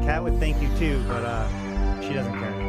cat would thank you too, but she doesn't care.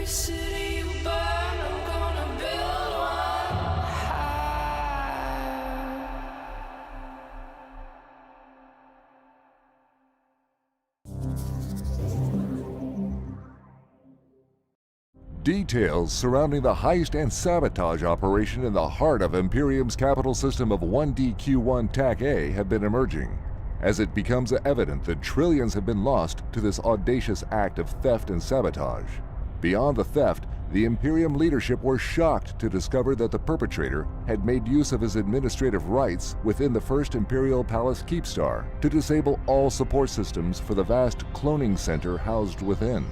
city you burn, I'm gonna build one high. Details surrounding the heist and sabotage operation in the heart of Imperium's capital system of 1DQ1 TAC-A have been emerging, as it becomes evident that trillions have been lost to this audacious act of theft and sabotage. Beyond the theft, the Imperium leadership were shocked to discover that the perpetrator had made use of his administrative rights within the first Imperial Palace Keepstar to disable all support systems for the vast cloning center housed within.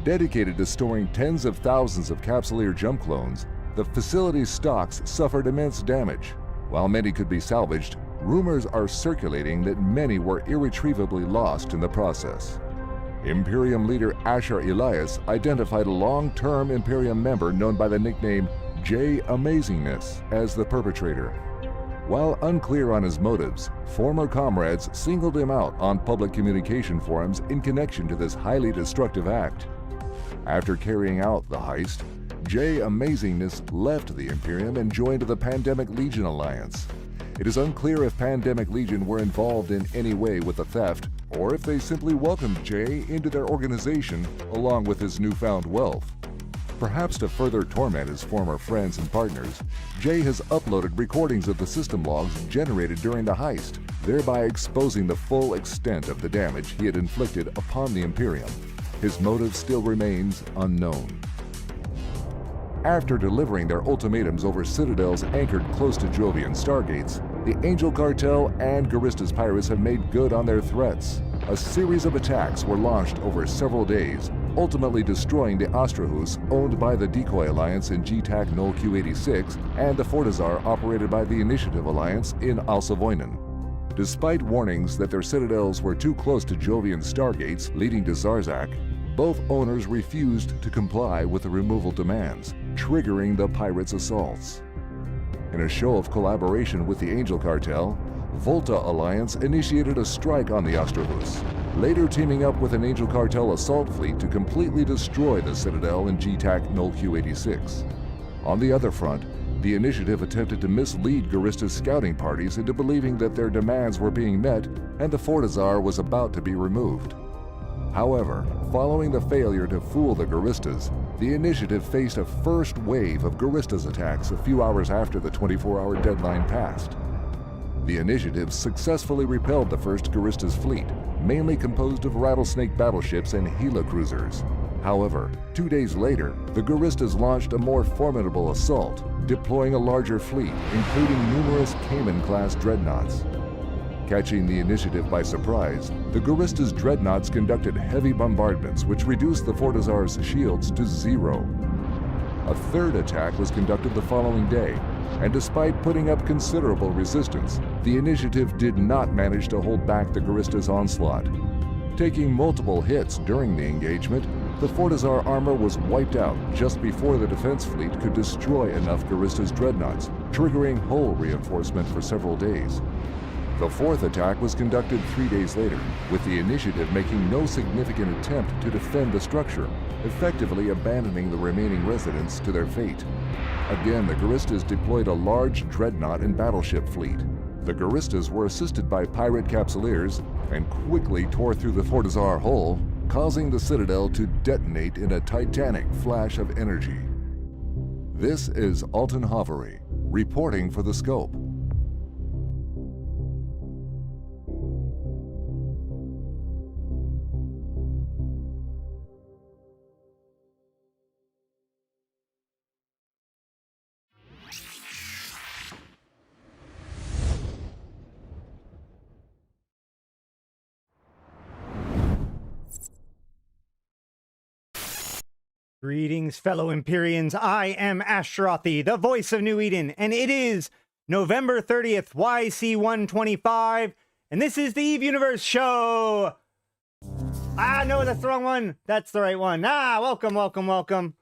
Dedicated to storing tens of thousands of Capsuleer jump clones, the facility's stocks suffered immense damage. While many could be salvaged, rumors are circulating that many were irretrievably lost in the process. Imperium leader Ashar Elias identified a long-term Imperium member known by the nickname J. Amazingness as the perpetrator. While unclear on his motives, former comrades singled him out on public communication forums in connection to this highly destructive act. After carrying out the heist, J. Amazingness left the Imperium and joined the Pandemic Legion Alliance. It is unclear if Pandemic Legion were involved in any way with the theft, or if they simply welcomed Jay into their organization along with his newfound wealth. Perhaps to further torment his former friends and partners, Jay has uploaded recordings of the system logs generated during the heist, thereby exposing the full extent of the damage he had inflicted upon the Imperium. His motive still remains unknown. After delivering their ultimatums over citadels anchored close to Jovian stargates, the Angel Cartel and Garistas pirates have made good on their threats. A series of attacks were launched over several days, ultimately destroying the Astrahus owned by the Decoy Alliance in GTAC Null Q86 and the Fortizar operated by the Initiative Alliance in Alsavoinen. Despite warnings that their citadels were too close to Jovian stargates leading to Zarzak, both owners refused to comply with the removal demands, triggering the pirates' assaults. In a show of collaboration with the Angel Cartel, Volta Alliance initiated a strike on the Astrahus, later teaming up with an Angel Cartel assault fleet to completely destroy the Citadel in GTAC Null Q86. On the other front, the Initiative attempted to mislead Garistas scouting parties into believing that their demands were being met and the Fortizar was about to be removed. However, following the failure to fool the Garistas, the Initiative faced a first wave of Garistas attacks a few hours after the 24-hour deadline passed. The Initiative successfully repelled the first Garistas fleet, mainly composed of Rattlesnake battleships and Gila cruisers. However, 2 days later, the Garistas launched a more formidable assault, deploying a larger fleet, including numerous Cayman-class dreadnoughts. Catching the Initiative by surprise, the Garistas dreadnoughts conducted heavy bombardments which reduced the Fortizar's shields to zero. A third attack was conducted the following day, and despite putting up considerable resistance, the Initiative did not manage to hold back the Garistas' onslaught. Taking multiple hits during the engagement, the Fortizar armor was wiped out just before the defense fleet could destroy enough Garistas dreadnoughts, triggering hull reinforcement for several days. The fourth attack was conducted 3 days later, with the Initiative making no significant attempt to defend the structure, effectively abandoning the remaining residents to their fate. Again, the Garistas deployed a large dreadnought and battleship fleet. The Garistas were assisted by pirate capsuleers and quickly tore through the Fortizar hull, causing the Citadel to detonate in a titanic flash of energy. This is Alton Hovery, reporting for The Scope. Greetings, fellow Empyreans. I am Ashtarothi, the voice of New Eden, and it is November 30th, YC125, and this is the Eve Universe Show. No, that's the wrong one. That's the right one. Welcome, welcome, welcome.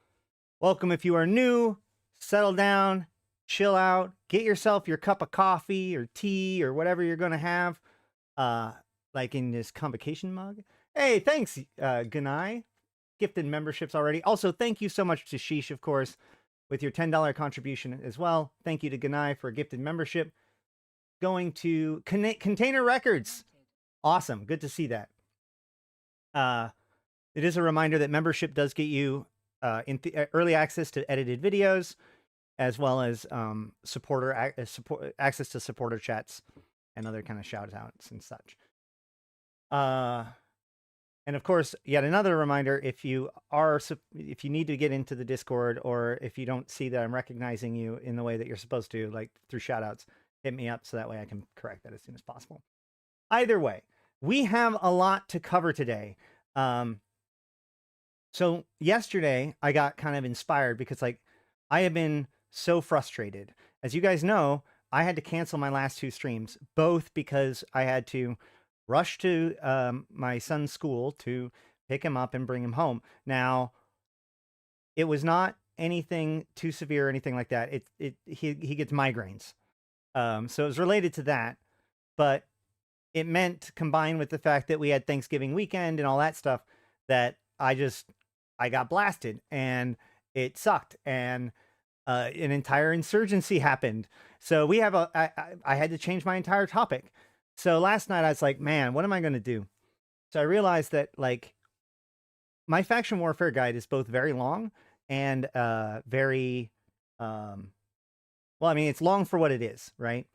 Welcome if you are new. Settle down, chill out, get yourself your cup of coffee or tea or whatever you're going to have, like in this convocation mug. Hey, thanks, Ganai. gifted memberships already. Also, thank you so much to Sheesh, of course, with your $10 contribution as well. Thank you to Ganai for a gifted membership. Going to Container Records. Awesome. Good to see that. It is a reminder that membership does get you early access to edited videos, as well as access to supporter chats and other kind of shout outs and such. And of course, yet another reminder, if you need to get into the Discord, or if you don't see that I'm recognizing you in the way that you're supposed to, like through shout outs, hit me up so that way I can correct that as soon as possible. Either way, we have a lot to cover today. So yesterday I got kind of inspired because like I have been so frustrated. As you guys know, I had to cancel my last 2 streams, both because I had to rush to my son's school to pick him up and bring him home. Now, it was not anything too severe or anything like that. He gets migraines. So it was related to that, but it meant, combined with the fact that we had Thanksgiving weekend and all that stuff, that I got blasted and it sucked, and an entire insurgency happened. So we have I had to change my entire topic. So last night I was like, man, what am I going to do? So I realized that like my faction warfare guide is both very long and very, well, I mean, it's long for what it is, right?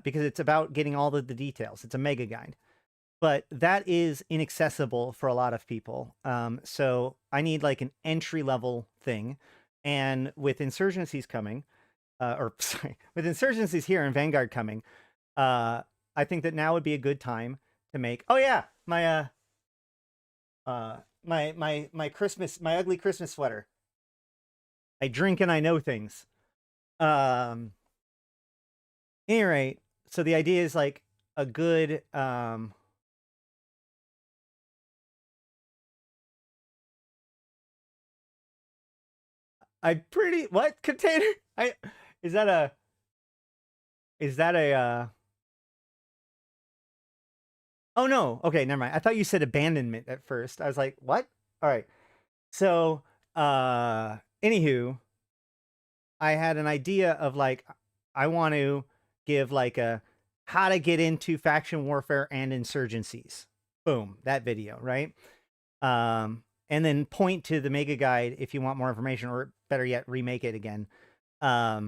Because it's about getting all the details. It's a mega guide, but that is inaccessible for a lot of people. So I need like an entry level thing. And with insurgencies coming, with insurgencies here and Vanguard coming, I think that now would be a good time to make. Oh yeah, my my Christmas, my ugly Christmas sweater. I drink and I know things. Any rate, so the idea is like a good what container? Is that a oh no, okay, never mind. I thought you said abandonment at first. I was like, what? All right. So anywho, I had an idea of like I want to give like a how to get into faction warfare and insurgencies. Boom, that video, right? And then point to the mega guide if you want more information, or better yet, remake it again. But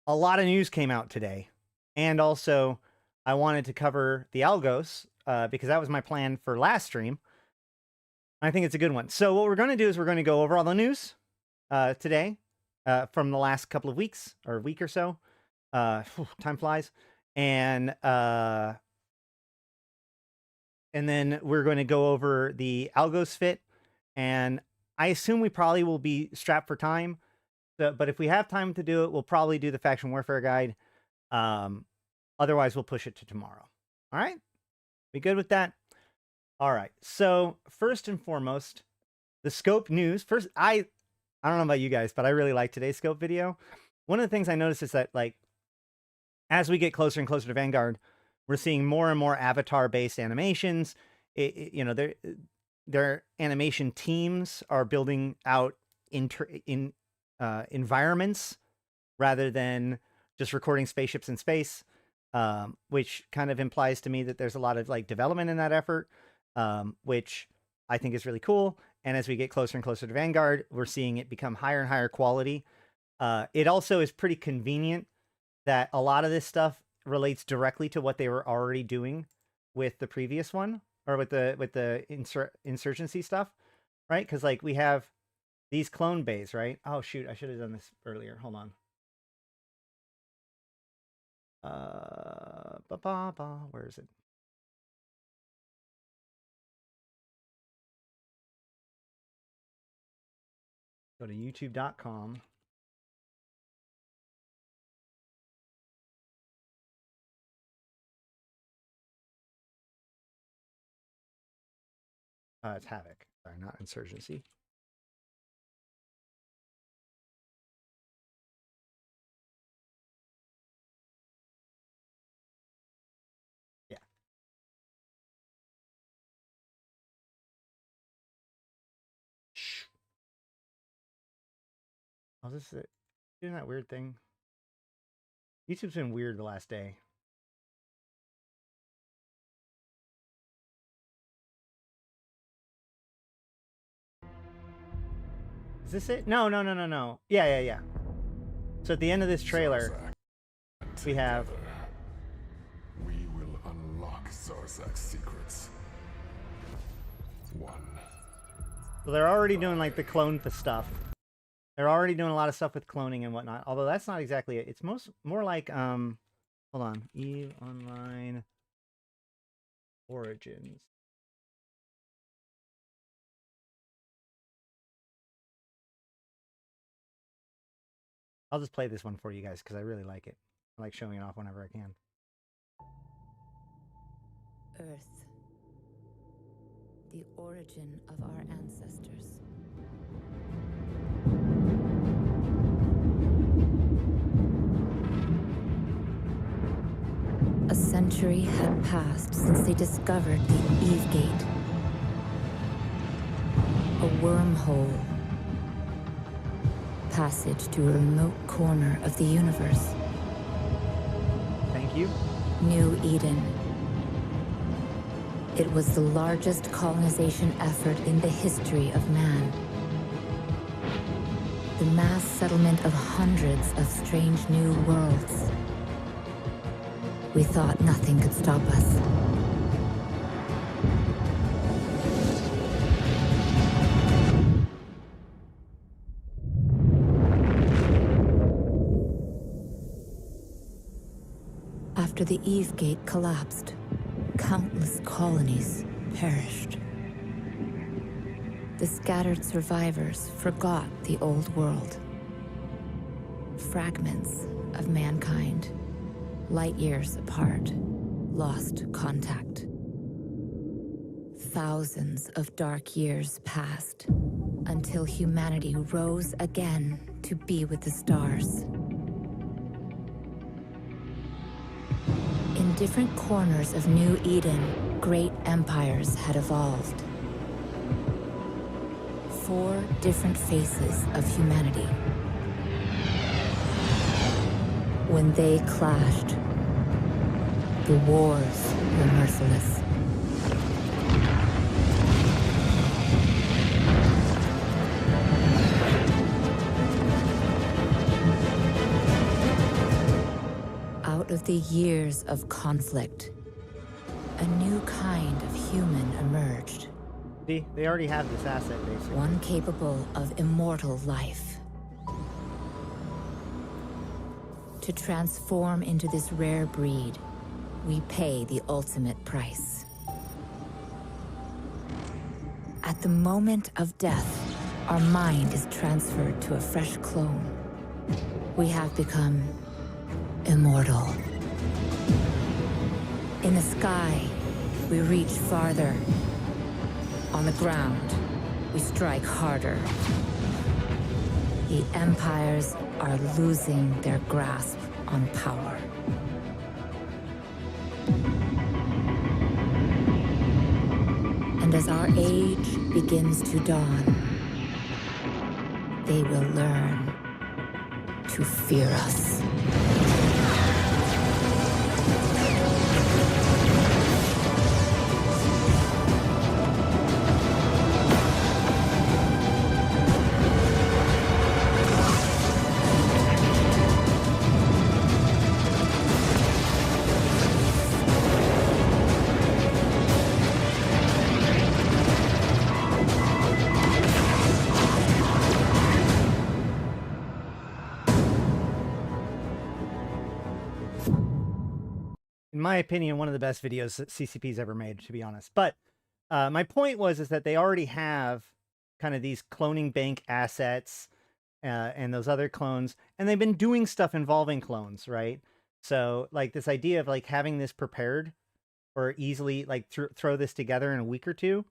a lot of news came out today, and also I wanted to cover the algos because that was my plan for last stream. I think it's a good one. So what we're going to do is we're going to go over all the news today from the last couple of weeks or week or so. Time flies. And then we're going to go over the algos fit. And I assume we probably will be strapped for time. But if we have time to do it, we'll probably do the faction warfare guide. Otherwise, we'll push it to tomorrow. All right? We good with that? All right. So first and foremost, the scope news. First, I don't know about you guys, but I really like today's scope video. One of the things I noticed is that like as we get closer and closer to Vanguard, we're seeing more and more avatar-based animations. You know, their animation teams are building out environments rather than just recording spaceships in space, which kind of implies to me that there's a lot of like development in that effort, which I think is really cool. And as we get closer and closer to Vanguard, we're seeing it become higher and higher quality. It also is pretty convenient that a lot of this stuff relates directly to what they were already doing with the previous one, or with the insurgency stuff, right? Because like we have these clone bays, right? Oh shoot, I should have done this earlier. Hold on. Where is it? Go to youtube.com. It's Havoc. Sorry, not insurgency. Yeah. I'll just doing that weird thing. YouTube's been weird the last day. Is this it? No. Yeah. So at the end of this trailer, we have... We will unlock Zarzak's secrets. One. So they're already doing like the clone stuff. They're already doing a lot of stuff with cloning and whatnot. Although that's not exactly it. It's more like hold on. EVE Online Origins. I'll just play this one for you guys because I really like it. I like showing it off whenever I can. Earth. The origin of our ancestors. A century had passed since they discovered the Eve Gate. A wormhole. Passage to a remote corner of the universe. Thank you. New Eden. It was the largest colonization effort in the history of man. The mass settlement of hundreds of strange new worlds. We thought nothing could stop us. After the Eve Gate collapsed, countless colonies perished. The scattered survivors forgot the old world. Fragments of mankind, light years apart, lost contact. Thousands of dark years passed until humanity rose again to be with the stars. In different corners of New Eden, great empires had evolved. 4 different faces of humanity. When they clashed, the wars were merciless. Out of the years of conflict, a new kind of human emerged. See, they already have this asset, basically. One capable of immortal life. To transform into this rare breed, we pay the ultimate price. At the moment of death, our mind is transferred to a fresh clone. We have become immortal. In the sky, we reach farther. On the ground, we strike harder. The empires are losing their grasp on power. And as our age begins to dawn, they will learn to fear us. In my opinion, one of the best videos that CCP's ever made, to be honest. But my point is that they already have kind of these cloning bank assets and those other clones, and they've been doing stuff involving clones, right? So like this idea of like having this prepared or easily like throw this together in a week or two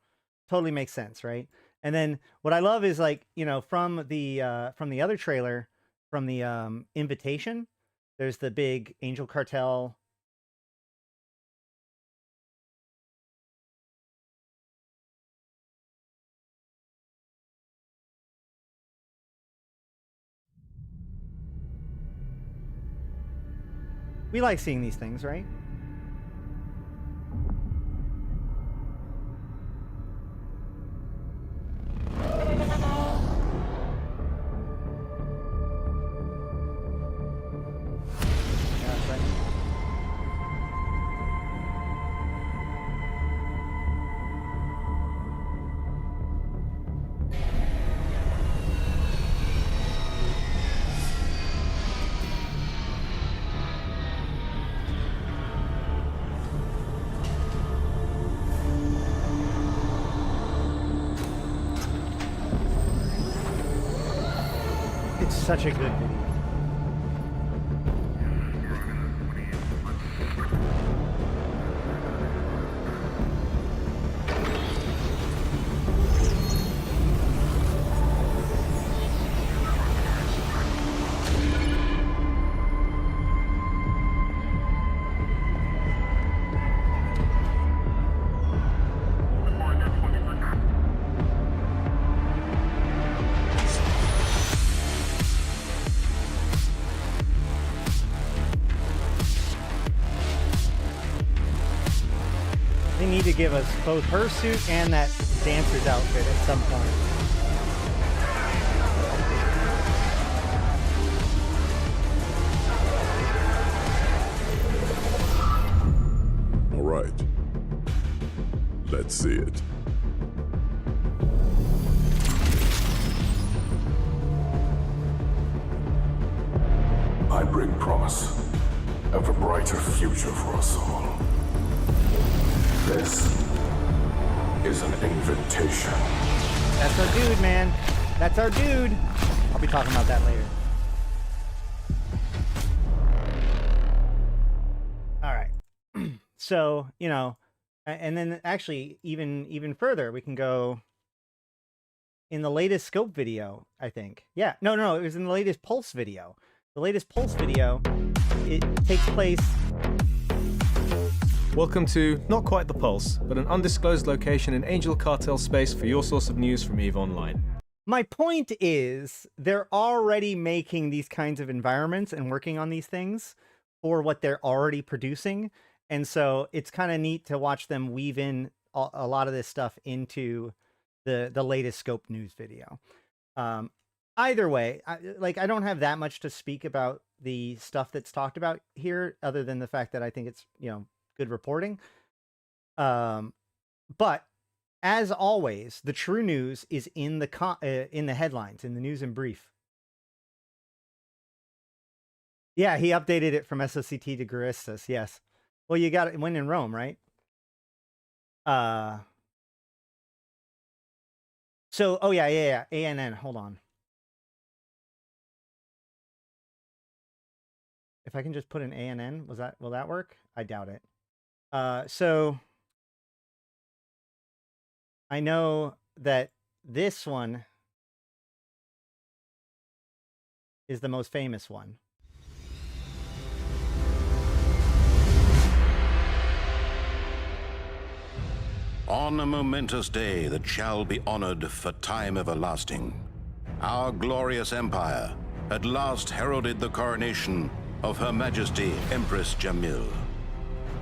totally makes sense, right? And then what I love is like, you know, from the other trailer, from the invitation, there's the big Angel Cartel. We like seeing these things, right? Such a good video. Need to give us both her suit and that dancer's outfit at some point. All right. Let's see it. I bring promise of a brighter future for us all. This is an invitation. That's our dude, man. That's our dude. I'll be talking about that later. All right. So, you know, and then actually even further, we can go in the latest scope video, I think. Yeah, no, it was in the latest Pulse video. The latest Pulse video, it takes place... Welcome to not quite the Pulse, but an undisclosed location in Angel Cartel space for your source of news from EVE Online. My point is, they're already making these kinds of environments and working on these things for what they're already producing. And so it's kind of neat to watch them weave in a lot of this stuff into the latest scope news video. Either way, I don't have that much to speak about the stuff that's talked about here, other than the fact that I think it's, you know, good reporting. But as always, the true news is in the headlines, in the news in brief. Yeah, he updated it from SOCT to Guristas. Yes. Well, you got it when in Rome, right? So, oh yeah. ANN. Hold on. If I can just put an ANN, will that work? I doubt it. So I know that this one is the most famous one. On a momentous day that shall be honored for time everlasting, our glorious empire at last heralded the coronation of Her Majesty Empress Jamil.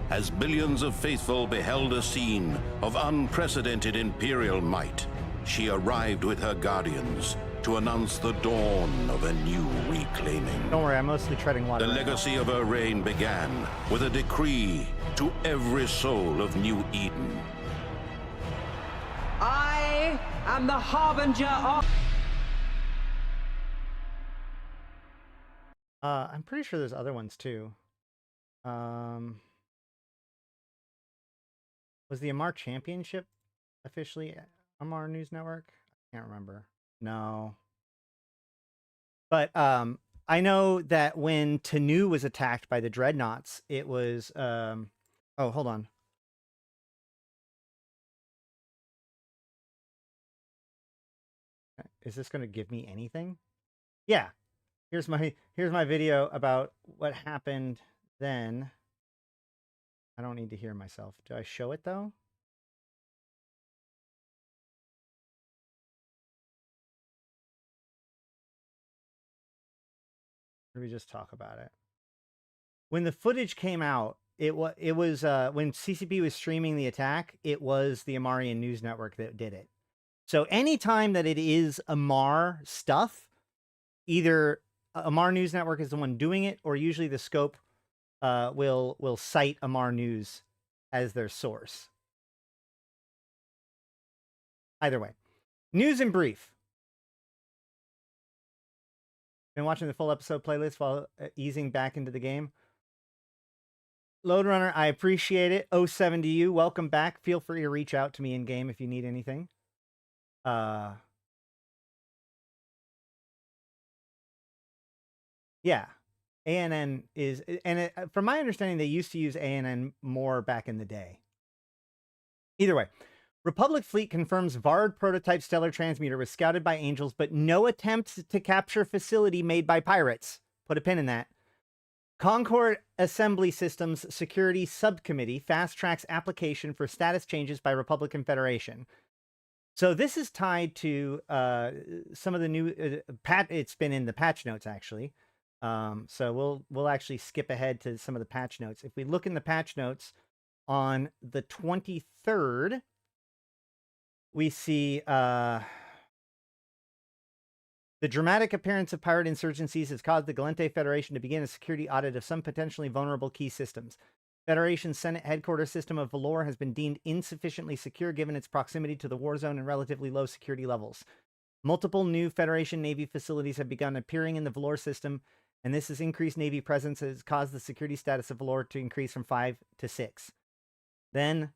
As billions of faithful beheld a scene of unprecedented imperial might, she arrived with her guardians to announce the dawn of a new reclaiming. Don't worry, I'm mostly treading water. The legacy of her reign began with a decree to every soul of New Eden. I am the harbinger of... I'm pretty sure there's other ones too. Was the Amar Championship officially Amar News Network? I can't remember. No. But I know that when Tenu was attacked by the Dreadnoughts, it was oh, hold on. Is this going to give me anything? Yeah. Here's my video about what happened then. I don't need to hear myself. Do I show it though? Or do we just talk about it? when the footage came out, it was when CCP was streaming the attack, it was the Amarian News Network that did it. So anytime that it is Amar stuff, either Amar News Network is the one doing it, or usually the scope will cite Amar News as their source. Either way. News in brief. Been watching the full episode playlist while easing back into the game. Load Runner, I appreciate it. 07 to you. Welcome back. Feel free to reach out to me in game if you need anything. Yeah. ANN is, and from my understanding, they used to use ANN more back in the day. Either way, Republic fleet confirms Vard prototype stellar transmuter was scouted by Angels, but no attempt to capture facility made by pirates. Put a pin in that. Concord Assembly Systems Security Subcommittee fast-tracks application for status changes by Republican Federation. So this is tied to some of the new it's been in the patch notes actually. So we'll actually skip ahead to some of the patch notes. If we look in the patch notes on the 23rd, we see the dramatic appearance of pirate insurgencies has caused the Gallente Federation to begin a security audit of some potentially vulnerable key systems. Federation Senate headquarters system of Valor has been deemed insufficiently secure given its proximity to the war zone and relatively low security levels. Multiple new Federation Navy facilities have begun appearing in the Valor system, and this has increased Navy presence has caused the security status of Valor to increase from 5 to 6. Then,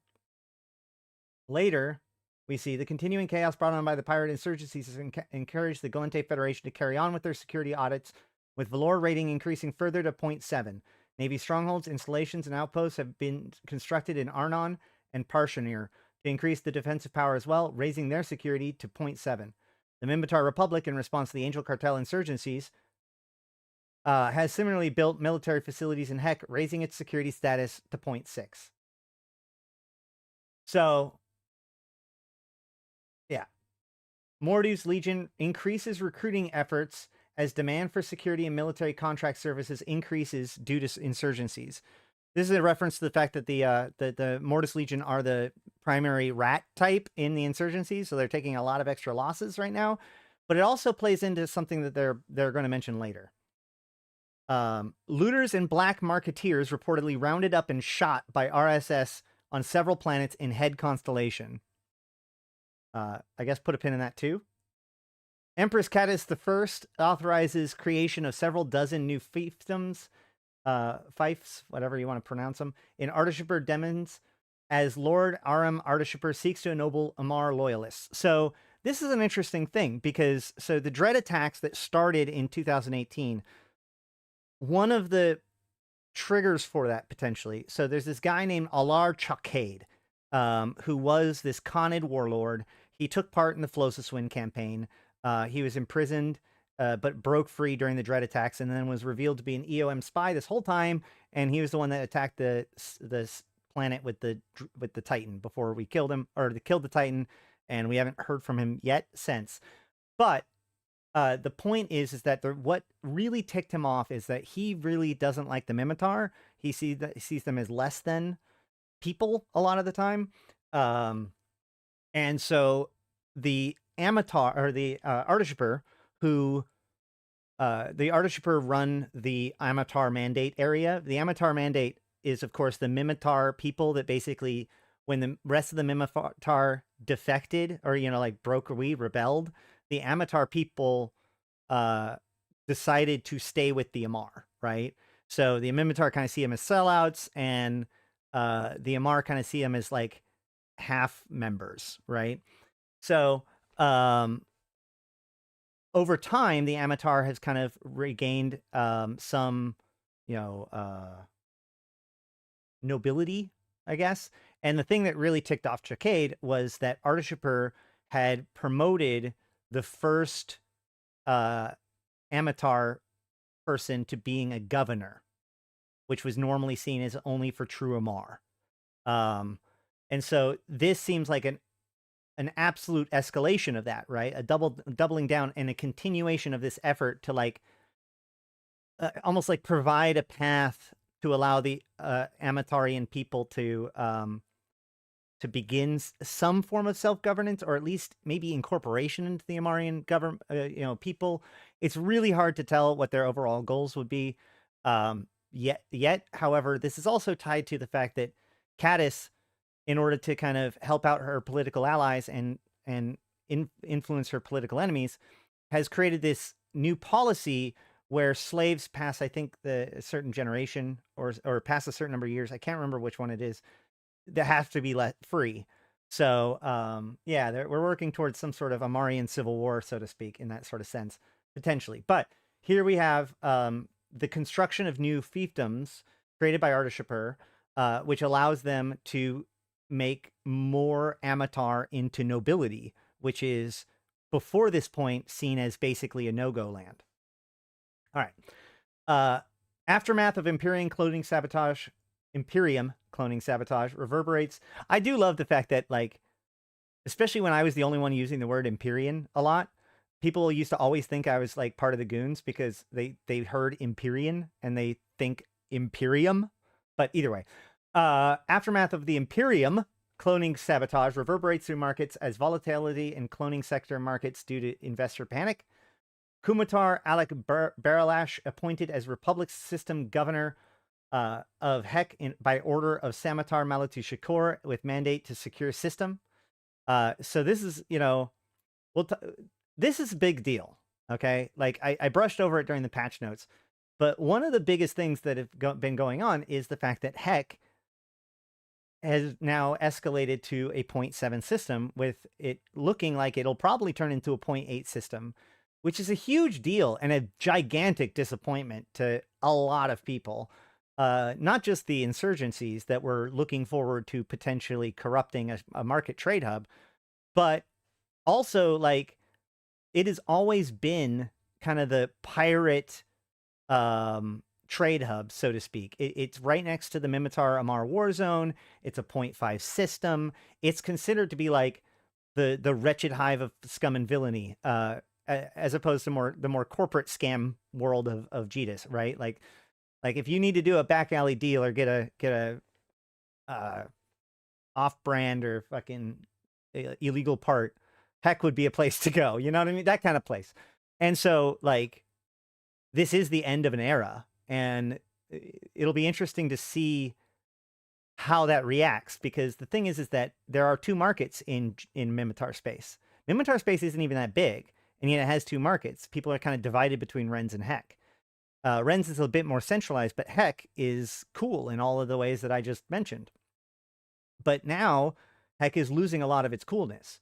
later, we see the continuing chaos brought on by the pirate insurgencies has encouraged the Gallente Federation to carry on with their security audits, with Valor rating increasing further to 0.7. Navy strongholds, installations, and outposts have been constructed in Arnon and Parshanir to increase the defensive power as well, raising their security to 0.7. The Minmatar Republic, in response to the Angel Cartel insurgencies, has similarly built military facilities in Hek, raising its security status to 0.6. So, yeah. Mordu's Legion increases recruiting efforts as demand for security and military contract services increases due to insurgencies. This is a reference to the fact that the Mordu's Legion are the primary rat type in the insurgencies, so they're taking a lot of extra losses right now. But it also plays into something that they're going to mention later. Looters and black marketeers reportedly rounded up and shot by RSS on several planets in Head Constellation. I guess put a pin in that too. Empress Catus I authorizes creation of several dozen new fiefdoms, fiefs, whatever you want to pronounce them, in Artichoper demons, as Lord Aram Artichoper seeks to ennoble Amar loyalists. So this is an interesting thing because so the Dread attacks that started in 2018, one of the triggers for that potentially. So there's this guy named Alar Chakade, who was this Khanid warlord. He took part in the Flosaswin campaign. He was imprisoned, but broke free during the Dread attacks, and then was revealed to be an EOM spy this whole time. And he was the one that attacked this planet with the Titan before we killed him, or killed the Titan, and we haven't heard from him yet since. But the point is that what really ticked him off is that he really doesn't like the Minmatar. He sees them as less than people a lot of the time, and so the Amatar, or the Artichoper, who the Artichoper run the Amatar Mandate area. The Amatar Mandate is, of course, the Minmatar people that basically, when the rest of the Minmatar defected, or, like broke away, rebelled, the Amatar people decided to stay with the Amar, right? So the Minmatar kind of see them as sellouts, and the Amar kind of see them as like half members, right? So over time, the Amatar has kind of regained some, nobility, I guess. And the thing that really ticked off Chakade was that Artichoper had promoted the first Amatar person to being a governor, which was normally seen as only for true Amar. And so this seems like an absolute escalation of that, right? A doubling down and a continuation of this effort to like almost like provide a path to allow the Amatarian people to begin some form of self-governance, or at least maybe incorporation into the Amarian government, people. It's really hard to tell what their overall goals would be. Yet, however, this is also tied to the fact that Caddis, in order to kind of help out her political allies and influence her political enemies, has created this new policy where slaves pass, I think, a certain generation or pass a certain number of years. I can't remember which one it is, that have to be let free. So, we're working towards some sort of Amarian civil war, so to speak, in that sort of sense, potentially. But here we have the construction of new fiefdoms created by Artishapur, which allows them to make more Amatar into nobility, which is, before this point, seen as basically a no-go land. All right. Aftermath of Imperium cloning sabotage reverberates. I do love the fact that, like, especially when I was the only one using the word Empyrean a lot, people used to always think I was like part of the goons because they heard Empyrean and they think Imperium. But either way, aftermath of the Imperium cloning sabotage reverberates through markets as volatility in cloning sector markets due to investor panic. Kumatar Alec Baralash appointed as Republic's system governor of Hek by order of Samatar Malatu Shakur with mandate to secure system. So this is, this is a big deal. Okay. Like I brushed over it during the patch notes, but one of the biggest things that have been going on is the fact that Hek has now escalated to a 0.7 system, with it looking like it'll probably turn into a 0.8 system, which is a huge deal and a gigantic disappointment to a lot of people. Not just the insurgencies that were looking forward to potentially corrupting a market trade hub, but also, like, it has always been kind of the pirate trade hub, so to speak. It's right next to the Mimitar Amar war zone. It's a 0.5 system. It's considered to be like the wretched hive of scum and villainy, as opposed to the more corporate scam world of GDIS, right? Like if you need to do a back alley deal or get a off-brand or fucking illegal part, Hek would be a place to go. You know what I mean? That kind of place. And so, like, this is the end of an era, and it'll be interesting to see how that reacts, because the thing is that there are two markets in Mimitar space. Mimitar space isn't even that big, and yet it has two markets. People are kind of divided between Rens and Hek. Rens is a bit more centralized, but Hek is cool in all of the ways that I just mentioned. But now Hek is losing a lot of its coolness.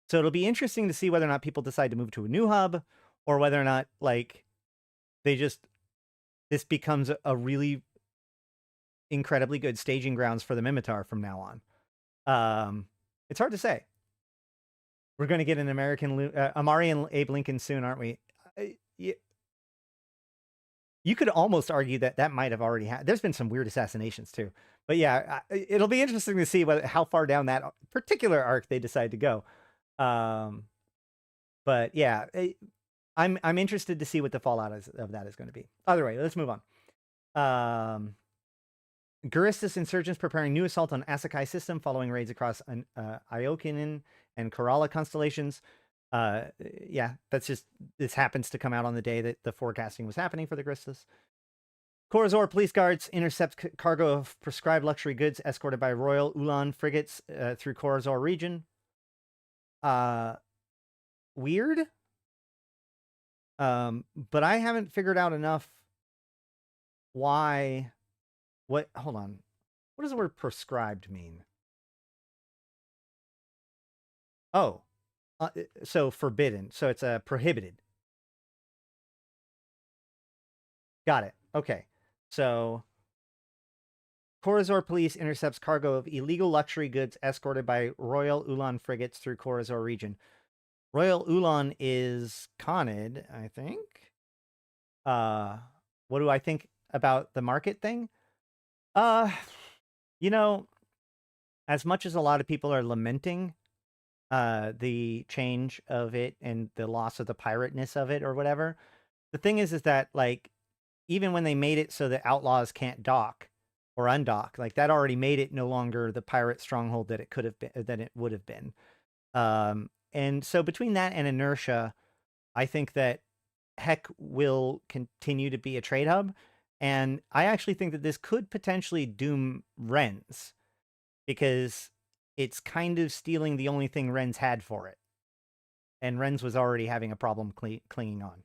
So it'll be interesting to see whether or not people decide to move to a new hub, or whether or not, like, this becomes a really incredibly good staging grounds for the Mimitar from now on. It's hard to say. We're going to get an Amarian Abe Lincoln soon, aren't we? You could almost argue that might have already happened. There's been some weird assassinations too. But yeah, it'll be interesting to see how far down that particular arc they decide to go. But yeah, I'm interested to see what the fallout of that is going to be. Either way, let's move on. Guristas insurgents preparing new assault on Asakai system following raids across Iokinen and Kerala constellations. Yeah, this happens to come out on the day that the forecasting was happening for the Guristas. Corazor police guards intercept cargo of prescribed luxury goods escorted by Royal Ulan frigates through Corazor region. Weird. But I haven't figured out enough why. Hold on. What does the word prescribed mean? Oh, so forbidden. So it's prohibited. Got it. Okay. So Corazor police intercepts cargo of illegal luxury goods escorted by Royal Ulan frigates through Corazor region. Royal Ulan is Khanid, I think. What do I think about the market thing? You know, as much as a lot of people are lamenting the change of it and the loss of the pirateness of it or whatever, the thing is that, like, even when they made it so that outlaws can't dock, or undock. Like that already made it no longer the pirate stronghold that it could have been, that it would have been. And so between that and inertia, I think that Hek will continue to be a trade hub. And I actually think that this could potentially doom Wrens, because it's kind of stealing the only thing Wrens had for it. And Wrens was already having a problem clinging on.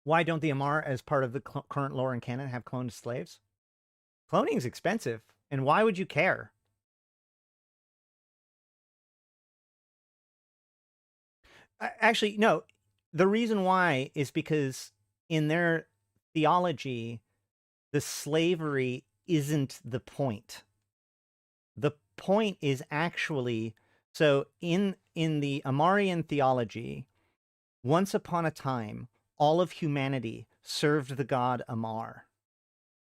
Why don't the Amarr, as part of the current lore and canon, have cloned slaves? Cloning is expensive, and why would you care? Actually, no. The reason why is because in their theology, the slavery isn't the point. The point is actually, so in the Amarrian theology, once upon a time, all of humanity served the god Amarr.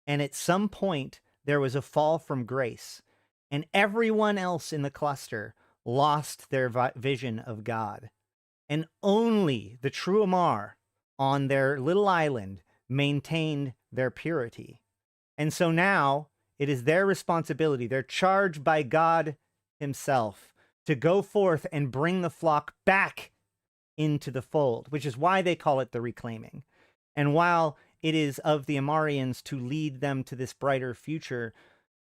And at some point, there was a fall from grace, and everyone else in the cluster lost their vision of God. And only the true Amarr on their little island maintained their purity. And so now it is their responsibility. They're charged by God himself to go forth and bring the flock back into the fold, which is why they call it the reclaiming. And while it is of the Amarrians to lead them to this brighter future,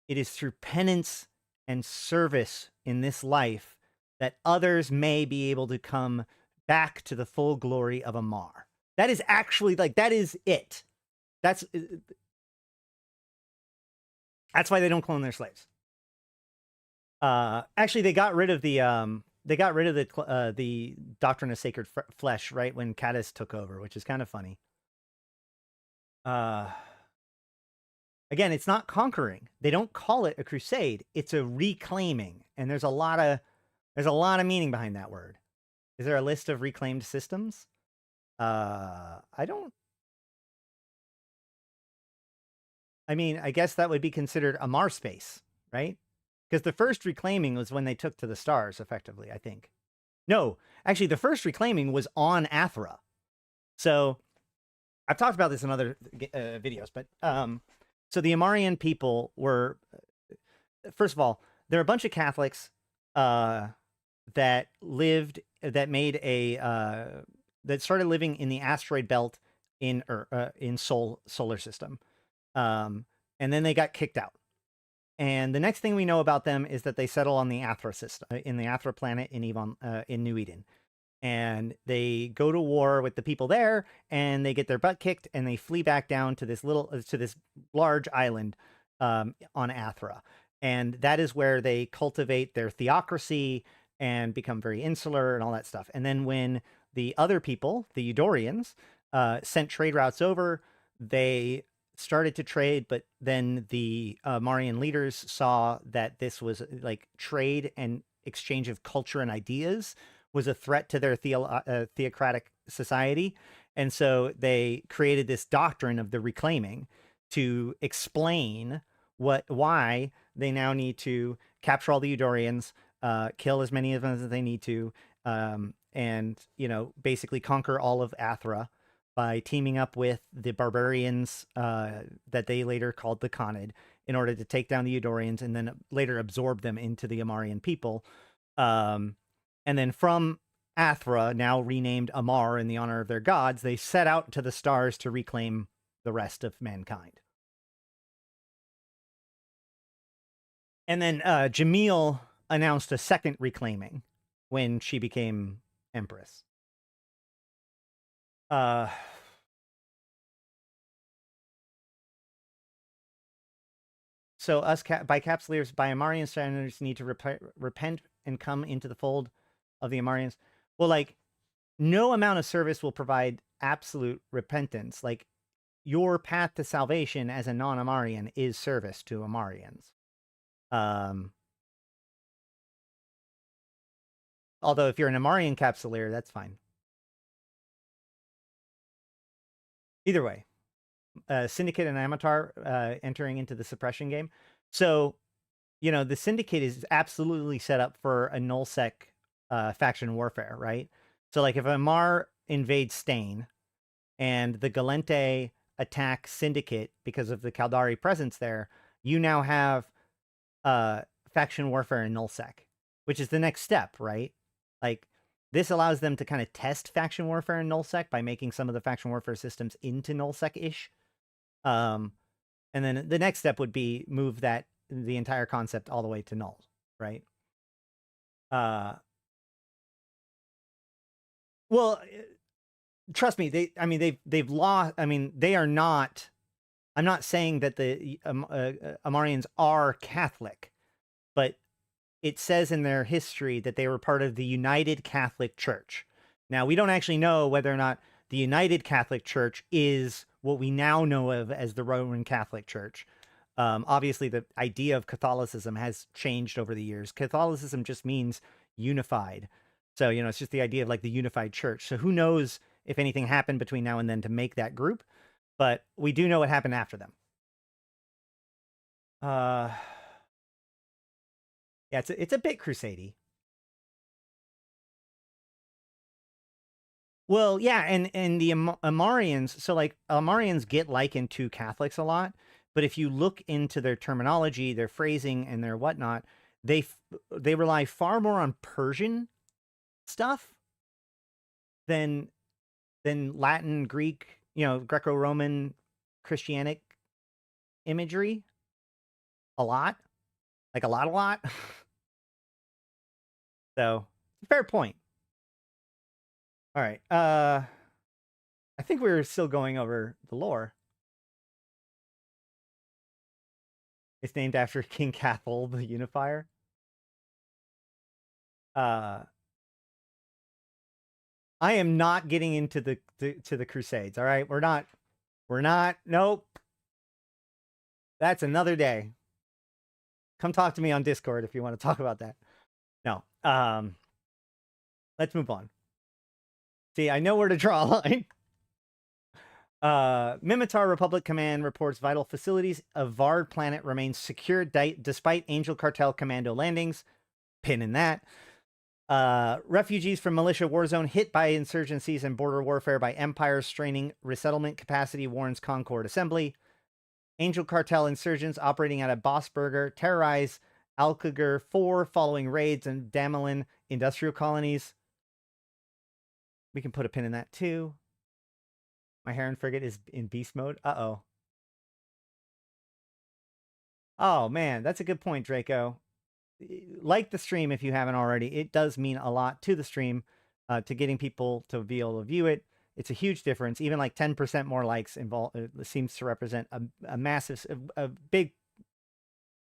it is through penance and service in this life that others may be able to come back to the full glory of Amarr. That is actually, like, that is it. That's why they don't clone their slaves. Actually, they got rid of the the doctrine of sacred flesh right when Caddis took over, which is kind of funny. Again, it's not conquering. They don't call it a crusade. It's a reclaiming, and there's a lot of meaning behind that word. Is there a list of reclaimed systems? I mean, I guess that would be considered Amarr space, right? Because the first reclaiming was when they took to the stars, effectively, I think. No, actually, the first reclaiming was on Athra. So I've talked about this in other videos, but so the Amarrian people were, first of all, they're a bunch of Catholics that started living in the asteroid belt in solar system, and then they got kicked out. And the next thing we know about them is that they settle on the Athra system, in the Athra planet in New Eden. And they go to war with the people there, and they get their butt kicked, and they flee back down to this large island on Athra. And that is where they cultivate their theocracy and become very insular and all that stuff. And then when the other people, the Eudorians, sent trade routes over, they started to trade, but then the Marian leaders saw that this was like trade and exchange of culture and ideas was a threat to their theocratic society. And so they created this doctrine of the reclaiming to explain why they now need to capture all the Eudorians, kill as many of them as they need to, and, basically conquer all of Athra by teaming up with the barbarians that they later called the Khanid in order to take down the Eudorians and then later absorb them into the Amarrian people. And then from Athra, now renamed Amarr in the honor of their gods, they set out to the stars to reclaim the rest of mankind. And then Jamil announced a second reclaiming when she became empress. So us bicapsulators by Amarrian standards need to repent and come into the fold of the Amarrians. Well, like, no amount of service will provide absolute repentance. Like, your path to salvation as a non-Amarrian is service to Amarrians. Although if you're an Amarrian capsulator, that's fine. Either way, Syndicate and Amatar entering into the suppression game. So, the Syndicate is absolutely set up for a nullsec faction warfare, right? So, like, if Amarr invades Stain and the Gallente attack syndicate, because of the Caldari presence there, you now have faction warfare in nullsec, which is the next step, right? Like, this allows them to kind of test faction warfare in nullsec by making some of the faction warfare systems into nullsec-ish. And then the next step would be move the entire concept all the way to null, right? Well, trust me, they've lost. I mean, they are not. I'm not saying that the Amarians are Catholic, but it says in their history that they were part of the United Catholic Church. Now, we don't actually know whether or not the United Catholic Church is what we now know of as the Roman Catholic Church. Obviously, the idea of Catholicism has changed over the years. Catholicism just means unified. So, you know, it's just the idea of like the unified church. So who knows if anything happened between now and then to make that group, but we do know what happened after them. Yeah, it's a bit crusade-y. Well, yeah, and the Amarians, so like Amarians get likened to Catholics a lot, but if you look into their terminology, their phrasing, and their whatnot, they rely far more on Persian stuff than Latin, Greek, you know, Greco-Roman, Christianic imagery. A lot. Like a lot. So, fair point. All right. I think we were still going over the lore. It's named after King Cathal, the Unifier. I am not getting into the Crusades. All right, we're not. Nope. That's another day. Come talk to me on Discord if you want to talk about that. No. Let's move on. See, I know where to draw a line. Mimitar Republic Command reports vital facilities of Vard planet remains secure despite Angel Cartel commando landings. Pin in that. Refugees from militia warzone hit by insurgencies and border warfare by empires straining resettlement capacity, warns Concord Assembly. Angel Cartel insurgents operating out of Bossburger terrorize Alcagur 4 following raids and Damelin industrial colonies. We can put a pin in that too. My Heron frigate is in beast mode. Uh-oh. Oh, man, that's a good point, Draco. Like the stream if you haven't already. It does mean a lot to the stream, to getting people to be able to view it. It's a huge difference. Even like 10% more likes seems to represent a massive, a big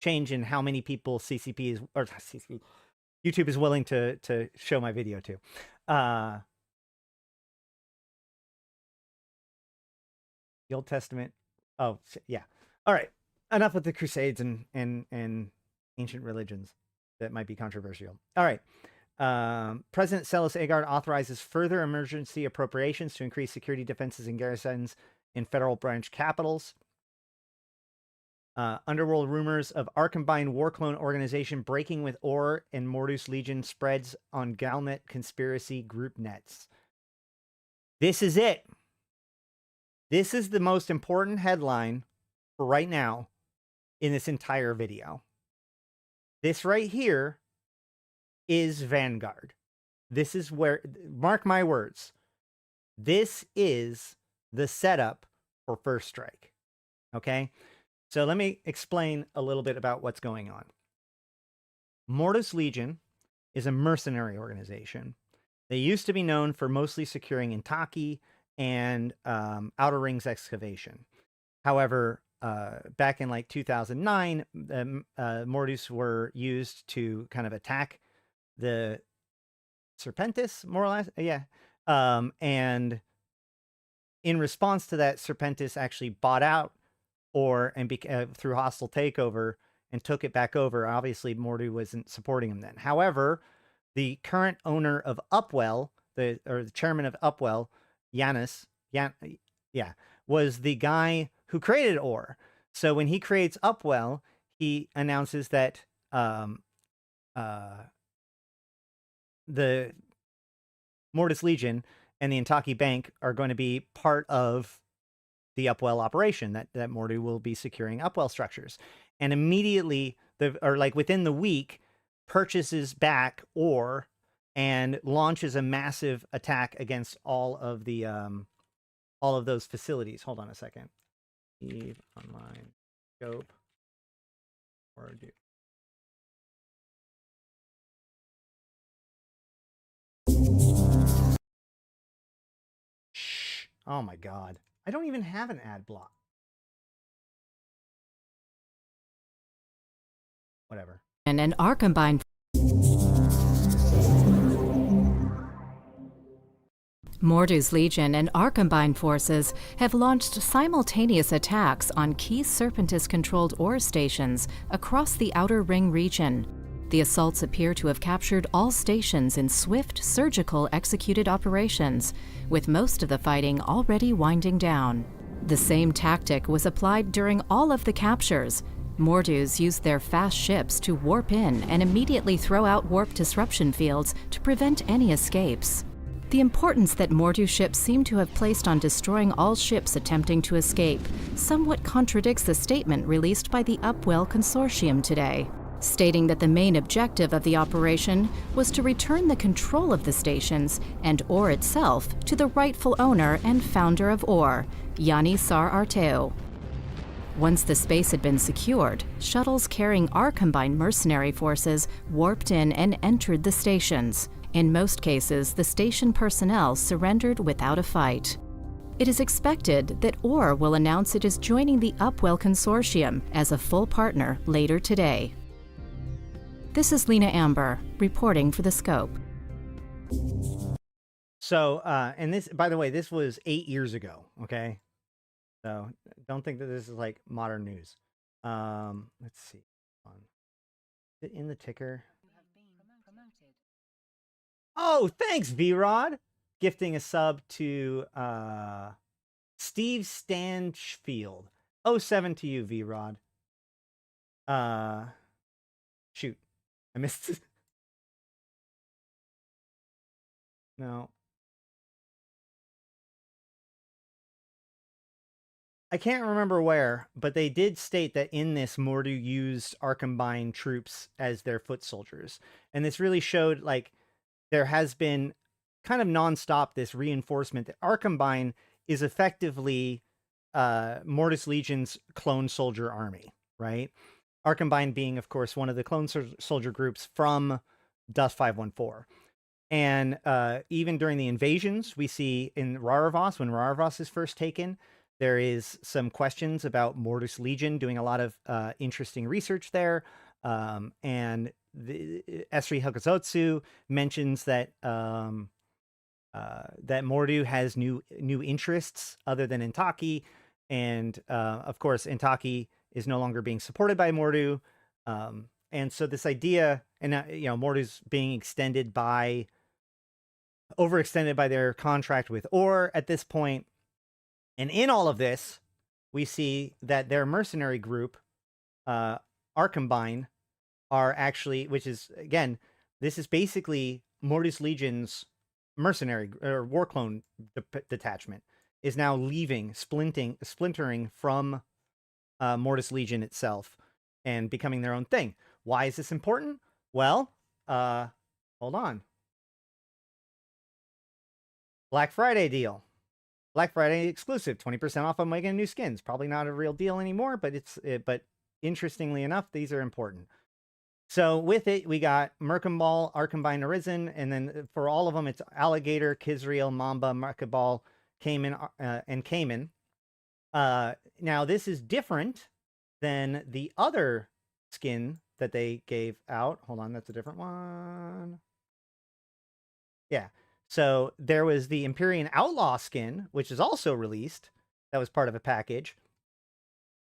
change in how many people CCP is, or CCP, YouTube is willing to show my video to. The Old Testament. Oh, yeah. All right. Enough with the Crusades and ancient religions that might be controversial. All right. President Celis Agard authorizes further emergency appropriations to increase security defenses and garrisons in federal branch capitals. Underworld rumors of Arcombine war clone organization breaking with Or and Mordu's Legion spreads on Galnet conspiracy group nets. This is it. This is the most important headline for right now in this entire video. This right here is Vanguard. This is where, mark my words, this is the setup for First Strike. Okay? So let me explain a little bit about what's going on. Mordu's Legion is a mercenary organization. They used to be known for mostly securing Intaki and Outer Rings excavation. However, back in like 2009, Mordus were used to kind of attack the Serpentis, more or less. Yeah. And in response to that, Serpentis actually bought out through hostile takeover and took it back over. Obviously, Mordu wasn't supporting him then. However, the current owner of Upwell, the chairman of Upwell, was the guy who created Or. So when he creates Upwell, he announces that the Mordu's Legion and the Intaki Bank are going to be part of the Upwell operation, that Mordu will be securing Upwell structures. And immediately, within the week, purchases back ore and launches a massive attack against all of those facilities. Hold on a second. Eve online scope Mordu. Shh. Oh my god. I don't even have an ad block. Whatever. And an Arcombine. Mordu's Legion and Arcombine forces have launched simultaneous attacks on key Serpentis-controlled ore stations across the Outer Ring region. The assaults appear to have captured all stations in swift, surgical executed operations, with most of the fighting already winding down. The same tactic was applied during all of the captures. Mordus used their fast ships to warp in and immediately throw out warp disruption fields to prevent any escapes. The importance that Mordu ships seem to have placed on destroying all ships attempting to escape somewhat contradicts the statement released by the Upwell Consortium today, stating that the main objective of the operation was to return the control of the stations and ore itself to the rightful owner and founder of ore, Yani Sar Arteo. Once the space had been secured, shuttles carrying Arcombine mercenary forces warped in and entered the stations. In most cases, the station personnel surrendered without a fight. It is expected that ORE will announce it is joining the Upwell Consortium as a full partner later today. This is Lena Amber, reporting for The Scope. So, and this, by the way, this was 8 years ago, okay? So, don't think that this is like modern news. Let's see. Is it in the ticker? Oh, thanks, V-Rod. Gifting a sub to Steve Stanchfield. 07 to you, V-Rod. Shoot. I missed it. No. I can't remember where, but they did state that in this, Mordu used Arcombine troops as their foot soldiers. And this really showed, like, there has been kind of nonstop this reinforcement that Arcombine is effectively Mortis Legion's clone soldier army, right? Arcombine being, of course, one of the clone soldier groups from Dust 514. And even during the invasions, we see in Rarvos, when Rarvos is first taken, there is some questions about Mortis Legion doing a lot of interesting research there. And the Esri Hakazotsu mentions that that Mordu has new interests other than Intaki, and of course Intaki is no longer being supported by Mordu, and so this idea, and Mordu's being overextended by their contract with ORE at this point, and in all of this, we see that their mercenary group, Arcombine, are actually, which is, again, this is basically Mortis Legion's mercenary or war clone detachment, is now leaving, splintering from Mortis Legion itself and becoming their own thing. Why is this important? Well, hold on. Black Friday deal. Black Friday exclusive, 20% off on Omega new skins. Probably not a real deal anymore, but but interestingly enough, these are important. So with it, we got Merkabal, Arcombine Arisen, and then for all of them, it's Alligator, Kizriel, Mamba, Merkabal, Cayman, and Cayman. Now, this is different than the other skin that they gave out. Hold on, that's a different one. Yeah. So there was the Empyrean Outlaw skin, which is also released. That was part of a package.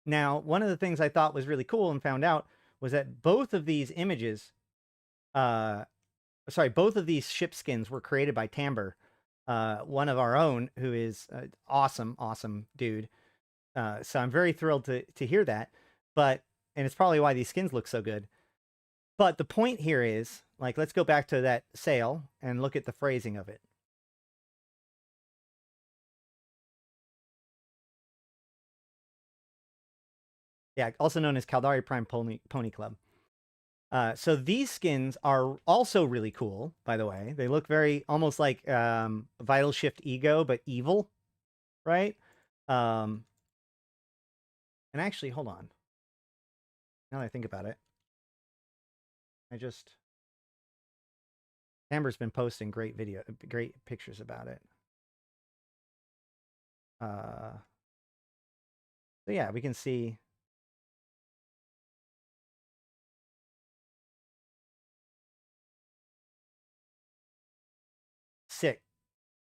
Now, one of the things I thought was really cool and found out was that both of these images, both of these ship skins were created by Tamber, one of our own, who is an awesome dude. So I'm very thrilled to hear that. And it's probably why these skins look so good. But the point here is, like, let's go back to that sale and look at the phrasing of it. Yeah, also known as Caldari Prime Pony Club. So these skins are also really cool, by the way. They look very almost like Vital Shift Ego, but evil, right? And actually, hold on. Now that I think about it, Amber's been posting great pictures about it. So yeah, we can see.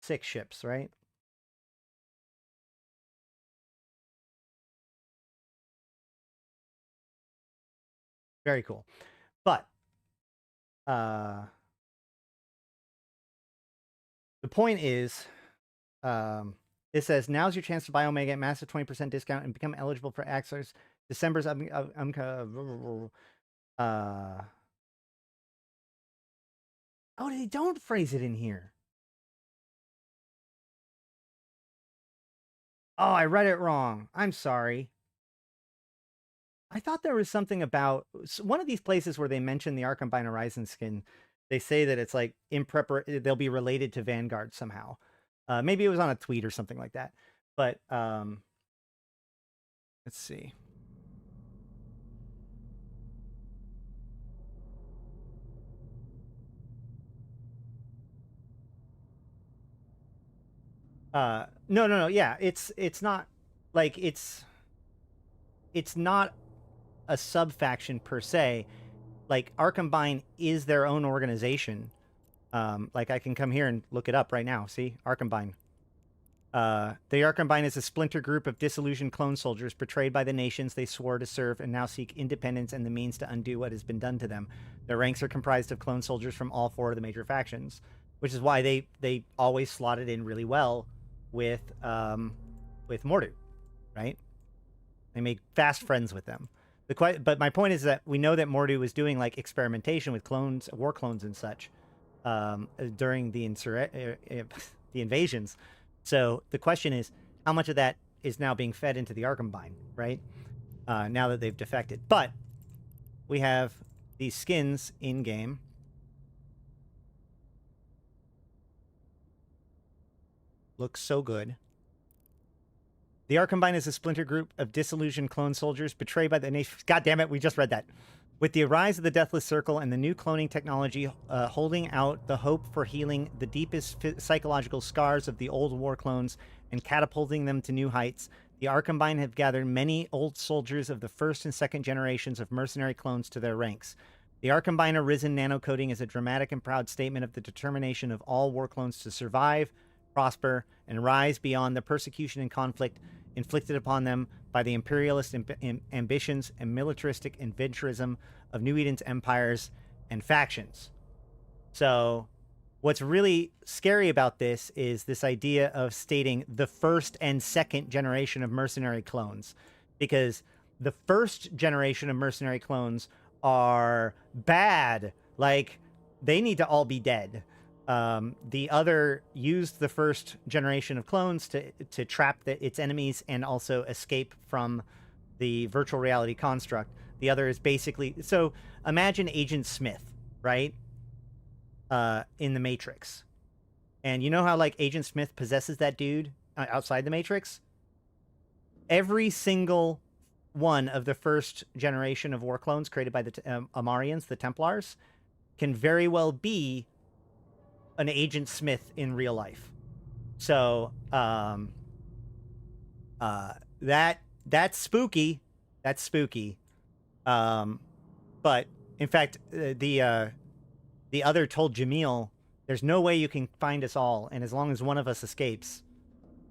Six ships, right? Very cool. But the point is, it says now's your chance to buy Omega at massive 20% discount and become eligible for access. December's oh, they don't phrase it in here. Oh, I read it wrong. I'm sorry. I thought there was something about one of these places where they mention the Arcambine Horizon skin. They say that it's like they'll be related to Vanguard somehow. Maybe it was on a tweet or something like that. But let's see. No. Yeah, it's not like it's not a sub faction per se. Like Arcambine is their own organization. Like I can come here and look it up right now. See, Arcambine. The Arcambine is a splinter group of disillusioned clone soldiers betrayed by the nations they swore to serve and now seek independence and the means to undo what has been done to them. Their ranks are comprised of clone soldiers from all four of the major factions, which is why they always slotted in really well with Mordu, right? They made fast friends with them. But my point is that we know that Mordu was doing like experimentation with clones, war clones and such during the invasions. So the question is, how much of that is now being fed into the Arcambine, right? Now that they've defected. But we have these skins in game. Looks so good. The Arcambine is a splinter group of disillusioned clone soldiers betrayed by the nation. God damn it, we just read that. With the rise of the Deathless Circle and the new cloning technology holding out the hope for healing the deepest psychological scars of the old war clones and catapulting them to new heights, the Arcambine have gathered many old soldiers of the first and second generations of mercenary clones to their ranks. The Arcambine Arisen nanocoding is a dramatic and proud statement of the determination of all war clones to survive, prosper, and rise beyond the persecution and conflict inflicted upon them by the imperialist ambitions and militaristic adventurism of New Eden's empires and factions. So what's really scary about this is this idea of stating the first and second generation of mercenary clones, because the first generation of mercenary clones are bad. Like, they need to all be dead. The other used the first generation of clones to trap its enemies and also escape from the virtual reality construct. The other is basically... So, imagine Agent Smith, right? In the Matrix. And you know how, like, Agent Smith possesses that dude outside the Matrix? Every single one of the first generation of war clones created by the Amarians, the Templars, can very well be an Agent Smith in real life. So that's spooky. That's spooky. But in fact, the other told Jamil, "There's no way you can find us all, and as long as one of us escapes,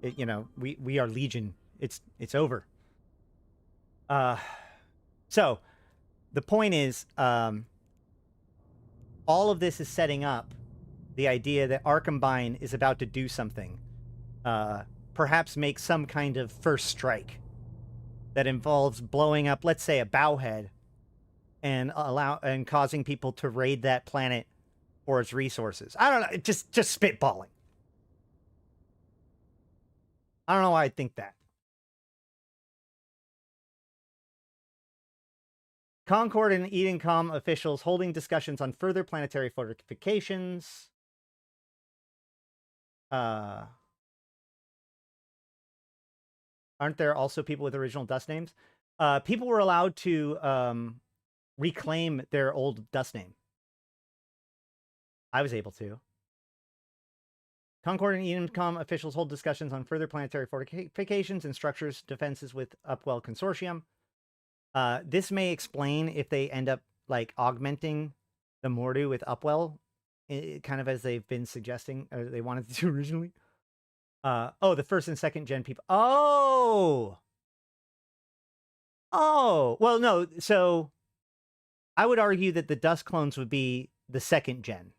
we are Legion. It's over." So the point is, all of this is setting up the idea that Arcambine is about to do something, perhaps make some kind of first strike that involves blowing up, let's say, a bowhead, and causing people to raid that planet for its resources. I don't know, just spitballing. I don't know why I think that. Concord and Edencom officials holding discussions on further planetary fortifications. Aren't there also people with original dust names? People were allowed to reclaim their old dust name. I was able to. Concord and Edencom officials hold discussions on further planetary fortifications and structures defenses with Upwell Consortium. This may explain if they end up like augmenting the Mordu with Upwell, kind of as they've been suggesting, or they wanted to do originally. Oh, the first and second gen people. Oh, well, no. So I would argue that the dust clones would be the second gen.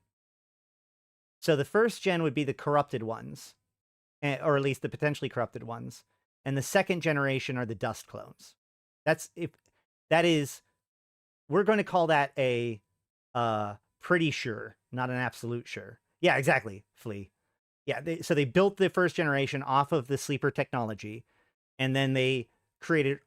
So the first gen would be the corrupted ones, or at least the potentially corrupted ones. And the second generation are the dust clones. We're going to call that a pretty sure, not an absolute sure. Yeah, exactly, Flea. Yeah, so they built the first generation off of the sleeper technology, and then they created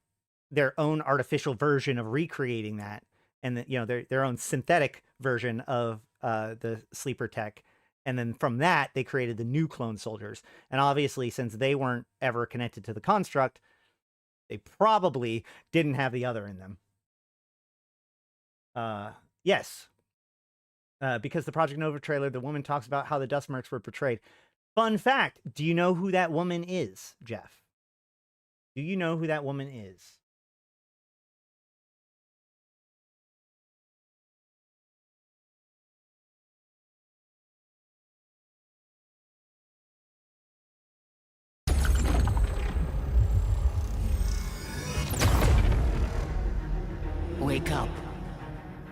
their own artificial version of recreating that, and their own synthetic version of the sleeper tech. And then from that, they created the new clone soldiers. And obviously, since they weren't ever connected to the construct, they probably didn't have the other in them. Yes. Because the Project Nova trailer, the woman talks about how the dust mercs were portrayed. Fun fact, do you know who that woman is, Jeff? Do you know who that woman is? Wake up.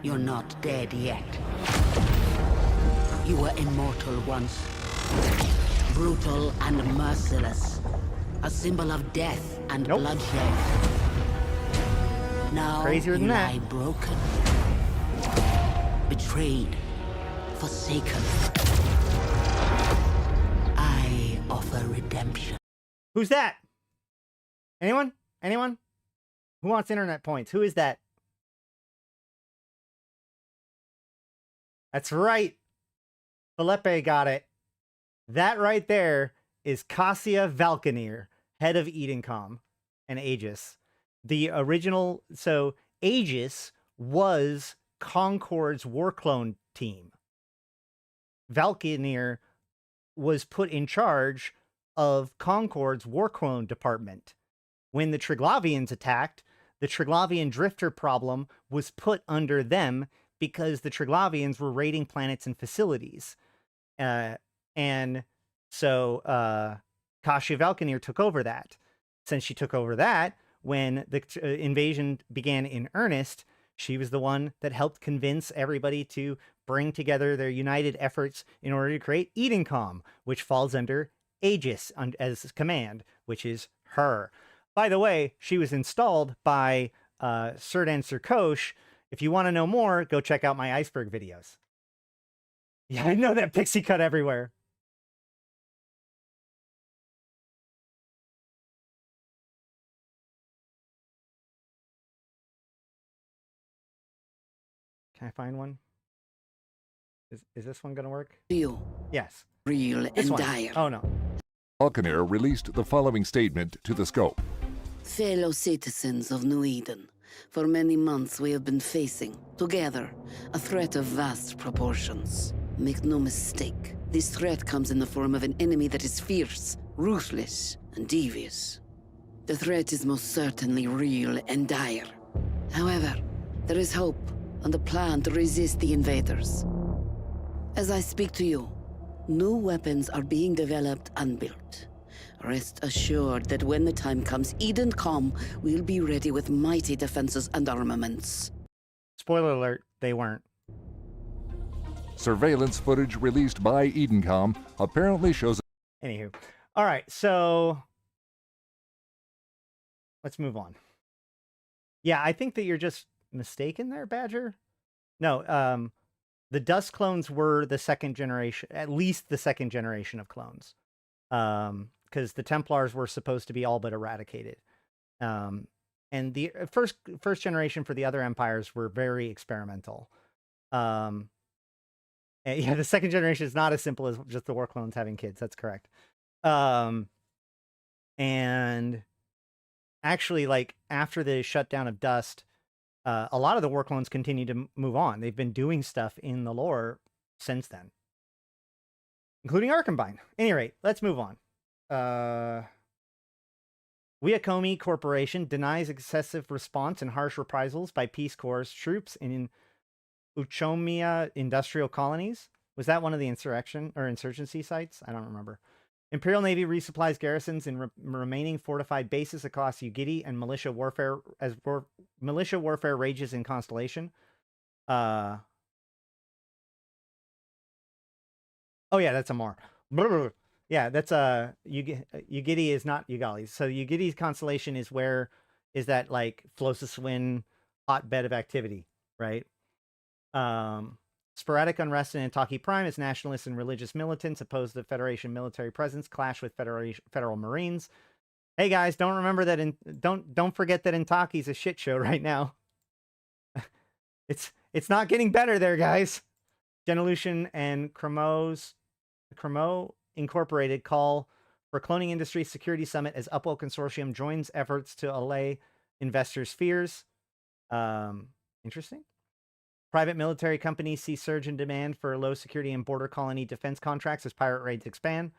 You're not dead yet. You were immortal once. Brutal and merciless. A symbol of death and bloodshed. Now Crazier than you that. lie broken. Betrayed. Forsaken. I offer redemption. Who's that? Anyone? Anyone? Who wants internet points? Who is that? That's right. Felipe got it. That right there is Cassia Valkanir, head of Edencom and Aegis. The original, so Aegis was Concord's war clone team. Valkanir was put in charge of Concord's war clone department. When the Triglavians attacked, the Triglavian drifter problem was put under them because the Triglavians were raiding planets and facilities. And so Cassia Valkanir took over that. Since she took over that, when the invasion began in earnest, she was the one that helped convince everybody to bring together their united efforts in order to create Edencom, which falls under Aegis as command, which is her. By the way, she was installed by Serdan Sirkosh. If you want to know more, go check out my iceberg videos. Yeah, I know that pixie cut everywhere. Can I find one? Is this one gonna work? You. Yes. Real This and one. dire. Oh no. Valkanir released the following statement to the scope. Fellow citizens of New Eden, for many months we have been facing, together, a threat of vast proportions. Make no mistake, this threat comes in the form of an enemy that is fierce, ruthless, and devious. The threat is most certainly real and dire. However, there is hope and a plan to resist the invaders. As I speak to you, new weapons are being developed and built. Rest assured that when the time comes, Edencom will be ready with mighty defenses and armaments. Spoiler alert, they weren't. Surveillance footage released by Edencom apparently shows... Anywho. All right, so let's move on. Yeah, I think that you're just mistaken there, Badger. No, the dust clones were the second generation, at least the second generation of clones. Because the Templars were supposed to be all but eradicated. And the first generation for the other empires were very experimental. And yeah, the second generation is not as simple as just the war clones having kids. That's correct. And actually, like after the shutdown of Dust, a lot of the war clones continue to move on. They've been doing stuff in the lore since then, including Arkenbine. Any rate, let's move on. Wiakomi Corporation denies excessive response and harsh reprisals by Peace Corps troops in Uchomia industrial colonies. Was that one of the insurgency sites? I don't remember. Imperial Navy resupplies garrisons in remaining fortified bases across Ugidi, and militia warfare militia warfare rages in Constellation. Oh yeah, that's a more. Yeah, that's Ugidi is not Ugali. So Ugidi's Constellation is that like Flossiswin hotbed of activity, right? Sporadic unrest in Antaki Prime as nationalists and religious militants oppose the Federation military presence clash with federal Marines. Hey guys, don't forget that Antaki's a shit show right now. It's not getting better there, guys. Genelution and Cremo Incorporated call for cloning industry security summit as Upwell Consortium joins efforts to allay investors' fears. Interesting. Private military companies see surge in demand for low security and border colony defense contracts as pirate raids expand.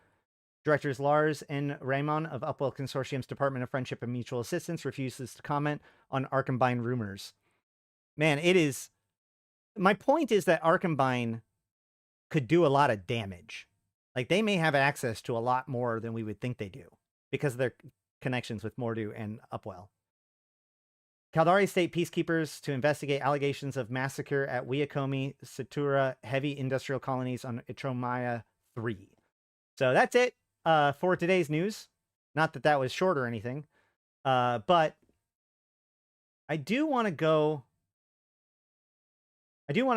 Directors Lars and Raymond of Upwell Consortium's Department of Friendship and Mutual Assistance refuses to comment on Arkenbine rumors. Man, my point is that Arkenbine could do a lot of damage. Like, they may have access to a lot more than we would think they do because of their connections with Mordu and Upwell. Caldari State Peacekeepers to investigate allegations of massacre at Wiakomi Satura heavy industrial colonies on Itromaya 3. So that's it for today's news. Not that that was short or anything, but I do want to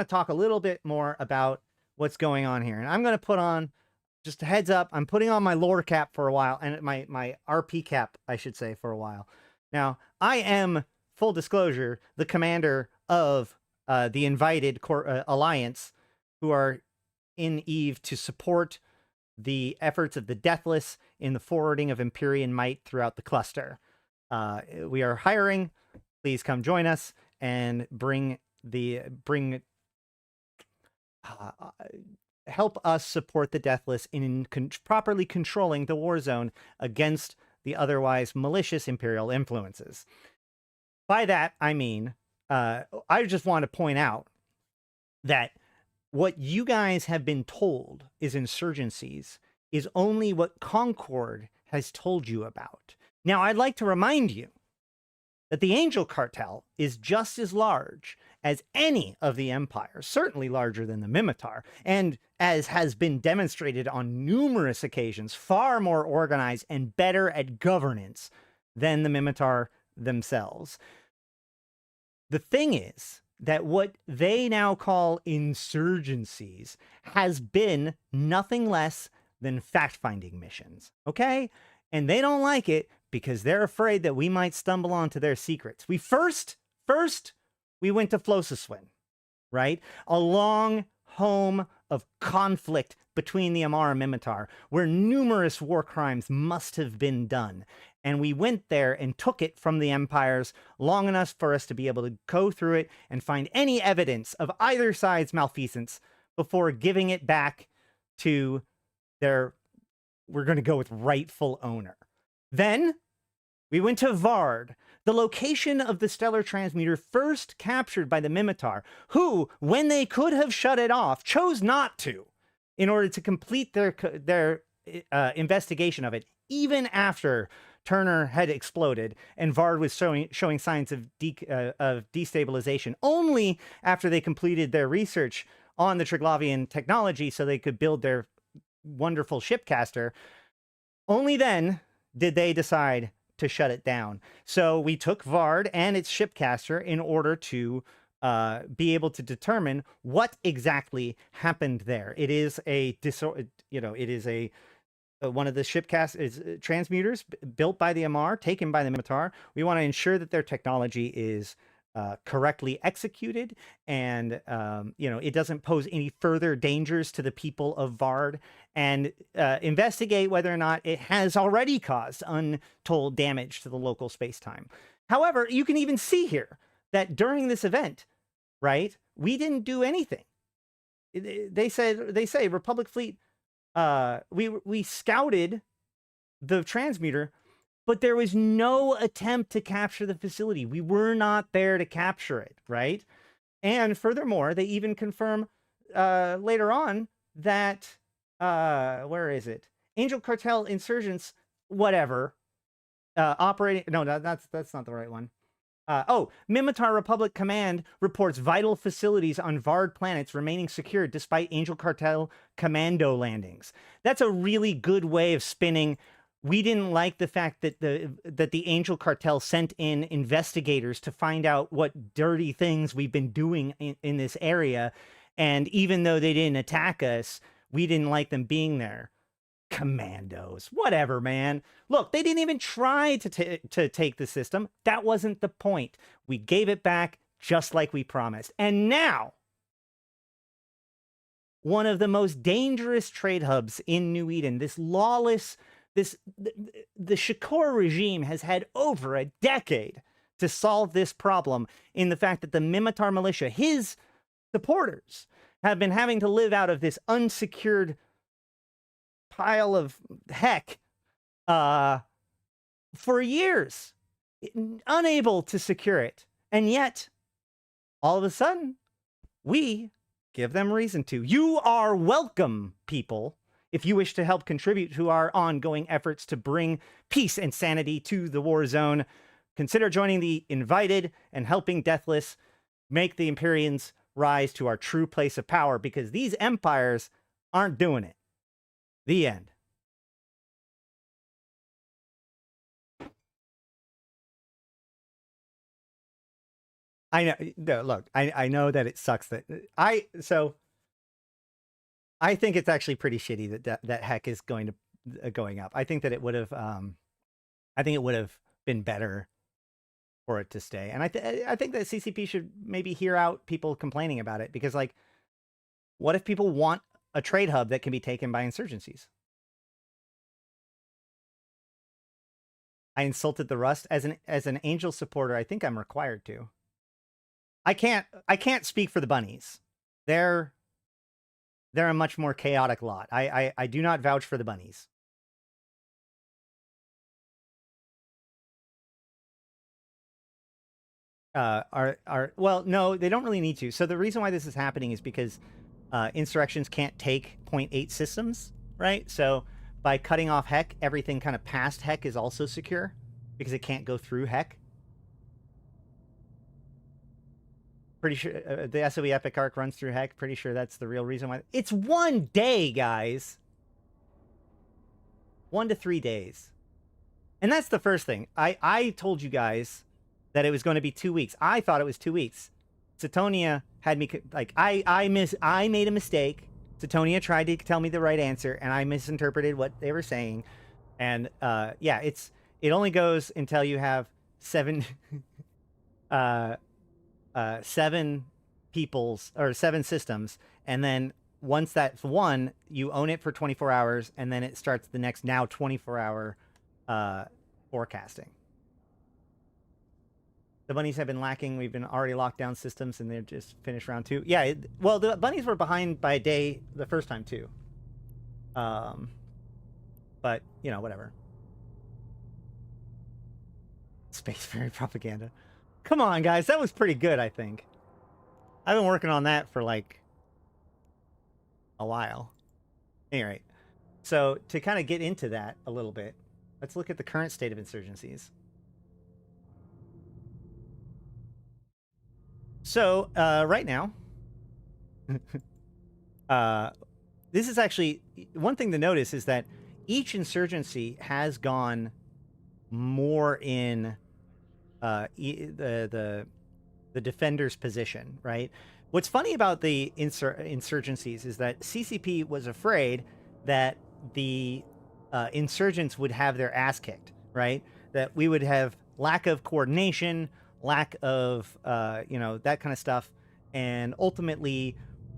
talk a little bit more about what's going on here. And I'm going to put on, just a heads up, I'm putting on my lore cap for a while, and my RP cap, I should say, for a while. Now, I am, full disclosure, the commander of the invited alliance who are in Eve to support the efforts of the Deathless in the forwarding of Empyrean might throughout the cluster. We are hiring. Please come join us and help us support the Deathless in properly controlling the war zone against the otherwise malicious Imperial influences. By that, I mean, I just want to point out that what you guys have been told is insurgencies is only what Concord has told you about. Now, I'd like to remind you that the Angel Cartel is just as large as any of the empires, certainly larger than the Mimitar, and as has been demonstrated on numerous occasions, far more organized and better at governance than the Mimitar themselves. The thing is that what they now call insurgencies has been nothing less than fact-finding missions, okay? And they don't like it because they're afraid that we might stumble onto their secrets. We first we went to Flossiswin, right? A long home of conflict between the Amara and Mimitar, where numerous war crimes must have been done. And we went there and took it from the empires long enough for us to be able to go through it and find any evidence of either side's malfeasance before giving it back to their, we're going to go with rightful owner. Then we went to Vard, the location of the stellar transmuter first captured by the Mimitar, who, when they could have shut it off, chose not to in order to complete their investigation of it, even after Turner had exploded and Vard was showing signs of destabilization, only after they completed their research on the Triglavian technology so they could build their wonderful shipcaster. Only then did they decide to shut it down. So we took Vard and its shipcaster in order to be able to determine what exactly happened there. It is a one of the shipcast is transmuters built by the Amar, taken by the Mimitar. We want to ensure that their technology is correctly executed, and it doesn't pose any further dangers to the people of Vard, and investigate whether or not it has already caused untold damage to the local space-time. However, you can even see here that during this event, right, we didn't do anything. They say Republic Fleet, we scouted the transmuter, but there was no attempt to capture the facility. We were not there to capture it, right? And furthermore, they even confirm later on that, where is it? Angel Cartel insurgents, whatever, operating... No, that's not the right one. Mimitar Republic Command reports vital facilities on Vard planets remaining secure despite Angel Cartel commando landings. That's a really good way of spinning. We didn't like the fact that the Angel Cartel sent in investigators to find out what dirty things we've been doing in this area. And even though they didn't attack us, we didn't like them being there. Commandos, whatever, man. Look, they didn't even try to take the system. That wasn't the point. We gave it back just like we promised. And now, one of the most dangerous trade hubs in New Eden, this lawless... The Shakur regime has had over a decade to solve this problem, in the fact that the Mimitar militia, his supporters, have been having to live out of this unsecured pile of heck for years, unable to secure it. And yet, all of a sudden, we give them reason to. You are welcome, people. If you wish to help contribute to our ongoing efforts to bring peace and sanity to the war zone, consider joining the invited and helping Deathless make the Empyreans rise to our true place of power, because these empires aren't doing it. The end. I know. No, look, I know that it sucks that I think it's actually pretty shitty that heck is going up. I think that it would have, been better for it to stay. And I think that CCP should maybe hear out people complaining about it, because, like, what if people want a trade hub that can be taken by insurgencies? I insulted the Rust as an Angel supporter. I think I'm required to. I can't speak for the bunnies. They're a much more chaotic lot. I do not vouch for the bunnies. Well, no, they don't really need to. So the reason why this is happening is because insurrections can't take 0.8 systems, right? So by cutting off Heck, everything kind of past Heck is also secure, because it can't go through Heck. Pretty sure the SOE Epic Arc runs through Heck. Pretty sure that's the real reason why. It's 1 day, guys. 1 to 3 days. And that's the first thing. I told you guys that it was going to be 2 weeks. I thought it was 2 weeks. Satonia had me, like, I made a mistake. Satonia tried to tell me the right answer, and I misinterpreted what they were saying. And yeah, it only goes until you have 7 7 systems, and then once that's won, you own it for 24 hours, and then it starts the next now 24-hour forecasting. The bunnies have been lacking. We've been already locked down systems, and they're just finished round 2. Yeah, well, the bunnies were behind by a day the first time too. But you know, whatever. Space Fairy propaganda. Come on, guys. That was pretty good, I think. I've been working on that for, like, a while. Anyway, so to kind of get into that a little bit, let's look at the current state of insurgencies. So, right now, this is actually... One thing to notice is that each insurgency has gone more in... the defender's position, right? What's funny about the insurgencies is that CCP was afraid that the insurgents would have their ass kicked, right? That we would have lack of coordination, lack of, that kind of stuff, and ultimately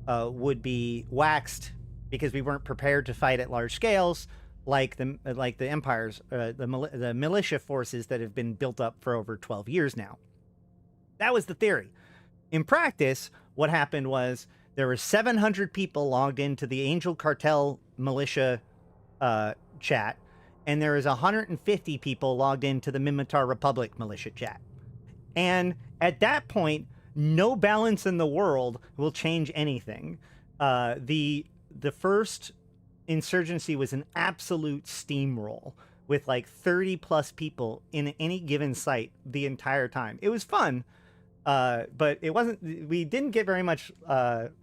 would be waxed because we weren't prepared to fight at large scales, like the empires, the militia forces that have been built up for over 12 years now. That was the theory. In practice, what happened was there were 700 people logged into the Angel Cartel militia chat, and there is 150 people logged into the Minmatar Republic militia chat. And at that point, no balance in the world will change anything. The first insurgency was an absolute steamroll with like 30 plus people in any given site the entire time. It was fun, but it wasn't. We didn't get very much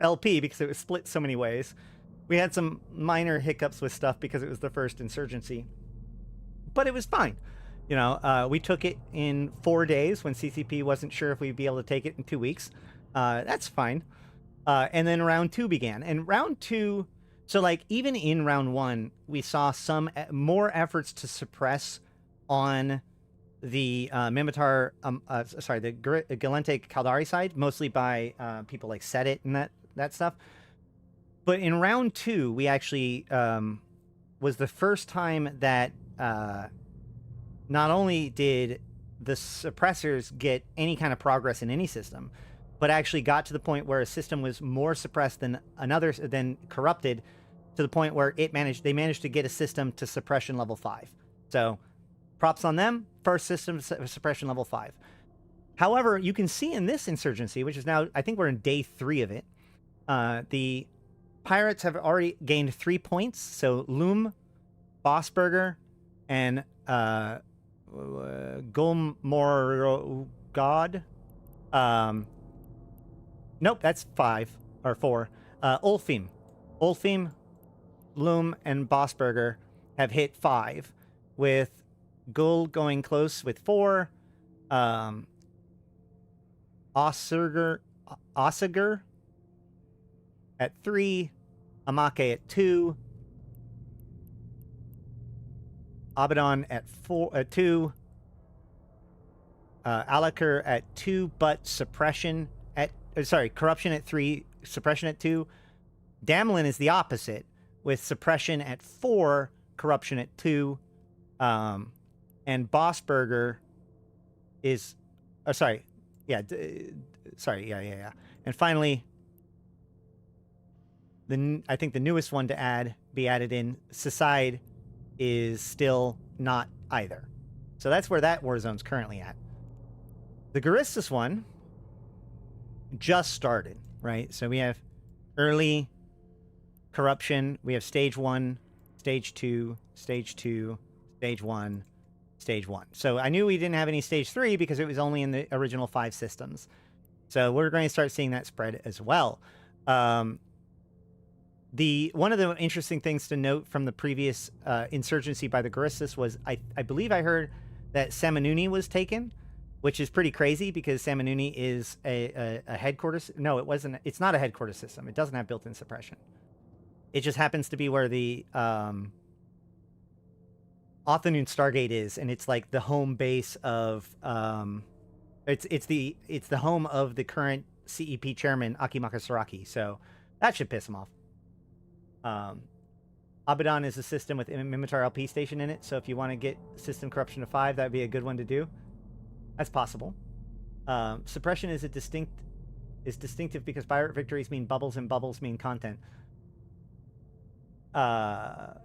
LP because it was split so many ways. We had some minor hiccups with stuff because it was the first insurgency, but it was fine. We took it in 4 days when CCP wasn't sure if we'd be able to take it in 2 weeks. That's fine. And then round 2 began. And round 2, so like even in round 1, we saw some more efforts to suppress on the Minmatar, the Gallente Caldari side, mostly by people like Sedit and that stuff. But in round 2, we actually was the first time that not only did the suppressors get any kind of progress in any system, but actually got to the point where a system was more suppressed than corrupted, to the point where they managed to get a system to suppression level 5. So props on them. First system suppression level 5. However, you can see in this insurgency, which is now, I think we're in day 3 of it, the pirates have already gained 3 points. So Loom, Bossburger, and Gulmorgod. Nope, that's 5 or 4. Ulfim, Loom, and Bossburger have hit 5, with Gul going close with 4. Ossiger at 3. Amake at 2. Abaddon at 2. Alakar at 2, but corruption at 3, suppression at 2. Damlin is the opposite, with suppression at 4, corruption at 2. And Bossburger is, And finally, I think the newest one to be added in, Socide, is still not either. So that's where that war zone's currently at. The Garistas one just started, right? So we have early corruption. We have stage 1, stage 2, stage 2, stage 1, stage 1. So I knew we didn't have any stage 3 because it was only in the original 5 systems. So we're going to start seeing that spread as well. One of the interesting things to note from the previous insurgency by the Garistas was I believe I heard that Samanuni was taken, which is pretty crazy because Samanuni is a headquarters. No, it wasn't. It's not a headquarters system. It doesn't have built-in suppression. It just happens to be where the Othanun Stargate is, and it's like the home base of it's the home of the current CEP chairman Akimaka Saraki. So that should piss him off. Abaddon is a system with Minmatar LP station in it, so if you want to get system corruption to 5, that'd be a good one to do. That's possible. Suppression is distinctive because pirate victories mean bubbles and bubbles mean content. Well,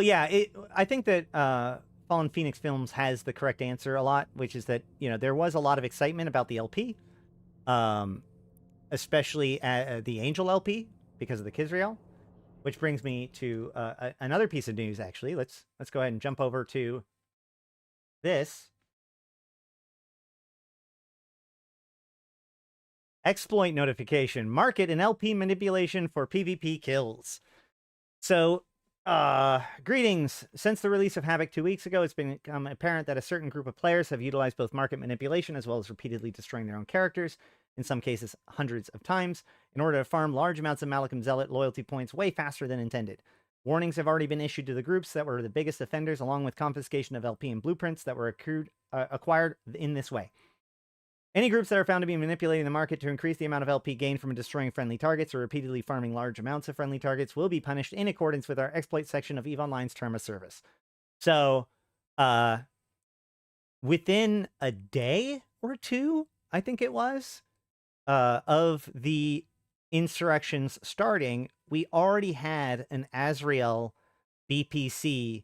yeah, I think that Fallen Phoenix Films has the correct answer a lot, which is that, there was a lot of excitement about the LP, especially the Angel LP, because of the Quzxpon, which brings me to another piece of news, actually. Let's go ahead and jump over to this. Exploit notification. Market and LP manipulation for PvP kills. So, greetings. Since the release of Havoc 2 weeks ago, it's become apparent that a certain group of players have utilized both market manipulation as well as repeatedly destroying their own characters, in some cases hundreds of times, in order to farm large amounts of Malachim Zealot loyalty points way faster than intended. Warnings have already been issued to the groups that were the biggest offenders, along with confiscation of LP and blueprints that were acquired in this way. Any groups that are found to be manipulating the market to increase the amount of LP gained from destroying friendly targets or repeatedly farming large amounts of friendly targets will be punished in accordance with our exploit section of EVE Online's term of service. So, within a day or two, I think it was, of the insurrections starting, we already had an Azrael BPC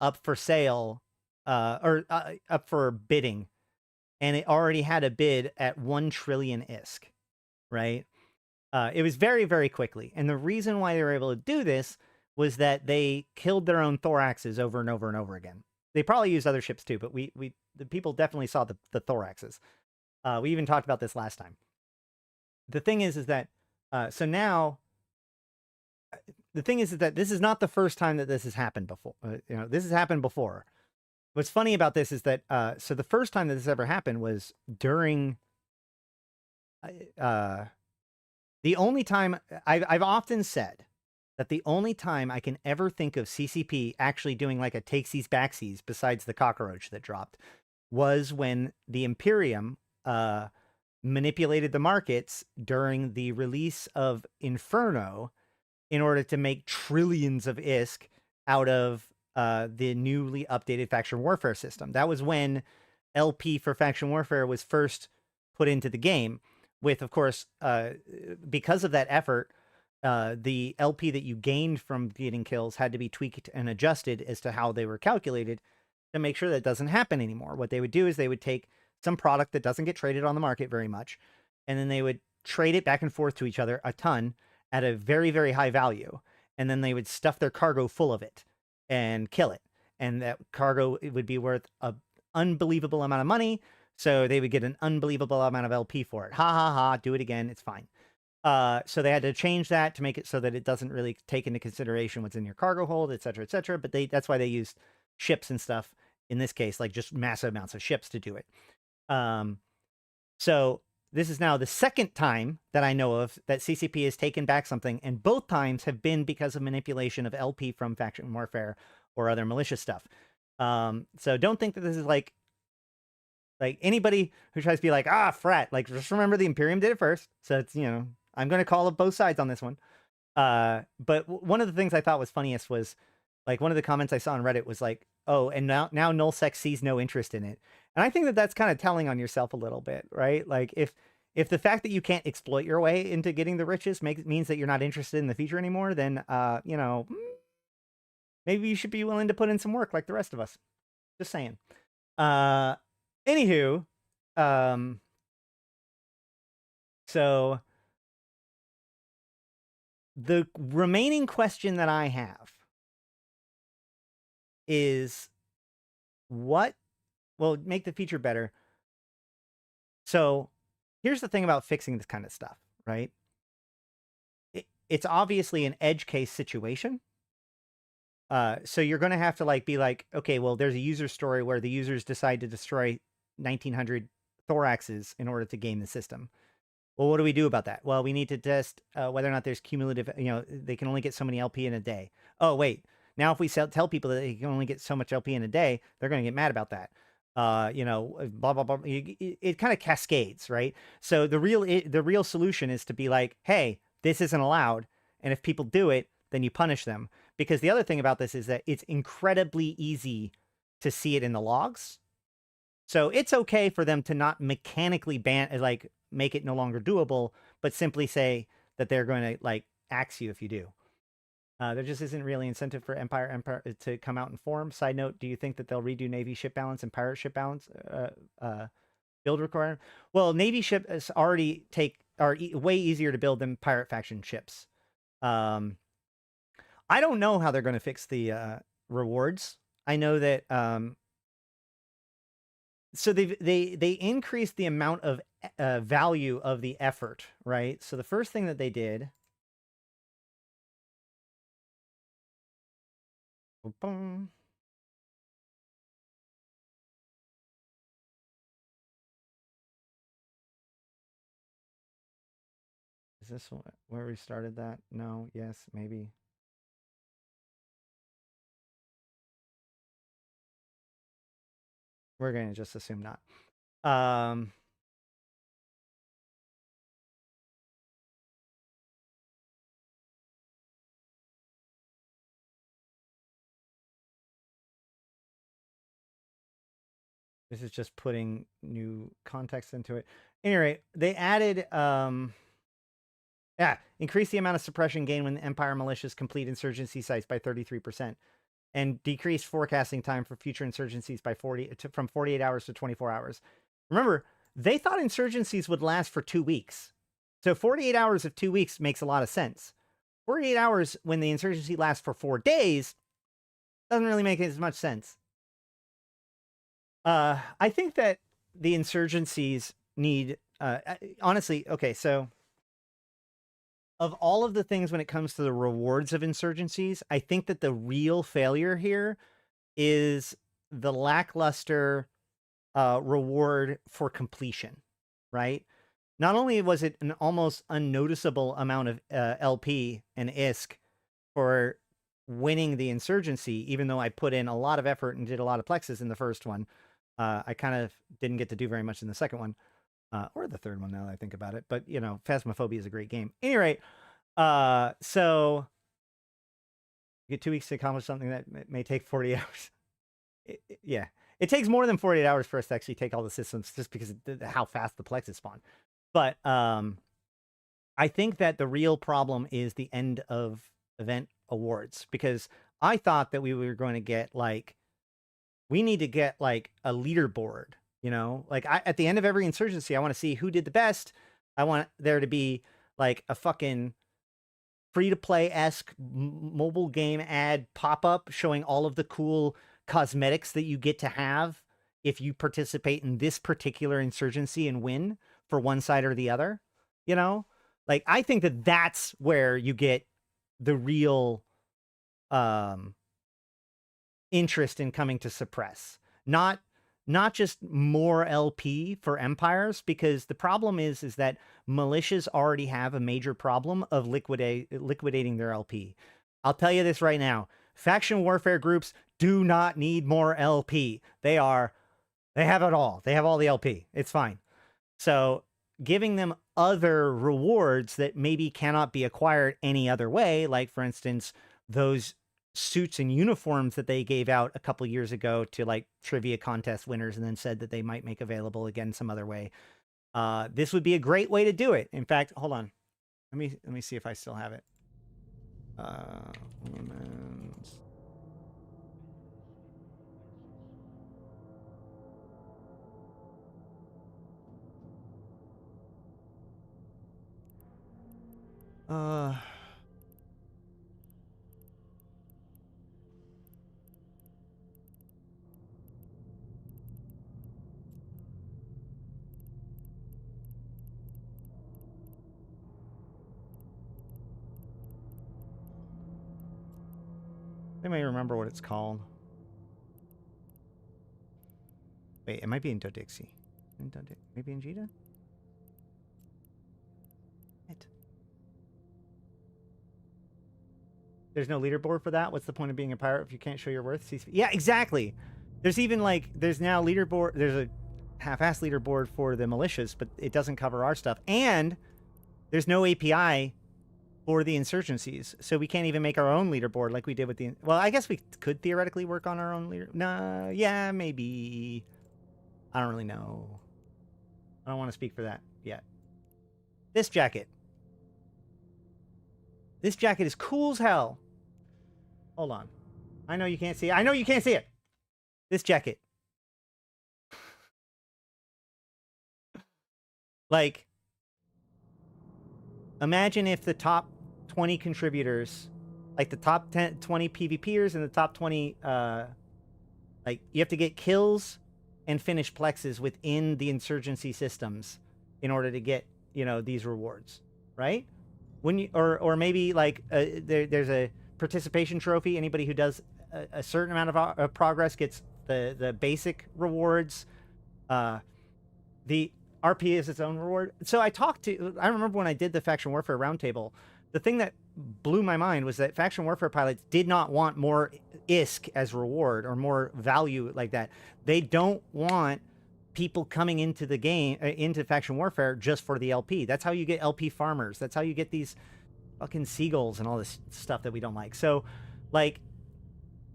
up for sale, up for bidding. And it already had a bid at 1 trillion ISK, right? It was very, very quickly. And the reason why they were able to do this was that they killed their own thoraxes over and over and over again. They probably used other ships too, but the people definitely saw the thoraxes. We even talked about this last time. The thing is that, so now, the thing is that this is not the first time that this has happened before. This has happened before. What's funny about this is that, so the first time that this ever happened was during, the only time, I've often said that the only time I can ever think of CCP actually doing like a takesies backsies besides the cockroach that dropped was when the Imperium manipulated the markets during the release of Inferno in order to make trillions of ISK out of the newly updated faction warfare system. That was when LP for faction warfare was first put into the game, with, of course, because of that effort, the LP that you gained from getting kills had to be tweaked and adjusted as to how they were calculated to make sure that doesn't happen anymore. What they would do is they would take some product that doesn't get traded on the market very much, and then they would trade it back and forth to each other a ton at a very, very high value, and then they would stuff their cargo full of it and kill it. And that cargo, it would be worth an unbelievable amount of money, so they would get an unbelievable amount of LP for it. Ha ha ha, do it again, it's fine. So they had to change that to make it so that it doesn't really take into consideration what's in your cargo hold, et cetera, but that's why they used ships and stuff in this case, like just massive amounts of ships to do it. So this is now the second time that I know of that CCP has taken back something, and both times have been because of manipulation of LP from faction warfare or other malicious stuff. So don't think that this is like anybody who tries to be like, frat, like just remember the Imperium did it first. So it's, I'm going to call up both sides on this one. But one of the things I thought was funniest was like one of the comments I saw on Reddit was like, oh, and now Nullsec sees no interest in it. And I think that that's kind of telling on yourself a little bit, right? Like if the fact that you can't exploit your way into getting the riches means that you're not interested in the future anymore, then, maybe you should be willing to put in some work like the rest of us. Just saying. Anywho, so the remaining question that I have is make the feature better. So here's the thing about fixing this kind of stuff, right? It's obviously an edge case situation. So you're going to have to be like, okay, well, there's a user story where the users decide to destroy 1900 thoraxes in order to game the system. Well, what do we do about that? Well, we need to test whether or not there's cumulative, they can only get so many LP in a day. Oh, wait. Now, if we tell people that they can only get so much LP in a day, they're going to get mad about that. Blah, blah, blah. It kind of cascades, right? So the real solution is to be like, hey, this isn't allowed. And if people do it, then you punish them. Because the other thing about this is that it's incredibly easy to see it in the logs. So it's okay for them to not mechanically make it no longer doable, but simply say that they're going to axe you if you do. There just isn't really incentive for Empire to come out and form. Side note, do you think that they'll redo Navy ship balance and pirate ship balance build requirement? Well, Navy ships already are way easier to build than pirate faction ships. I don't know how they're going to fix the rewards. I know that so they increased the amount of value of the effort, right? So the first thing that they did. Is this where we started that? No, yes, maybe. We're going to just assume not. This is just putting new context into it. Anyway, they added, increase the amount of suppression gain when the Empire militias complete insurgency sites by 33%, and decrease forecasting time for future insurgencies by from 48 hours to 24 hours. Remember, they thought insurgencies would last for 2 weeks. So 48 hours of 2 weeks makes a lot of sense. 48 hours when the insurgency lasts for 4 days doesn't really make as much sense. I think that the insurgencies need, honestly, okay, so of all of the things when it comes to the rewards of insurgencies, I think that the real failure here is the lackluster reward for completion, right? Not only was it an almost unnoticeable amount of LP and ISK for winning the insurgency, even though I put in a lot of effort and did a lot of plexes in the first one, I kind of didn't get to do very much in the second one, or the third one now that I think about it. But, you know, Phasmophobia is a great game. At any rate, so you get 2 weeks to accomplish something that may take 40 hours. Yeah, it takes more than 48 hours for us to actually take all the systems just because of how fast the plexes spawn. But I think that the real problem is the end of event awards, because I thought that we were going to get like, we need to get like a leaderboard, you know, like at the end of every insurgency, I want to see who did the best. I want there to be like a fucking free-to-play-esque mobile game ad pop-up showing all of the cool cosmetics that you get to have if you participate in this particular insurgency and win for one side or the other, you know? Like, I think that that's where you get the real interest in coming to suppress, not just more LP for empires, because the problem is that militias already have a major problem of liquidating their LP. I'll tell you this right now. Faction warfare groups do not need more LP. They have it all. They have all the LP. It's fine. So giving them other rewards that maybe cannot be acquired any other way, like for instance, those suits and uniforms that they gave out a couple years ago to like trivia contest winners and then said that they might make available again some other way. This would be a great way to do it. In fact, hold on. Let me see if I still have it. I may remember what it's called. Wait, it might be in Dodixie. Maybe in Jita? There's no leaderboard for that? What's the point of being a pirate if you can't show your worth? Yeah, exactly. There's even like, there's now leaderboard, there's a half-ass leaderboard for the militias, but it doesn't cover our stuff. And there's no API for the insurgencies, so we can't even make our own leaderboard like we did with the... Well, I guess we could theoretically work on our own leader... Nah, yeah, maybe. I don't really know. I don't want to speak for that yet. This jacket. This jacket is cool as hell. Hold on. I know you can't see it. I know you can't see it. This jacket. Like, imagine if the top 20 contributors, like the top 20 PvPers and the top 20, like, you have to get kills and finish plexes within the insurgency systems in order to get, you know, these rewards, right? When you, or maybe like there's a participation trophy. Anybody who does a certain amount of progress gets the basic rewards. The RP is its own reward. So I remember when I did the Faction Warfare Roundtable, the thing that blew my mind was that faction warfare pilots did not want more ISK as reward or more value like that. They don't want people coming into the game, into faction warfare just for the LP. That's how you get LP farmers. That's how you get these fucking seagulls and all this stuff that we don't like. So, like,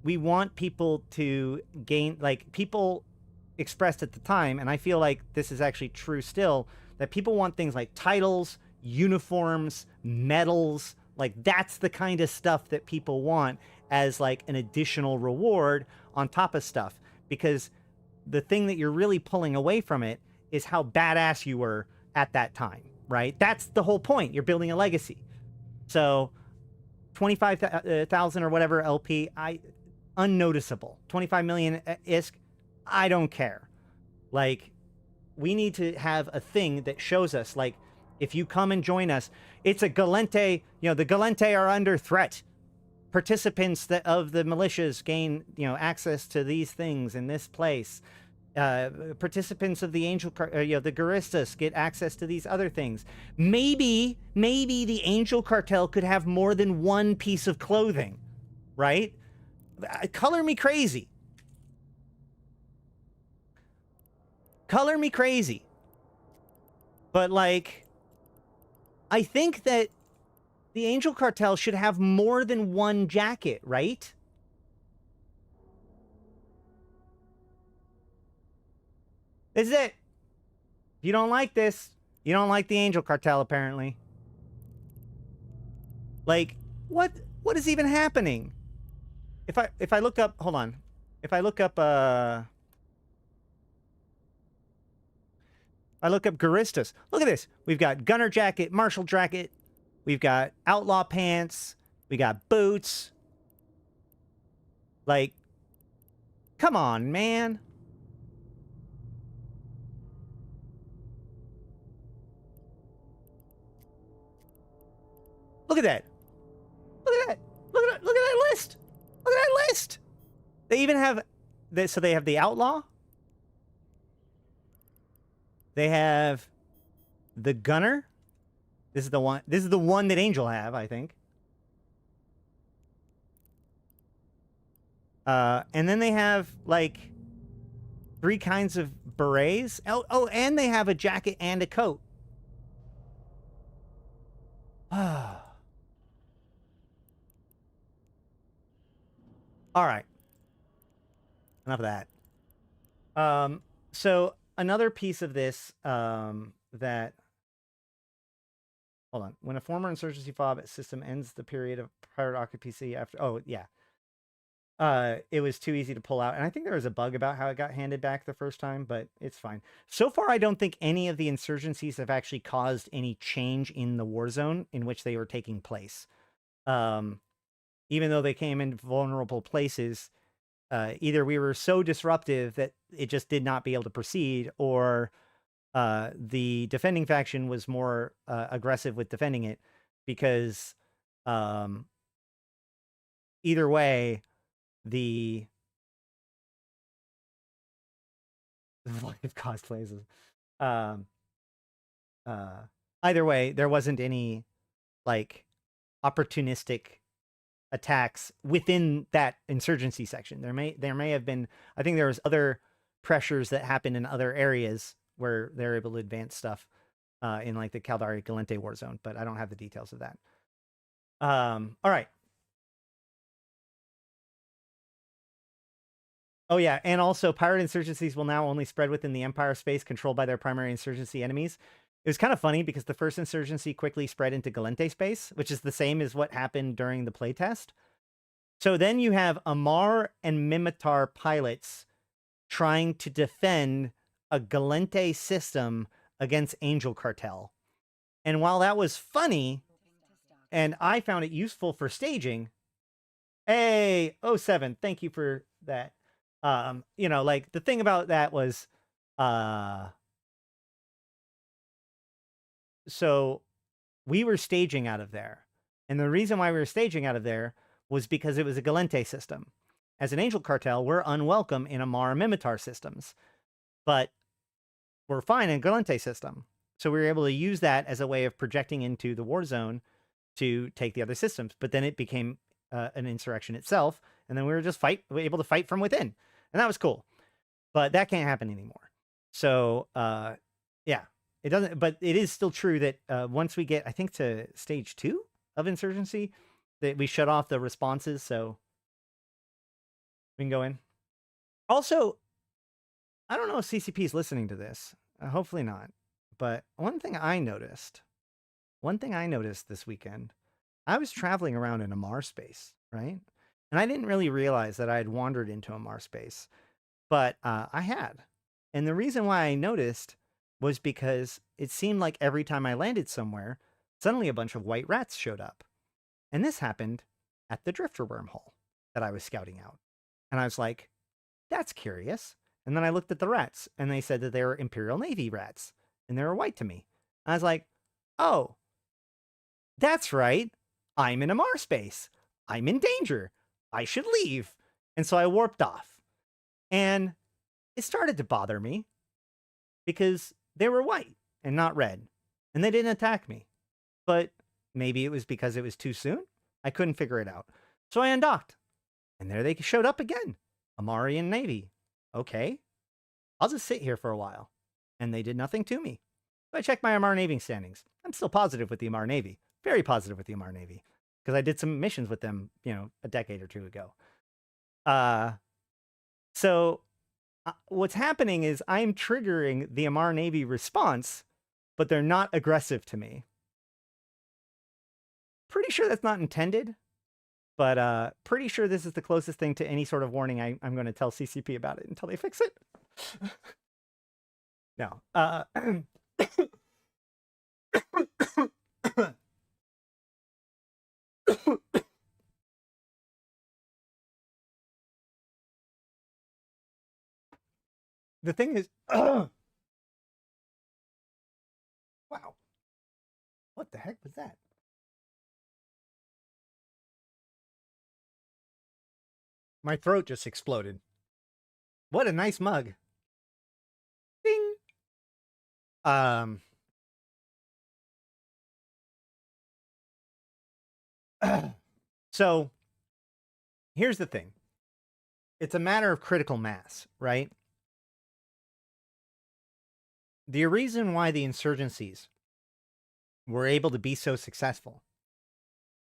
we want people to gain, like, people expressed at the time, and I feel like this is actually true still, that people want things like titles, uniforms, medals. Like, that's the kind of stuff that people want as, like, an additional reward on top of stuff. Because the thing that you're really pulling away from it is how badass you were at that time, right? That's the whole point. You're building a legacy. So 25,000 or whatever LP, unnoticeable. 25 million ISK, I don't care. Like, we need to have a thing that shows us, like, if you come and join us, it's a Gallente, you know, the Gallente are under threat. Participants of the militias gain, you know, access to these things in this place. Participants of the Angel, you know, the Guristas get access to these other things. Maybe the Angel Cartel could have more than one piece of clothing, right? Color me crazy. Color me crazy. But, like, I think that the Angel Cartel should have more than one jacket, right? This is it. If you don't like this, you don't like the Angel Cartel, apparently. Like, what is even happening? If I look up, hold on. If I look up Guristas. Look at this. We've got Gunner jacket, Marshal jacket. We've got Outlaw pants. We got boots. Like, come on, man. Look at that. Look at that. Look at that list. Look at that list. They even have this. So they have the Outlaw. They have the Gunner. This is the one. This is the one that Angel have, I think. And then they have, like, 3 kinds of berets. Oh, and they have a jacket and a coat. All right. Enough of that. So another piece of this that... Hold on. When a former insurgency fob system ends the period of prior occupancy after... Oh, yeah. It was too easy to pull out. And I think there was a bug about how it got handed back the first time, but it's fine. So far, I don't think any of the insurgencies have actually caused any change in the war zone in which they were taking place. Even though they came in vulnerable places, either we were so disruptive that it just did not be able to proceed, or the defending faction was more aggressive with defending it, because either way, the live cosplays. Either way, there wasn't any, like, opportunistic attacks within that insurgency section. There may have been, I think there was other pressures that happened in other areas where they're able to advance stuff in, like, the Caldari Gallente war zone, but I don't have the details of that. All right. Oh yeah, and also pirate insurgencies will now only spread within the Empire space controlled by their primary insurgency enemies. It was kind of funny because the first insurgency quickly spread into Gallente space, which is the same as what happened during the playtest. So then you have Amar and Mimitar pilots trying to defend a Gallente system against Angel Cartel. And while that was funny, and I found it useful for staging, hey, 07, thank you for that. You know, like, the thing about that was, so we were staging out of there. And the reason why we were staging out of there was because it was a Gallente system. As an Angel Cartel, we're unwelcome in Amar Mimitar systems, but we're fine in Gallente system. So we were able to use that as a way of projecting into the war zone to take the other systems. But then it became an insurrection itself, and then we were just able to fight from within, and that was cool. But that can't happen anymore. So yeah, it doesn't. But it is still true that once we get, I think, to stage 2 of insurgency, that we shut off the responses, so we can go in. Also, I don't know if CCP is listening to this. Hopefully not. But one thing I noticed this weekend, I was traveling around in a Mars space, right? And I didn't really realize that I had wandered into a Mars space, but I had. And the reason why I noticed was because it seemed like every time I landed somewhere, suddenly a bunch of white rats showed up. And this happened at the Drifter wormhole that I was scouting out. And I was like, that's curious. And then I looked at the rats, and they said that they were Imperial Navy rats, and they were white to me. I was like, oh, that's right. I'm in a Mars space. I'm in danger. I should leave. And so I warped off. And it started to bother me because they were white and not red, and they didn't attack me. But maybe it was because it was too soon. I couldn't figure it out. So I undocked, and there they showed up again. Amarian Navy. Okay, I'll just sit here for a while. And they did nothing to me. So I checked my Amar Navy standings. I'm still positive with the Amar Navy. Very positive with the Amar Navy. Because I did some missions with them, a decade or two ago. So what's happening is I'm triggering the Amar Navy response, but they're not aggressive to me. Pretty sure that's not intended. But pretty sure this is the closest thing to any sort of warning I'm going to tell CCP about it until they fix it. No. The thing is... wow. What the heck was that? My throat just exploded. What a nice mug. Ding. So here's the thing. It's a matter of critical mass, right? The reason why the insurgencies were able to be so successful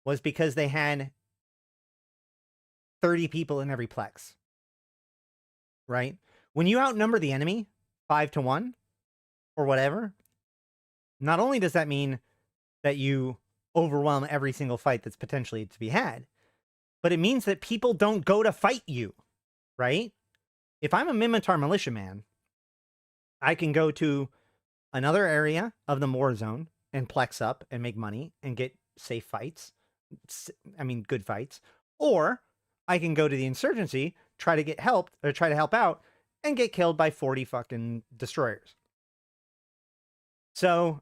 was because they had 30 people in every plex, right? When you outnumber the enemy 5-1 or whatever, not only does that mean that you overwhelm every single fight that's potentially to be had, but it means that people don't go to fight you, right? If I'm a Mimitar militiaman, I can go to another area of the war zone and plex up and make money and get safe fights. I mean, good fights. Or I can go to the insurgency, try to get helped, or try to help out, and get killed by 40 fucking destroyers. So,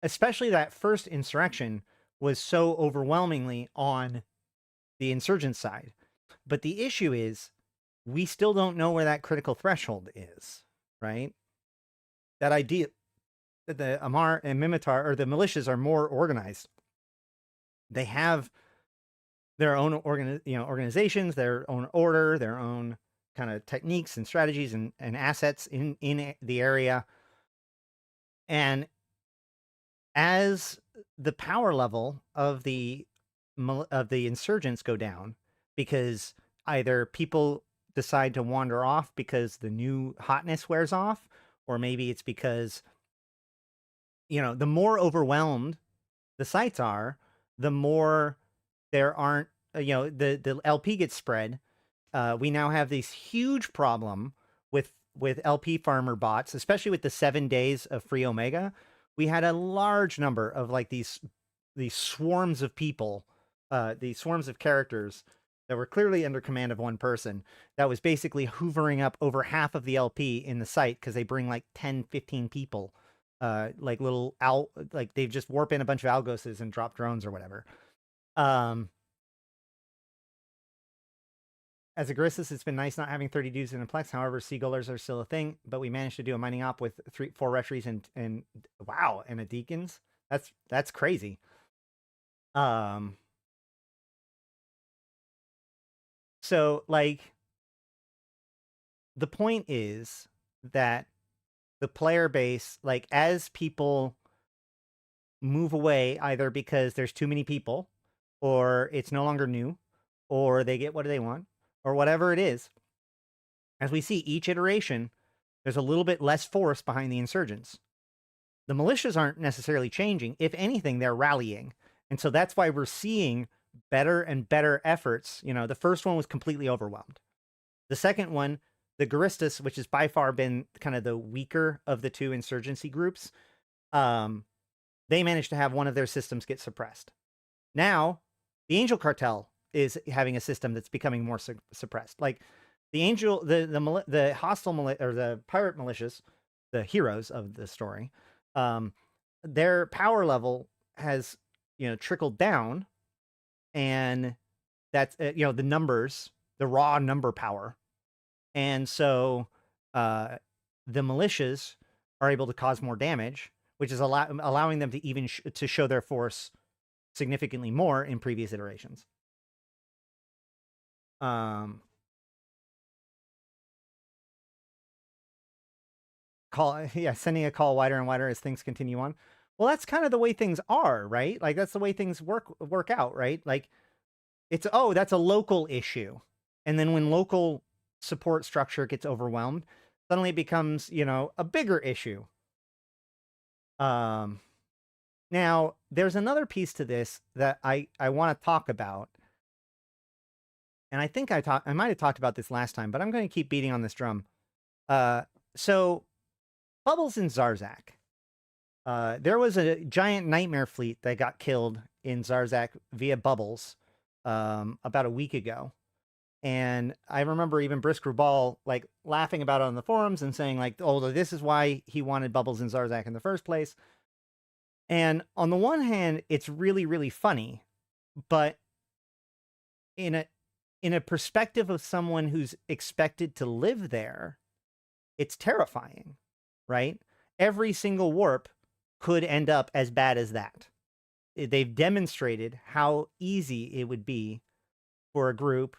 especially that first insurrection was so overwhelmingly on the insurgent side. But the issue is, we still don't know where that critical threshold is, right? That idea that the Amar and Mimitar, or the militias, are more organized. They have their own organizations, their own order, their own kind of techniques and strategies and assets in the area. And as the power level of the insurgents go down, because either people decide to wander off because the new hotness wears off, or maybe it's because, the more overwhelmed the sites are, the more there aren't, the LP gets spread. We now have this huge problem with LP farmer bots, especially with the 7 days of free Omega. We had a large number of these swarms of people, these swarms of characters that were clearly under command of one person that was basically hoovering up over half of the LP in the site, because they bring 10, 15 people, they just warp in a bunch of algoses and drop drones or whatever. As Agrissus, it's been nice not having 30 dudes in a plex. However, Seagullers are still a thing, but we managed to do a mining op with 4 retries and wow, and a deacons. That's crazy. So, like, the point is that the player base, like, as people move away, either because there's too many people, or it's no longer new, or they get what they want, or whatever it is, as we see each iteration, there's a little bit less force behind the insurgents. The militias aren't necessarily changing. If anything, they're rallying. And so that's why we're seeing better and better efforts. You know, the first one was completely overwhelmed. The second one, the Guristas, which has by far been kind of the weaker of the two insurgency groups, they managed to have one of their systems get suppressed. Now, the Angel Cartel is having a system that's becoming more suppressed. Like, the Angel, the hostile or the pirate militias, the heroes of the story, their power level has, you know, trickled down, and that's, you know, the numbers, the raw number power. And so the militias are able to cause more damage, which is allowing them to even to show their force significantly more in previous iterations. Sending a call wider and wider as things continue on. Well, that's kind of the way things are, right? Like, that's the way things work out, right? Like, it's, oh, that's a local issue. And then when local support structure gets overwhelmed, suddenly it becomes, you know, a bigger issue. Now, there's another piece to this that I want to talk about. And I think I might have talked about this last time, but I'm going to keep beating on this drum. So Bubbles in Zarzak. There was a giant nightmare fleet that got killed in Zarzak via Bubbles about a week ago. And I remember even Brisk Rubal like laughing about it on the forums and saying like, oh, this is why he wanted Bubbles in Zarzak in the first place. And on the one hand, it's really, really funny, but in a perspective of someone who's expected to live there, it's terrifying, right? Every single warp could end up as bad as that. They've demonstrated how easy it would be for a group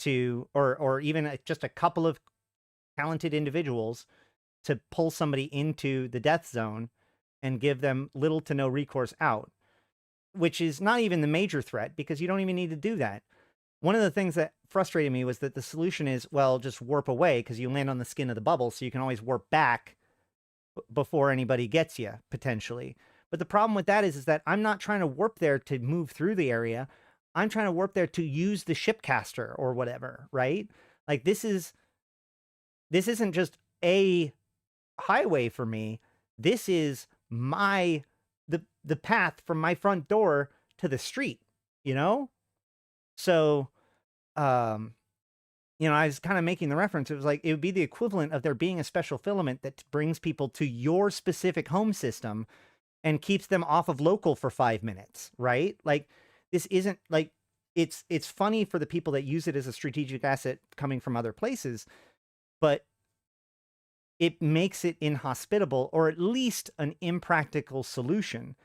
to, or even just a couple of talented individuals to pull somebody into the death zone and give them little to no recourse out, which is not even the major threat because you don't even need to do that. One of the things that frustrated me was that the solution is, well, just warp away because you land on the skin of the bubble, so you can always warp back before anybody gets you, potentially. But the problem with that is that I'm not trying to warp there to move through the area. I'm trying to warp there to use the shipcaster or whatever, right? Like, this isn't just a highway for me. This is the path from my front door to the street, you know? So, you know, I was kind of making the reference. It was like, it would be the equivalent of there being a special filament that brings people to your specific home system and keeps them off of local for 5 minutes, right? Like, this isn't like, it's funny for the people that use it as a strategic asset coming from other places, but it makes it inhospitable, or at least an impractical solution.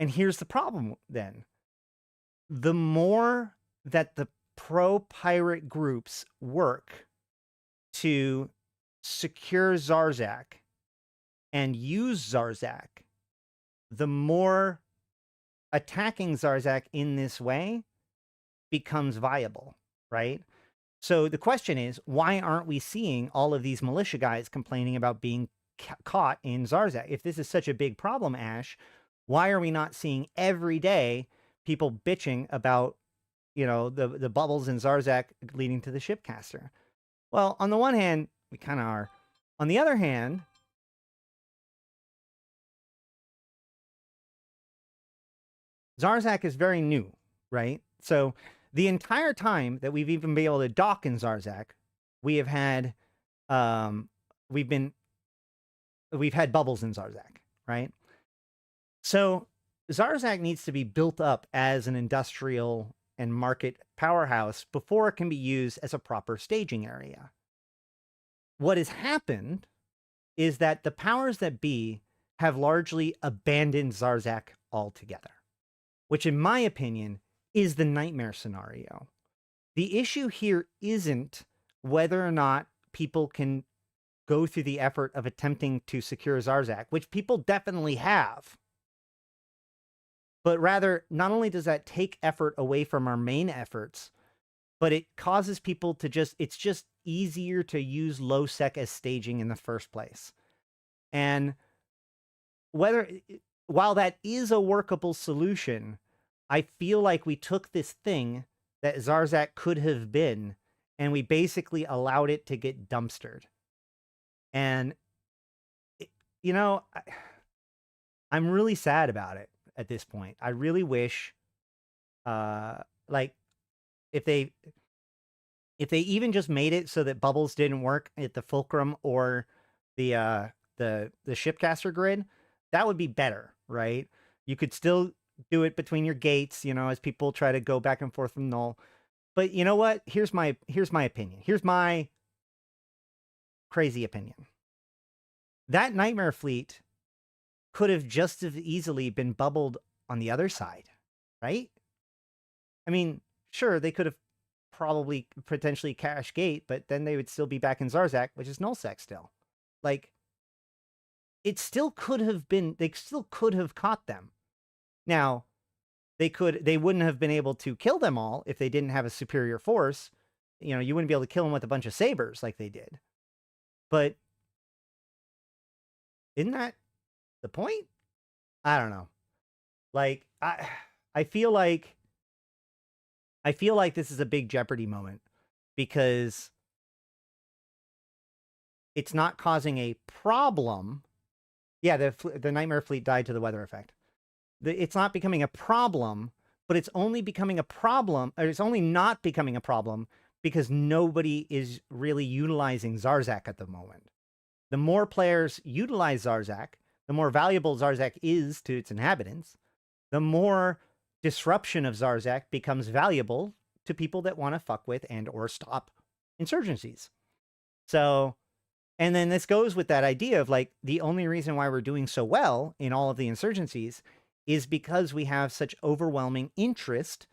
And here's the problem then. The more that the pro-pirate groups work to secure Zarzak and use Zarzak, the more attacking Zarzak in this way becomes viable, right? So the question is, why aren't we seeing all of these militia guys complaining about being caught in Zarzak? If this is such a big problem, Ash, why are we not seeing every day people bitching about, you know, the bubbles in Zarzak leading to the shipcaster? Well, on the one hand, we kind of are. On the other hand, Zarzak is very new, right? So the entire time that we've even been able to dock in Zarzak, we have had, we've had bubbles in Zarzak, right? So Zarzak needs to be built up as an industrial and market powerhouse before it can be used as a proper staging area. What has happened is that the powers that be have largely abandoned Zarzak altogether. which in my opinion is the nightmare scenario. The issue here isn't whether or not people can go through the effort of attempting to secure Zarzak, which people definitely have. But rather, not only does that take effort away from our main efforts, but it causes people to it's just easier to use low sec as staging in the first place. And while that is a workable solution, I feel like we took this thing that Zarzak could have been, and we basically allowed it to get dumpstered. And, you know, I'm really sad about it at this point. I really wish, like, if they even just made it so that bubbles didn't work at the fulcrum or the shipcaster grid, that would be better, right? You could still do it between your gates, you know, as people try to go back and forth from null. But you know what? Here's my opinion. Here's my crazy opinion. That Nightmare Fleet could have just as easily been bubbled on the other side, right? I mean, sure, they could have probably potentially cache gate, but then they would still be back in Zarzak, which is nullsec still. Like, it still could have been, they still could have caught them. Now, they wouldn't have been able to kill them all if they didn't have a superior force. You know, you wouldn't be able to kill them with a bunch of sabers like they did. But isn't that the point? I don't know. Like, I feel like this is a big Jeopardy moment because it's not causing a problem. Yeah, the Nightmare Fleet died to the weather effect. It's not becoming a problem, but it's only becoming a problem, or it's only not becoming a problem because nobody is really utilizing Zarzak at the moment. The more players utilize Zarzak, the more valuable Zarzak is to its inhabitants, the more disruption of Zarzak becomes valuable to people that want to fuck with and or stop insurgencies. So, and then this goes with that idea of like, the only reason why we're doing so well in all of the insurgencies is because we have such overwhelming interest,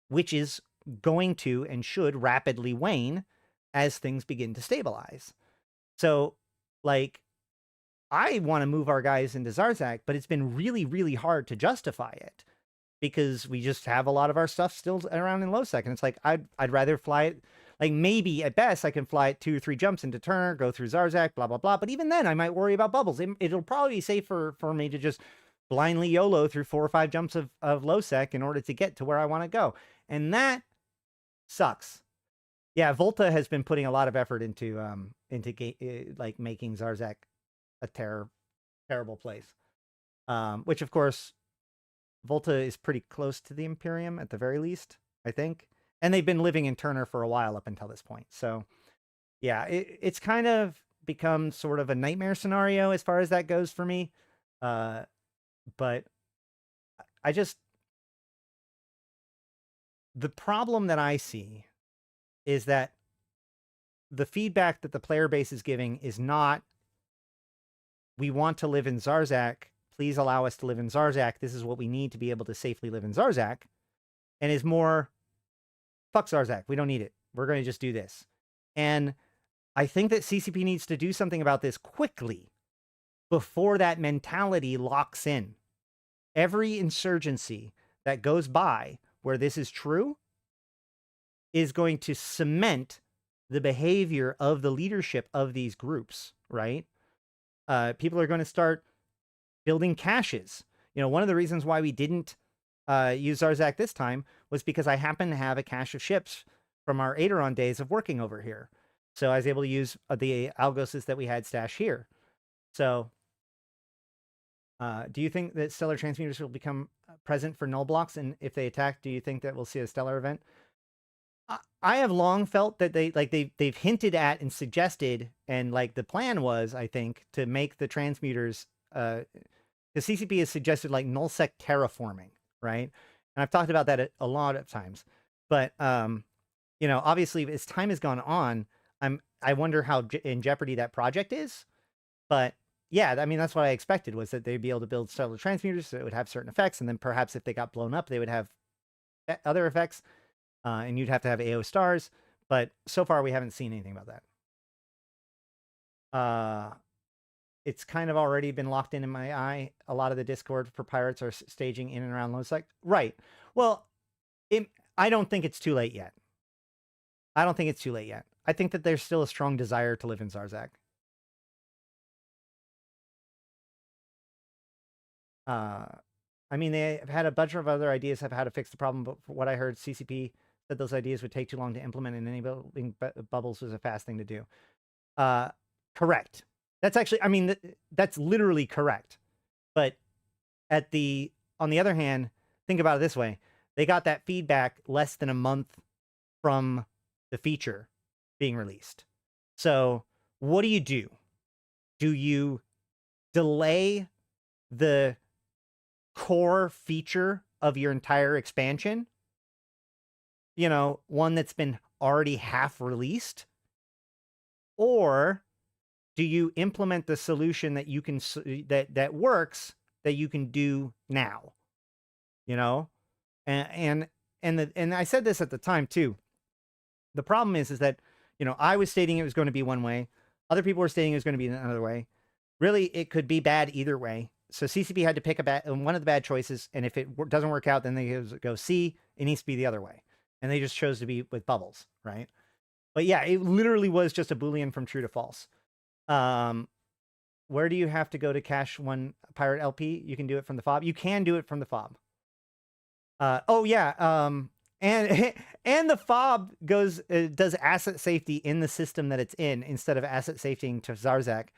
which is going to and should rapidly wane as things begin to stabilize. So, like, I want to move our guys into Zarzak, but it's been really, really hard to justify it because we just have a lot of our stuff still around in low sec. And it's like, I'd rather fly it. Like, maybe at best I can fly it 2 or 3 jumps into Turner, go through Zarzak, blah, blah, blah. But even then I might worry about bubbles. It'll probably be safer for me to just blindly YOLO through 4 or 5 jumps of low sec in order to get to where I want to go. And that sucks. Yeah, Volta has been putting a lot of effort into like making Zarzak a terrible place. Which of course, Volta is pretty close to the Imperium at the very least, I think. And they've been living in Turner for a while up until this point. So yeah, it's kind of become sort of a nightmare scenario as far as that goes for me. But the problem that I see is that the feedback that the player base is giving is not, we want to live in Zarzak, please allow us to live in Zarzak, this is what we need to be able to safely live in Zarzak, and is more, fuck Zarzak, we don't need it, we're going to just do this. And I think that CCP needs to do something about this quickly before that mentality locks in. Every insurgency that goes by where this is true is going to cement the behavior of the leadership of these groups, right? People are going to start building caches. You know, one of the reasons why we didn't use Zarzak this time was because I happen to have a cache of ships from our Aderon days of working over here. So I was able to use the Algoses that we had stashed here. So do you think that stellar transmuters will become present for null blocks? And if they attack, do you think that we'll see a stellar event? I have long felt that they've hinted at and suggested, and like the plan was, I think, to make the transmuters, the CCP has suggested like nullsec terraforming, right? And I've talked about that a lot of times, but you know, obviously as time has gone on, I wonder how in jeopardy that project is, but yeah, I mean, that's what I expected, was that they'd be able to build stellar transmuters that would have certain effects, and then perhaps if they got blown up, they would have other effects, and you'd have to have AO stars. But so far, we haven't seen anything about that. It's kind of already been locked in my eye. A lot of the Discord for pirates are staging in and around Lone Sec. Right. Well, I don't think it's too late yet. I don't think it's too late yet. I think that there's still a strong desire to live in Zarzak. I mean, they have had a bunch of other ideas of how to fix the problem, but from what I heard, CCP said those ideas would take too long to implement, and enabling bubbles was a fast thing to do. Correct. That's actually, I mean, that's literally correct. But on the other hand, think about it this way. They got that feedback less than a month from the feature being released. So what do? Do you delay the core feature of your entire expansion? You know, one that's been already half released? Or do you implement the solution that you can that works, that you can do now? You know, and I said this at the time too. The problem is that, you know, I was stating it was going to be one way, other people were stating it was going to be another way. Really, it could be bad either way. So CCP had to pick one of the bad choices, and if it doesn't work out, then they go C. It needs to be the other way, and they just chose to be with bubbles, right? But yeah, it literally was just a Boolean from true to false. Where do you have to go to cache one pirate LP? You can do it from the fob. You can do it from the fob. Oh yeah. And the fob does asset safety in the system that it's in instead of asset safetying to Zarzak.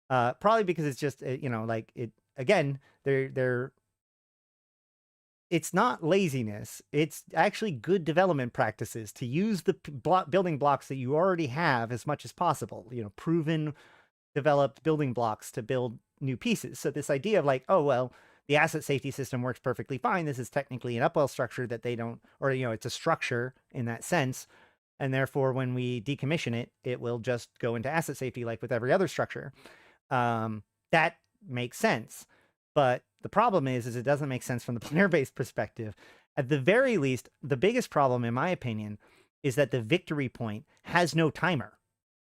Probably because it's just, you know, like it again, it's not laziness. It's actually good development practices to use the building blocks that you already have as much as possible, you know, proven, developed building blocks to build new pieces. So this idea of like, oh, well, the asset safety system works perfectly fine. This is technically an upwell structure that they don't, or, you know, it's a structure in that sense. And therefore, when we decommission it, it will just go into asset safety like with every other structure. That makes sense. But the problem is it doesn't make sense from the player-based perspective. At the very least, the biggest problem, in my opinion, is that the victory point has no timer,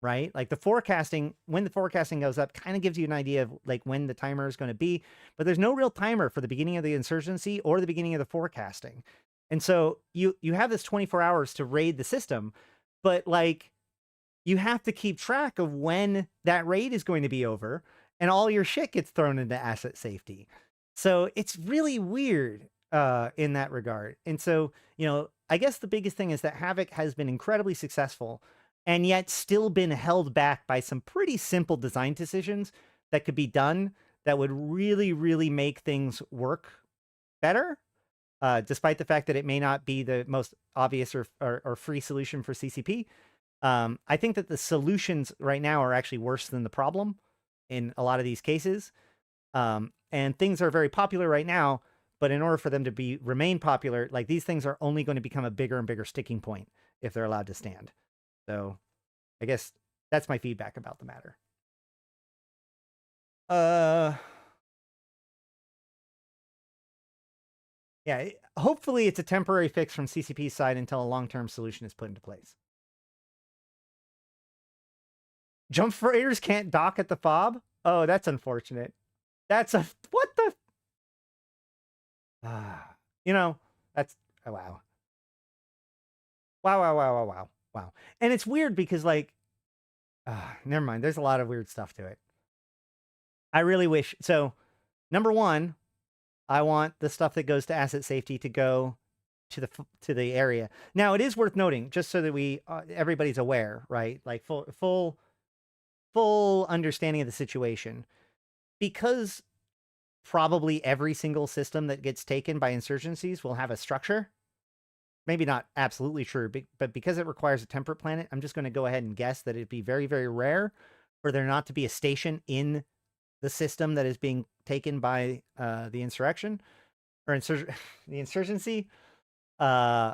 right? Like the forecasting, when the forecasting goes up, kind of gives you an idea of like when the timer is going to be, but there's no real timer for the beginning of the insurgency or the beginning of the forecasting. And so you have this 24 hours to raid the system, but like you have to keep track of when that raid is going to be over, and all your shit gets thrown into asset safety. So it's really weird in that regard. And so, you know, I guess the biggest thing is that Havoc has been incredibly successful and yet still been held back by some pretty simple design decisions that could be done that would really, really make things work better, despite the fact that it may not be the most obvious or free solution for CCP. I think that the solutions right now are actually worse than the problem in a lot of these cases. And things are very popular right now, but in order for them to remain popular, like these things are only going to become a bigger and bigger sticking point if they're allowed to stand. So I guess that's my feedback about the matter. Yeah, hopefully it's a temporary fix from CCP's side until a long-term solution is put into place. Jump freighters can't dock at the fob? Oh, that's unfortunate. That's what the... you know, that's... Oh, wow. Wow. And it's weird because, like... never mind. There's a lot of weird stuff to it. I really wish... So, number one, I want the stuff that goes to asset safety to go to the area. Now, it is worth noting, just so that everybody's aware, right? Like, full understanding of the situation, because probably every single system that gets taken by insurgencies will have a structure. Maybe not absolutely true, but because it requires a temperate planet, I'm just going to go ahead and guess that it'd be very, very rare for there not to be a station in the system that is being taken by the insurrection or the insurgency. You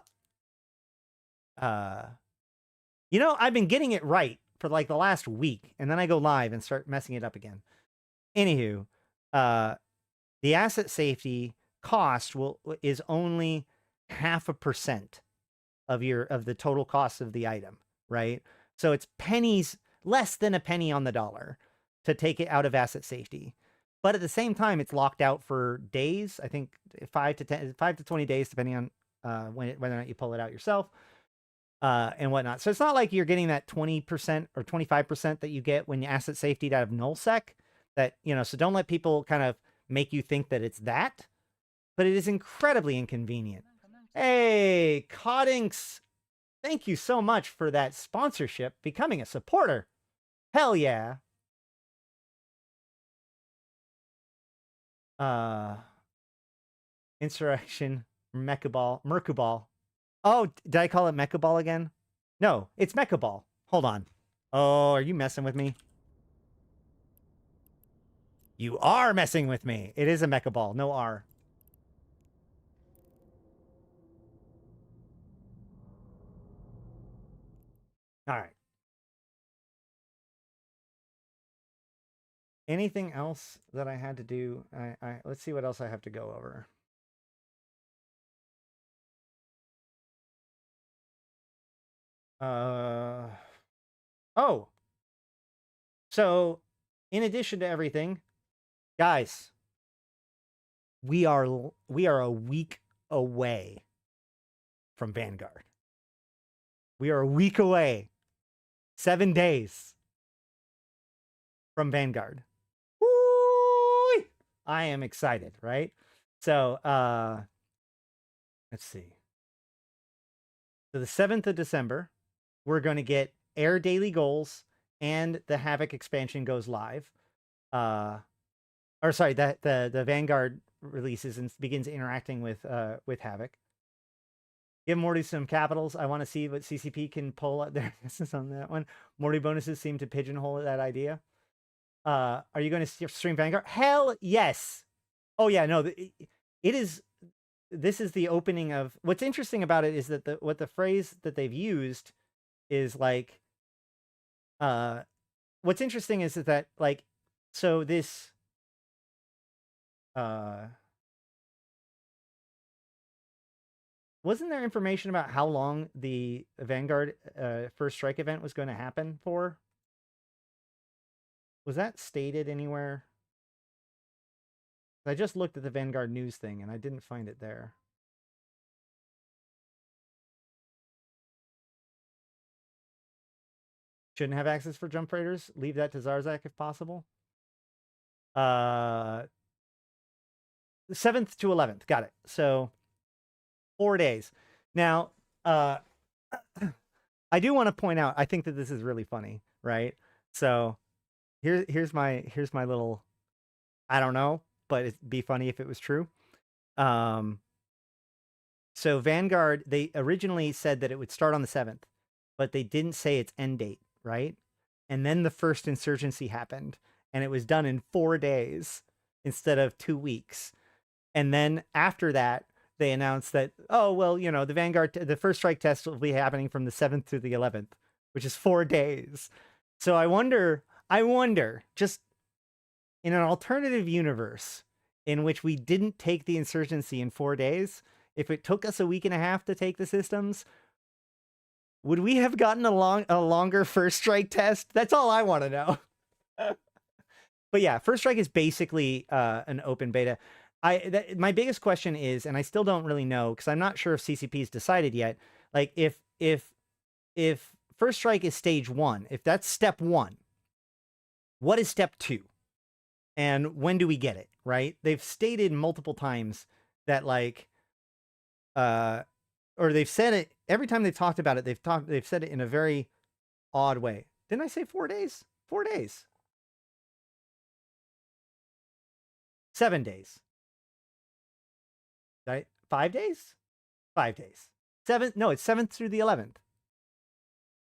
know, I've been getting it right for like the last week, and then I go live and start messing it up again. Anywho, the asset safety cost is only 0.5% of the total cost of the item, right? So it's pennies, less than a penny on the dollar to take it out of asset safety. But at the same time, it's locked out for days. I think 5 to 20 days, depending on whether or not you pull it out yourself and whatnot. So it's not like you're getting that 20% or 25% that you get when you asset safety out of nullsec. That, you know, so don't let people kind of make you think that it's that. But it is incredibly inconvenient. Hey, Coddinks, thank you so much for that sponsorship, becoming a supporter. Hell yeah. Insurrection, Mercuball. Oh, did I call it Mechaball again? No, it's Mechaball. Hold on. Oh, are you messing with me? You are messing with me. It is a Mechaball, no R. All right. Anything else that I had to do? Let's see what else I have to go over. Oh. So, in addition to everything, guys, we are a week away from Vanguard. We are a week away. 7 days from Vanguard. Woo! I am excited, right? So, let's see. So the 7th of December, we're going to get Air Daily Goals and the Havoc expansion goes live. Or sorry, the Vanguard releases and begins interacting with Havoc. Give Morty some capitals. I want to see what CCP can pull out there. This is on that one. Morty bonuses seem to pigeonhole that idea. Are you going to stream Vanguard? Hell yes. Oh yeah, no. It is. This is the opening of. What's interesting about it is that the phrase that they've used is like. What's interesting is that like, so this. Wasn't there information about how long the Vanguard First Strike event was going to happen for? Was that stated anywhere? I just looked at the Vanguard news thing and I didn't find it there. Shouldn't have access for jump freighters. Leave that to Zarzak if possible. 7th to 11th. Got it. So 4 days. Now, I do want to point out, I think that this is really funny, right? So here's my little, I don't know, but it'd be funny if it was true. So Vanguard, they originally said that it would start on the 7th, but they didn't say its end date, right? And then the first insurgency happened, and it was done in 4 days instead of 2 weeks. And then after that, they announced that, oh, well, you know, the Vanguard, the first strike test will be happening from the 7th to the 11th, which is 4 days. So I wonder, just in an alternative universe in which we didn't take the insurgency in 4 days, if it took us a week and a half to take the systems, would we have gotten a longer first strike test? That's all I want to know. But yeah, first strike is basically an open beta. My biggest question is, and I still don't really know because I'm not sure if CCP's decided yet. Like if first strike is stage 1, if that's step 1, what is step 2? And when do we get it, right? They've stated multiple times that like, or they've said it every time they've talked about it. They've said it in a very odd way. Didn't I say 4 days? 4 days. 7 days. Right? 5 days? 5 days. 7? No, it's 7th through the 11th.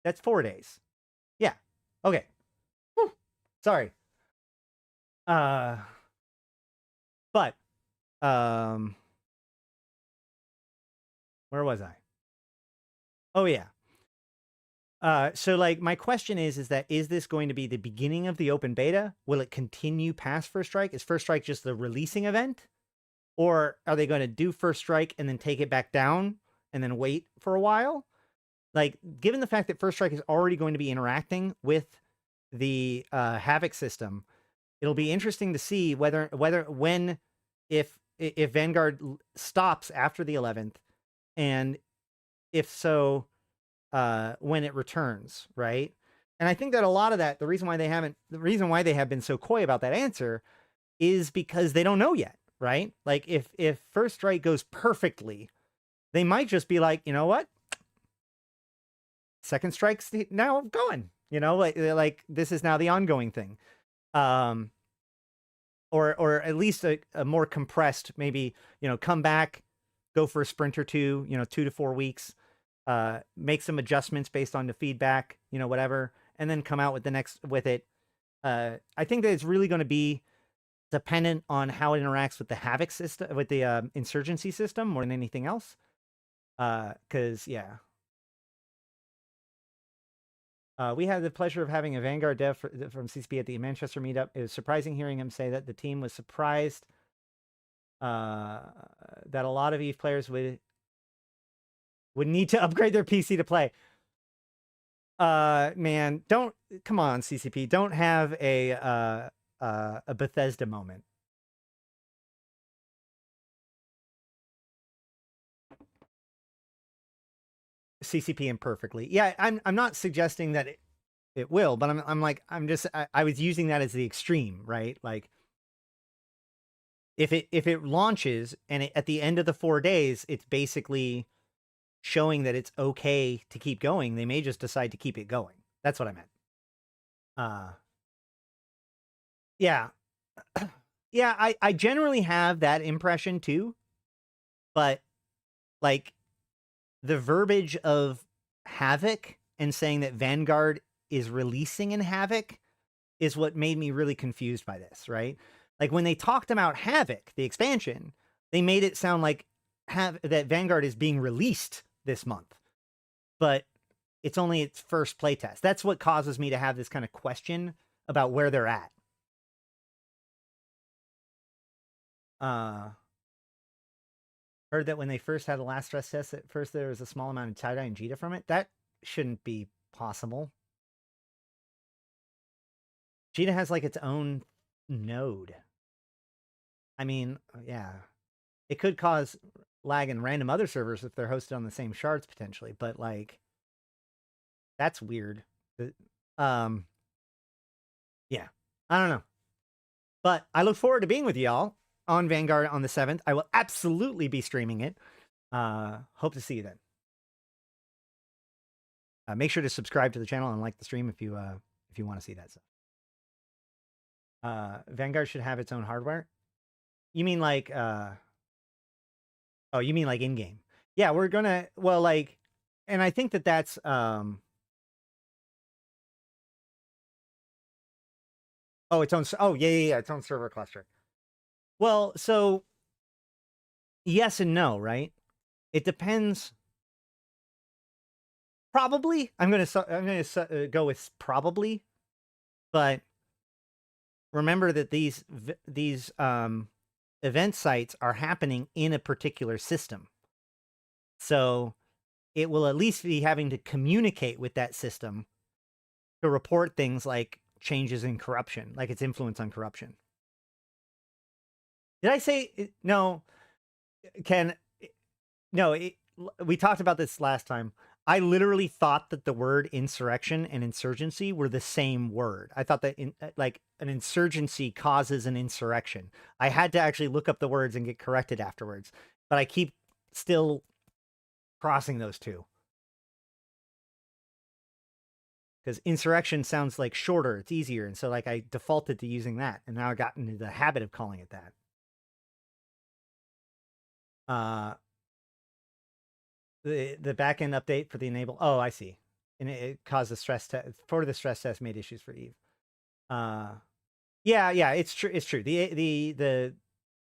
That's 4 days. Yeah. Okay. Whew. Sorry. But where was I? Oh yeah. So like my question is that is this going to be the beginning of the open beta? Will it continue past First Strike? Is First Strike just the releasing event? Or are they going to do First Strike and then take it back down and then wait for a while? Like, given the fact that First Strike is already going to be interacting with the Havoc system, it'll be interesting to see if Vanguard stops after the 11th, and if so, when it returns, right? And I think that a lot of that, the reason why they have been so coy about that answer is because they don't know yet, right? Like if First Strike goes perfectly, they might just be like, you know what? Second Strike's now going, like this is now the ongoing thing. Or at least a more compressed, maybe, come back, go for a sprint or two, 2 to 4 weeks, make some adjustments based on the feedback, whatever, and then come out with with it. I think that it's really going to be dependent on how it interacts with the Havoc system, with the insurgency system more than anything else. Cause yeah. We had the pleasure of having a Vanguard dev from CCP at the Manchester meetup. It was surprising hearing him say that the team was surprised that a lot of EVE players would need to upgrade their PC to play. Man, come on, CCP. Don't have a Bethesda moment. CCP imperfectly. Yeah, I'm not suggesting that it will, but I was using that as the extreme, right? Like if it launches and at the end of the 4 days, it's basically showing that it's okay to keep going, they may just decide to keep it going. That's what I meant. Yeah. Yeah, I generally have that impression too, but like the verbiage of Havoc and saying that Vanguard is releasing in Havoc is what made me really confused by this, right? Like when they talked about Havoc, the expansion, they made it sound like that Vanguard is being released this month, but it's only its first playtest. That's what causes me to have this kind of question about where they're at. Heard that when they first had the last stress test, at first there was a small amount of tie-dye and Jita from it. That shouldn't be possible. Jita has like its own node. I mean, yeah. It could cause lag in random other servers if they're hosted on the same shards potentially, but like that's weird. Yeah. I don't know. But I look forward to being with y'all on Vanguard on the 7th. I will absolutely be streaming it. Hope to see you then. Make sure to subscribe to the channel and like the stream if you want to see that stuff. Vanguard should have its own hardware. You mean like oh, you mean like in-game? Yeah, we're gonna, well, like, and I think that that's oh, its own, oh yeah, its own server cluster. Well, so yes and no, right? It depends. Probably. I'm gonna go with probably, but remember that these event sites are happening in a particular system, so it will at least be having to communicate with that system to report things like changes in corruption, like its influence on corruption. Did I say no? Ken, no. We talked about this last time. I literally thought that the word insurrection and insurgency were the same word. I thought that like an insurgency causes an insurrection. I had to actually look up the words and get corrected afterwards, but I keep still crossing those two. Because insurrection sounds like shorter, it's easier, and so like I defaulted to using that, and now I got into the habit of calling it that. The backend update for the enable. Oh, I see. And it caused a stress test for the stress test made issues for Eve. Yeah, it's true. It's true. The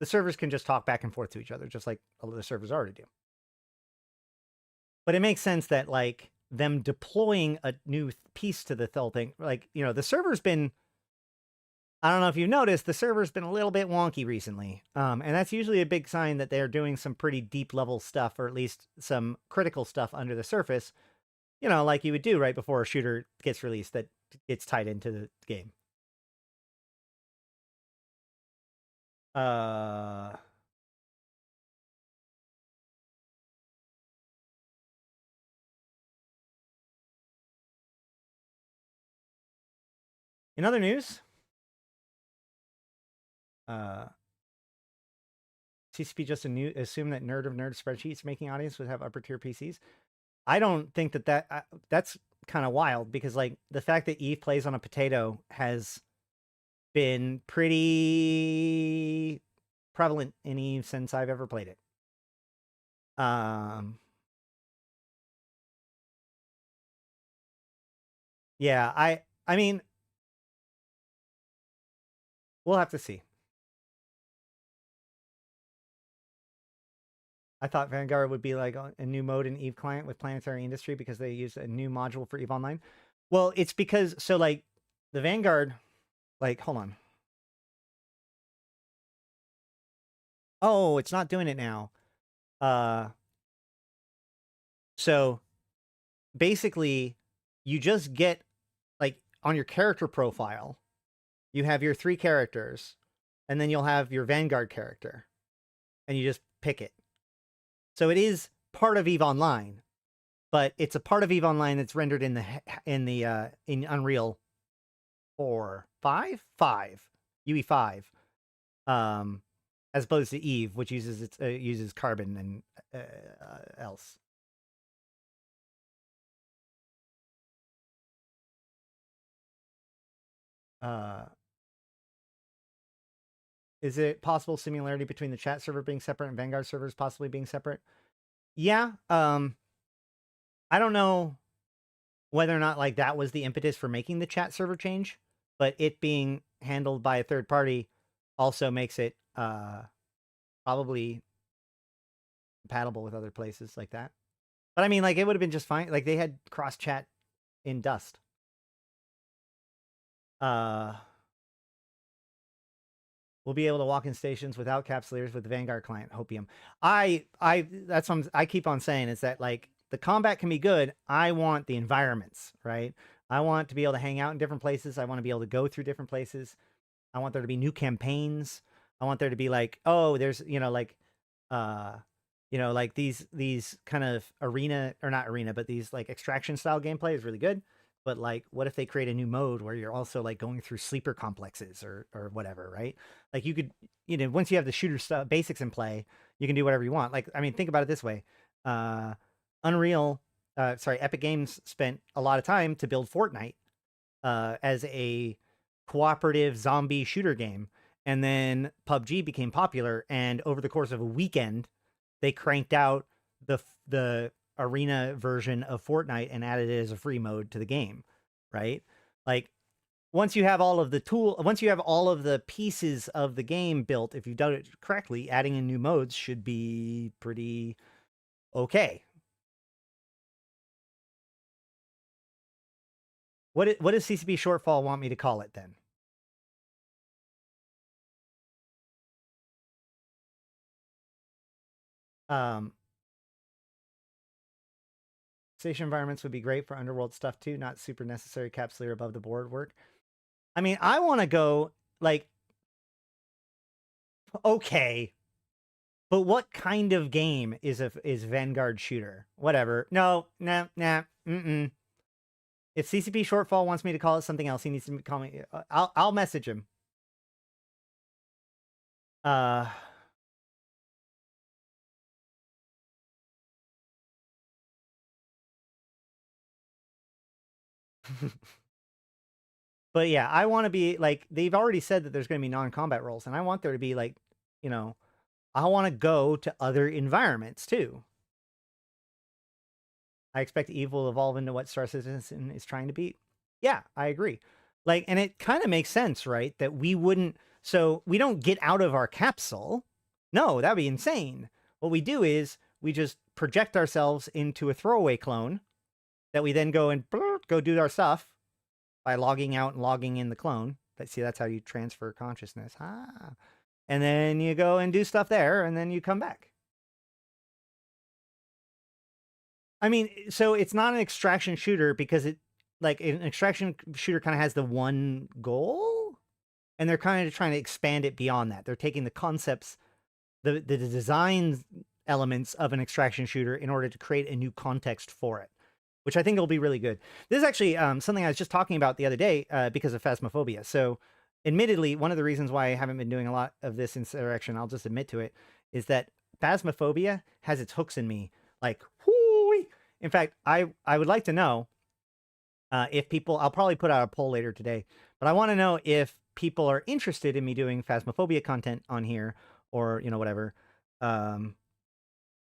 servers can just talk back and forth to each other, just like the servers already do. But it makes sense that like them deploying a new piece to the whole thing. Like, you know, the server's been, I don't know if you've noticed, the server's been a little bit wonky recently. And that's usually a big sign that they're doing some pretty deep level stuff, or at least some critical stuff under the surface, you know, like you would do right before a shooter gets released that gets tied into the game. In other news, CCP just assumed that Nerd of Nerd spreadsheets making audience would have upper tier PCs. I don't think that that's kind of wild, because like the fact that Eve plays on a potato has been pretty prevalent in Eve since I've ever played it. Yeah, I mean, we'll have to see. I thought Vanguard would be like a new mode in Eve client with Planetary Industry because they use a new module for Eve Online. Well, it's because, so like the Vanguard, like, hold on. Oh, it's not doing it now. So basically you just get like on your character profile, you have your 3 characters, and then you'll have your Vanguard character, and you just pick it. So it is part of Eve Online, but it's a part of Eve Online that's rendered in Unreal 5 UE5, as opposed to Eve, which uses Carbon and else. Is it possible similarity between the chat server being separate and Vanguard servers possibly being separate? Yeah. I don't know whether or not like that was the impetus for making the chat server change, but it being handled by a third party also makes it probably compatible with other places like that. But I mean, like, it would have been just fine. Like, they had cross chat in Dust. We'll be able to walk in stations without capsulators with the Vanguard client, Hopium. That's what I keep on saying, is that like the combat can be good. I want the environments, right? I want to be able to hang out in different places. I want to be able to go through different places. I want there to be new campaigns. I want there to be like, oh, there's, like these kind of arena, or not arena, but these like extraction style gameplay is really good. But like, what if they create a new mode where you're also like going through sleeper complexes or whatever, right? Like you could, once you have the shooter stuff basics in play, you can do whatever you want. Like, I mean, think about it this way. Epic Games spent a lot of time to build Fortnite as a cooperative zombie shooter game. And then PUBG became popular. And over the course of a weekend, they cranked out the arena version of Fortnite and added it as a free mode to the game, right? Like, once you have all of the pieces of the game built, if you've done it correctly, adding in new modes should be pretty okay. What does CCP Shortfall want me to call it then? Station environments would be great for underworld stuff too, not super necessary capsulator above the board work. I mean, I want to go like, okay, but what kind of game is Vanguard shooter? Whatever. No. If CCP Shortfall wants me to call it something else, he needs to call me. I'll message him. But yeah, I want to be like, they've already said that there's going to be non-combat roles, and I want there to be like, I want to go to other environments too. I expect Eve will evolve into what Star Citizen is trying to beat. Yeah, I agree. Like, and it kind of makes sense, right? That we wouldn't, so we don't get out of our capsule. No, that'd be insane. What we do is we just project ourselves into a throwaway clone that we then go and go do our stuff by logging out and logging in the clone. But see, that's how you transfer consciousness. And then you go and do stuff there, and then you come back. I mean, so it's not an extraction shooter because it, like, an extraction shooter kind of has the one goal, and they're kind of trying to expand it beyond that. They're taking the concepts, the design elements of an extraction shooter in order to create a new context for it, which I think will be really good. This is actually something I was just talking about the other day because of Phasmophobia. So admittedly, one of the reasons why I haven't been doing a lot of this in direction, I'll just admit to it, is that Phasmophobia has its hooks in me. Like, whoo-wee. In fact, I would like to know if people, I'll probably put out a poll later today, but I want to know if people are interested in me doing Phasmophobia content on here, or, you know, whatever.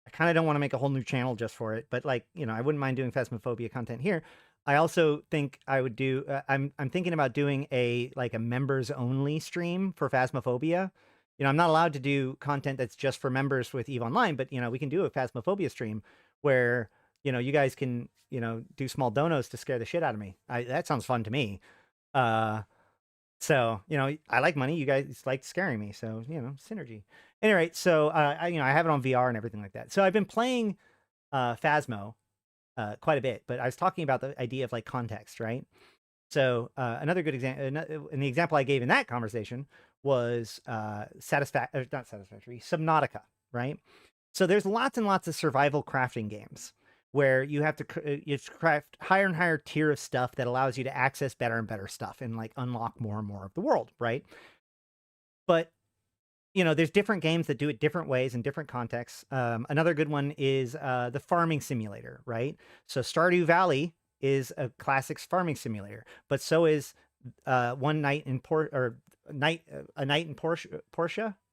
I kind of don't want to make a whole new channel just for it, but, like, you know, I wouldn't mind doing Phasmophobia content here. I also think I would do, I'm thinking about doing a members only stream for Phasmophobia. You know, I'm not allowed to do content that's just for members with EVE Online, but, you know, we can do a Phasmophobia stream where, you know, you guys can, you know, do small donos to scare the shit out of me. That sounds fun to me. So, you know, I like money. You guys like scaring me. So, you know, synergy. Anyway, so, you know, I have it on VR and everything like that. So I've been playing Phasmo quite a bit, but I was talking about the idea of, like, context, right? So another good example, and the example I gave in that conversation was not Satisfactory, Subnautica, right? So there's lots and lots of survival crafting games where you have to you craft higher and higher tier of stuff that allows you to access better and better stuff and, like, unlock more and more of the world, right? But, you know, there's different games that do it different ways in different contexts. Another good one is the farming simulator, right? So Stardew Valley is a classic farming simulator, but so is A Night in Portia.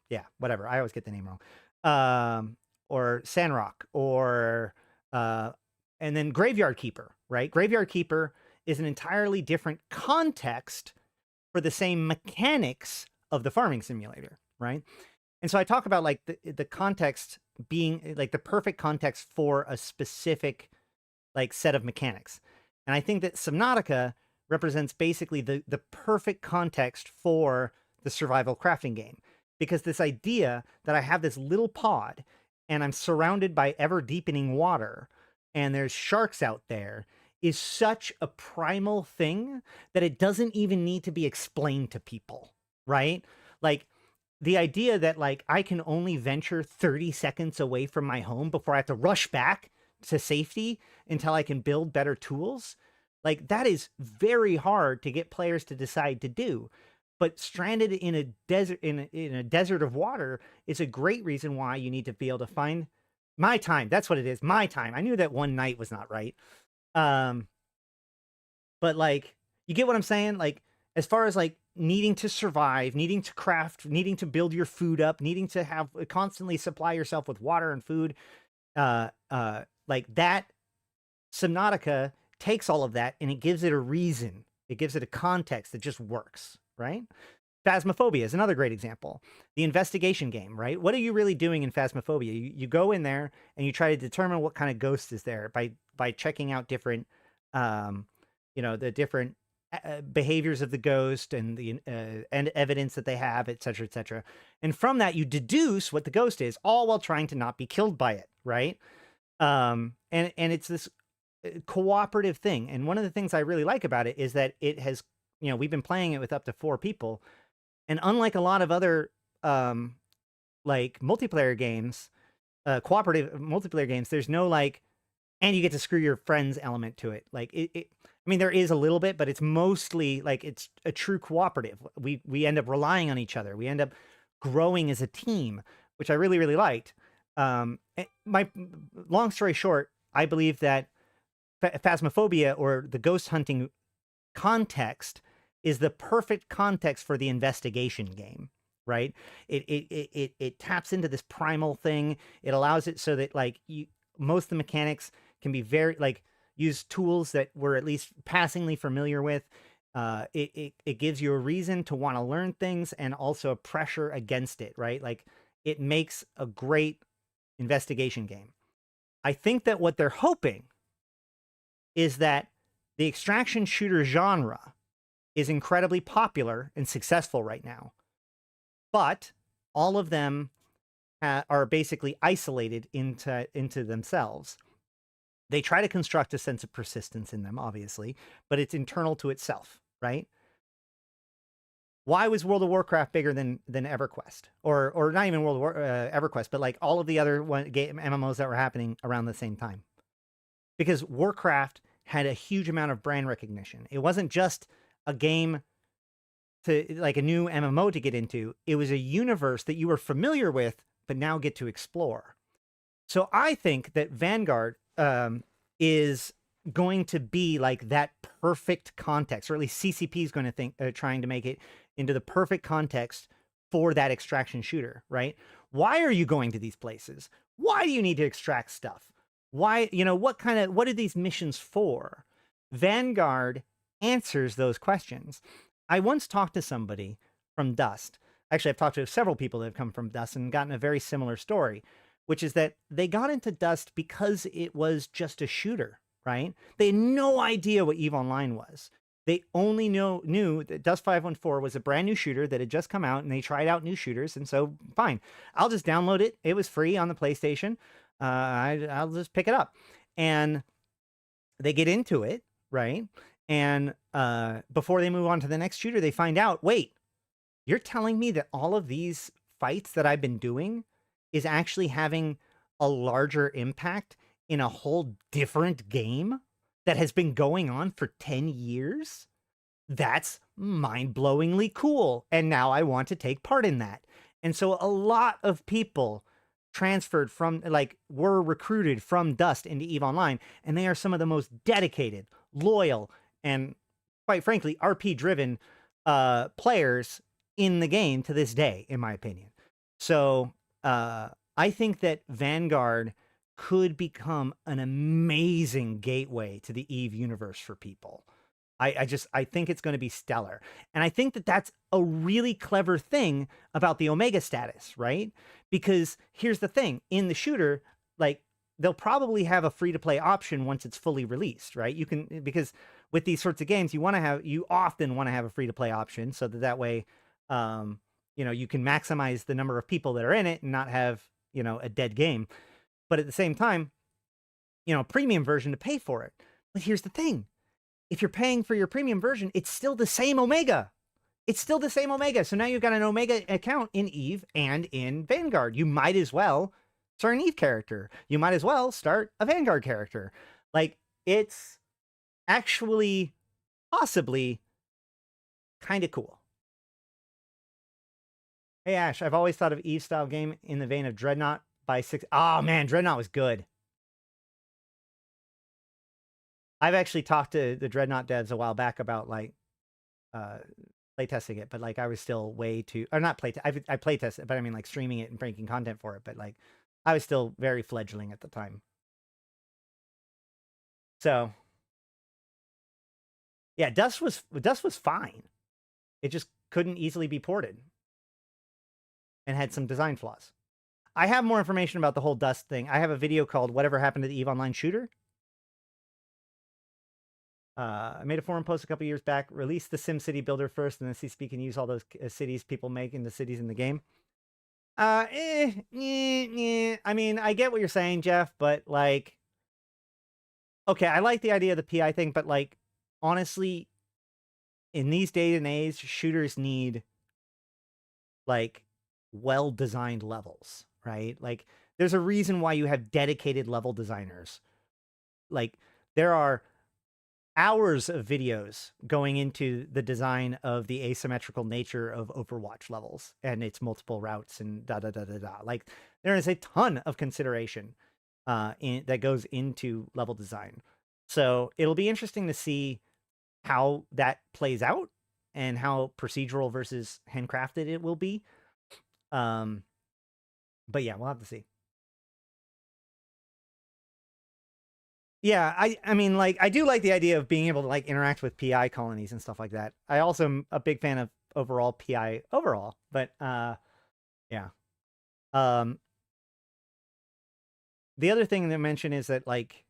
Yeah, whatever. I always get the name wrong. Or Sandrock, or and then Graveyard Keeper, right? Graveyard Keeper is an entirely different context for the same mechanics of the farming simulator, right? And so I talk about, like, the context being, like, the perfect context for a specific, like, set of mechanics. And I think that Subnautica represents basically the perfect context for the survival crafting game, because this idea that I have this little pod and I'm surrounded by ever deepening water and there's sharks out there is such a primal thing that it doesn't even need to be explained to people, right? Like, the idea that, like, I can only venture 30 seconds away from my home before I have to rush back to safety until I can build better tools, like, that is very hard to get players to decide to do. But stranded in a desert, in a desert of water, is a great reason why you need to be able to find my time. That's what it is. My time. I knew that one night was not right. But, like, you get what I'm saying? Like, as far as, like, needing to survive, needing to craft, needing to build your food up, needing to have constantly supply yourself with water and food, like, that Subnautica takes all of that and it gives it a reason. It gives it a context that just works, right? Phasmophobia is another great example. The investigation game, right? What are you really doing in Phasmophobia? You go in there and you try to determine what kind of ghost is there by checking out different, you know, the different behaviors of the ghost and the and evidence that they have, et cetera, et cetera. And from that, you deduce what the ghost is, all while trying to not be killed by it, right? And it's this cooperative thing. And one of the things I really like about it is that it has, you know, we've been playing it with up to 4 people. And unlike a lot of other, like, multiplayer games, cooperative multiplayer games, there's no, like, and you get to screw your friends element to it. Like, I mean, there is a little bit, but it's mostly, like, it's a true cooperative. We end up relying on each other. We end up growing as a team, which I really, really liked. My long story short, I believe that Phasmophobia, or the ghost hunting context, is the perfect context for the investigation game, right? It taps into this primal thing. It allows it so that, like, most of the mechanics can be very, like, use tools that we're at least passingly familiar with. It gives you a reason to want to learn things and also a pressure against it, right? Like, it makes a great investigation game. I think that what they're hoping is that the extraction shooter genre is incredibly popular and successful right now. But all of them are basically isolated into themselves. They try to construct a sense of persistence in them, obviously, but it's internal to itself, right? Why was World of Warcraft bigger than EverQuest? Or not even World of EverQuest, but like all of the other MMOs that were happening around the same time? Because Warcraft had a huge amount of brand recognition. It wasn't just a game to like a new MMO to get into. It was a universe that you were familiar with, but now get to explore. So I think that Vanguard is going to be like that perfect context, or at least CCP is going to think, trying to make it into the perfect context for that extraction shooter, right? Why are you going to these places? Why do you need to extract stuff? Why, you know, what are these missions for? Vanguard answers those questions. I once talked to somebody from Dust. Actually, I've talked to several people that have come from Dust and gotten a very similar story, which is that they got into Dust because it was just a shooter, right? They had no idea what EVE Online was. They only knew that Dust 514 was a brand new shooter that had just come out, and they tried out new shooters, and so fine, I'll just download it. It was free on the PlayStation. I'll just pick it up. And they get into it, right? And before they move on to the next shooter, they find out, wait, you're telling me that all of these fights that I've been doing is actually having a larger impact in a whole different game that has been going on for 10 years? That's mind-blowingly cool. And now I want to take part in that. And so a lot of people transferred from, like, were recruited from Dust into EVE Online, and they are some of the most dedicated, loyal, and quite frankly, RP-driven players in the game to this day, in my opinion. So I think that Vanguard could become an amazing gateway to the EVE universe for people. I think it's going to be stellar. And I think that that's a really clever thing about the Omega status, right? Because here's the thing, in the shooter, like, they'll probably have a free-to-play option once it's fully released, right? You can, because with these sorts of games, you often want to have a free-to-play option so that way, you know, you can maximize the number of people that are in it and not have, you know, a dead game. But at the same time, you know, premium version to pay for it. But here's the thing. If you're paying for your premium version, it's still the same Omega. It's still the same Omega. So now you've got an Omega account in EVE and in Vanguard. You might as well start an EVE character. You might as well start a Vanguard character. Like, it's actually possibly kind of cool. Hey, Ash, I've always thought of EVE-style game in the vein of Dreadnought by 6. Oh, man, Dreadnought was good. I've actually talked to the Dreadnought devs a while back about, like, playtesting it, but, like, I was still way too... Or not I playtested it, but I mean, like, streaming it and breaking content for it, but, like, I was still very fledgling at the time. So, yeah, Dust was fine. It just couldn't easily be ported. And had some design flaws. I have more information about the whole Dust thing. I have a video called Whatever Happened to the EVE Online Shooter. I made a forum post a couple years back. Release the SimCity builder first, and then CCP can use all those cities people make in the cities in the game. I mean, I get what you're saying, Jeff, but, like, okay, I like the idea of the PI thing, but, like, honestly, in these days and age, shooters need, like, well-designed levels, right? Like, there's a reason why you have dedicated level designers. Like, there are hours of videos going into the design of the asymmetrical nature of Overwatch levels and its multiple routes and da-da-da-da-da. Like, there is a ton of consideration that goes into level design. So it'll be interesting to see how that plays out and how procedural versus handcrafted it will be. But yeah, we'll have to see. Yeah, I mean, like, I do like the idea of being able to, like, interact with PI colonies and stuff like that. I also am a big fan of overall PI overall, but yeah. The other thing to mention is that, like,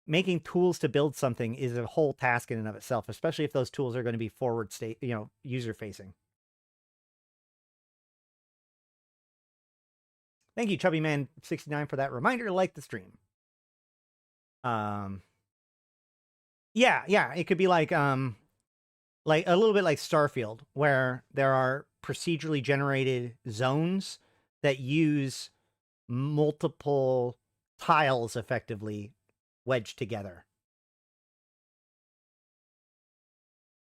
making tools to build something is a whole task in and of itself, especially if those tools are going to be forward state, user facing. Thank you, Chubby Man 69, for that reminder to like the stream. Yeah, it could be like a little bit like Starfield, where there are procedurally generated zones that use multiple tiles effectively wedged together.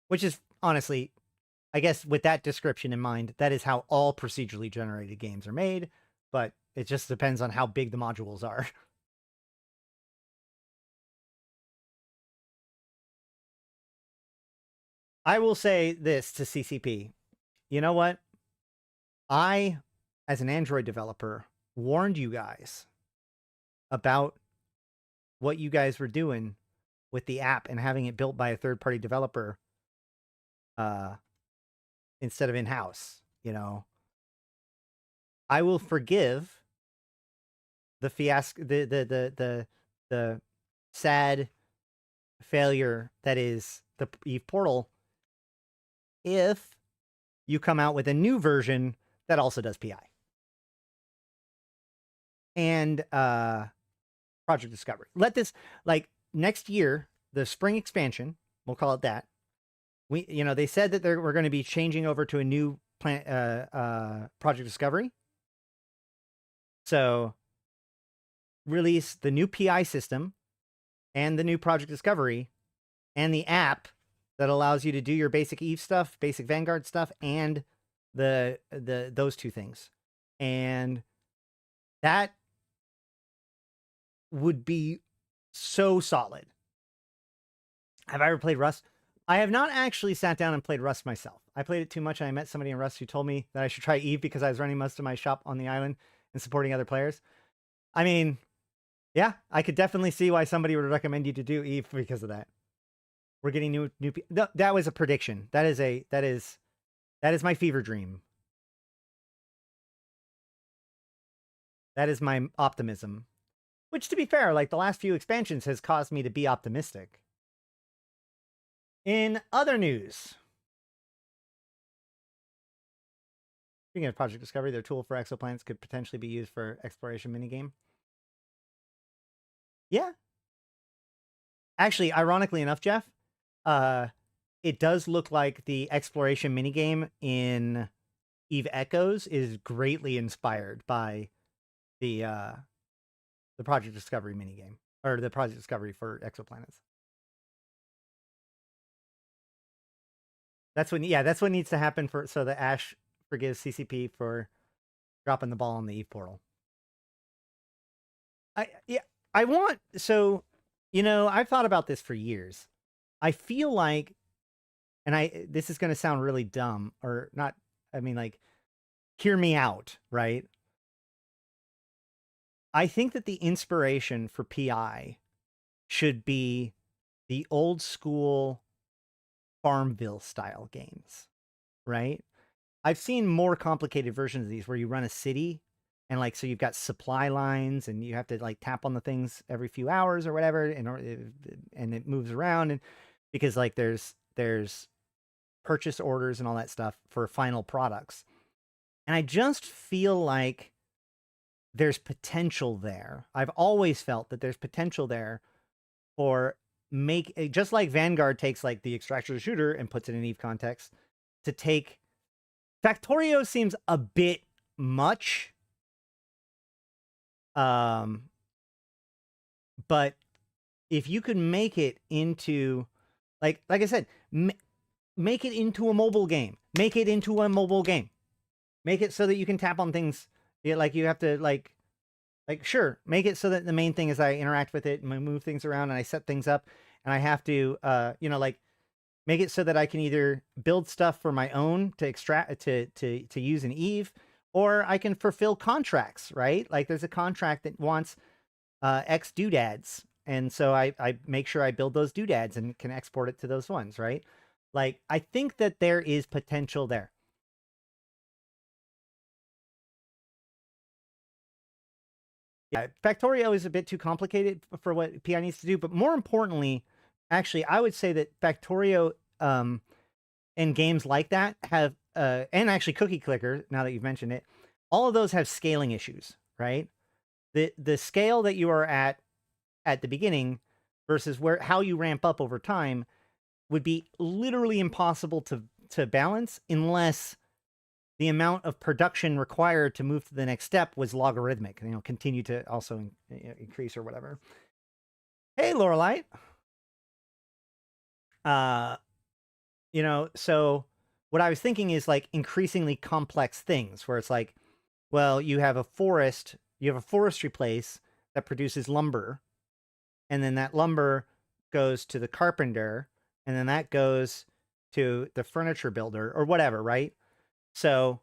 Which is, honestly, I guess with that description in mind, that is how all procedurally generated games are made, but it just depends on how big the modules are. I will say this to CCP. You know what? I, as an Android developer, warned you guys about what you guys were doing with the app and having it built by a third-party developer instead of in-house, I will forgive the fiasco, the sad failure that is the Eve portal if you come out with a new version that also does PI. And Project Discovery. Let this, next year, the spring expansion, we'll call it that. They said that we're going to be changing over to a new Project Discovery. So release the new PI system and the new Project Discovery and the app that allows you to do your basic Eve stuff, basic Vanguard stuff, and those two things. And that would be so solid. Have I ever played Rust? I have not actually sat down and played Rust myself. I played it too much, and I met somebody in Rust who told me that I should try Eve because I was running most of my shop on the island and supporting other players. I mean, yeah, I could definitely see why somebody would recommend you to do Eve because of that. We're getting new. That was a prediction. That is my fever dream. That is my optimism. Which, to be fair, the last few expansions has caused me to be optimistic. In other news, speaking of Project Discovery, their tool for exoplanets could potentially be used for exploration minigame. Yeah. Actually, ironically enough, Jeff, it does look like the exploration minigame in Eve Echoes is greatly inspired by the Project Discovery minigame, or the Project Discovery for exoplanets. That's what needs to happen so that Ash forgives CCP for dropping the ball on the Eve portal. I've thought about this for years. I feel like, and this is going to sound really dumb or not. I mean, hear me out, right? I think that the inspiration for PI should be the old school Farmville style games, right? I've seen more complicated versions of these where you run a city and so you've got supply lines and you have to tap on the things every few hours or whatever, and it moves around, and because there's purchase orders and all that stuff for final products. And I just feel like there's potential there. I've always felt that there's potential there for just like Vanguard takes the extraction shooter and puts it in Eve context, to take Factorio seems a bit much. But if you could make it into like I said, make it into a mobile game. Make it into a mobile game. Make it so that you can tap on things. You have to sure, make it so that the main thing is I interact with it and I move things around and I set things up, and I have to make it so that I can either build stuff for my own to extract to use in Eve, or I can fulfill contracts, right? There's a contract that wants X doodads, and so I make sure I build those doodads and can export it to those ones, right? I think that there is potential there. Yeah, Factorio is a bit too complicated for what PI needs to do, but more importantly, actually, I would say that Factorio and games like that have, and actually Cookie Clicker, now that you've mentioned it, all of those have scaling issues, right? The scale that you are at the beginning versus how you ramp up over time would be literally impossible to balance unless the amount of production required to move to the next step was logarithmic, continue to also increase or whatever. Hey, Lorelite. So what I was thinking is like increasingly complex things where it's like, well, you have a forestry place that produces lumber, and then that lumber goes to the carpenter, and then that goes to the furniture builder or whatever, right? So,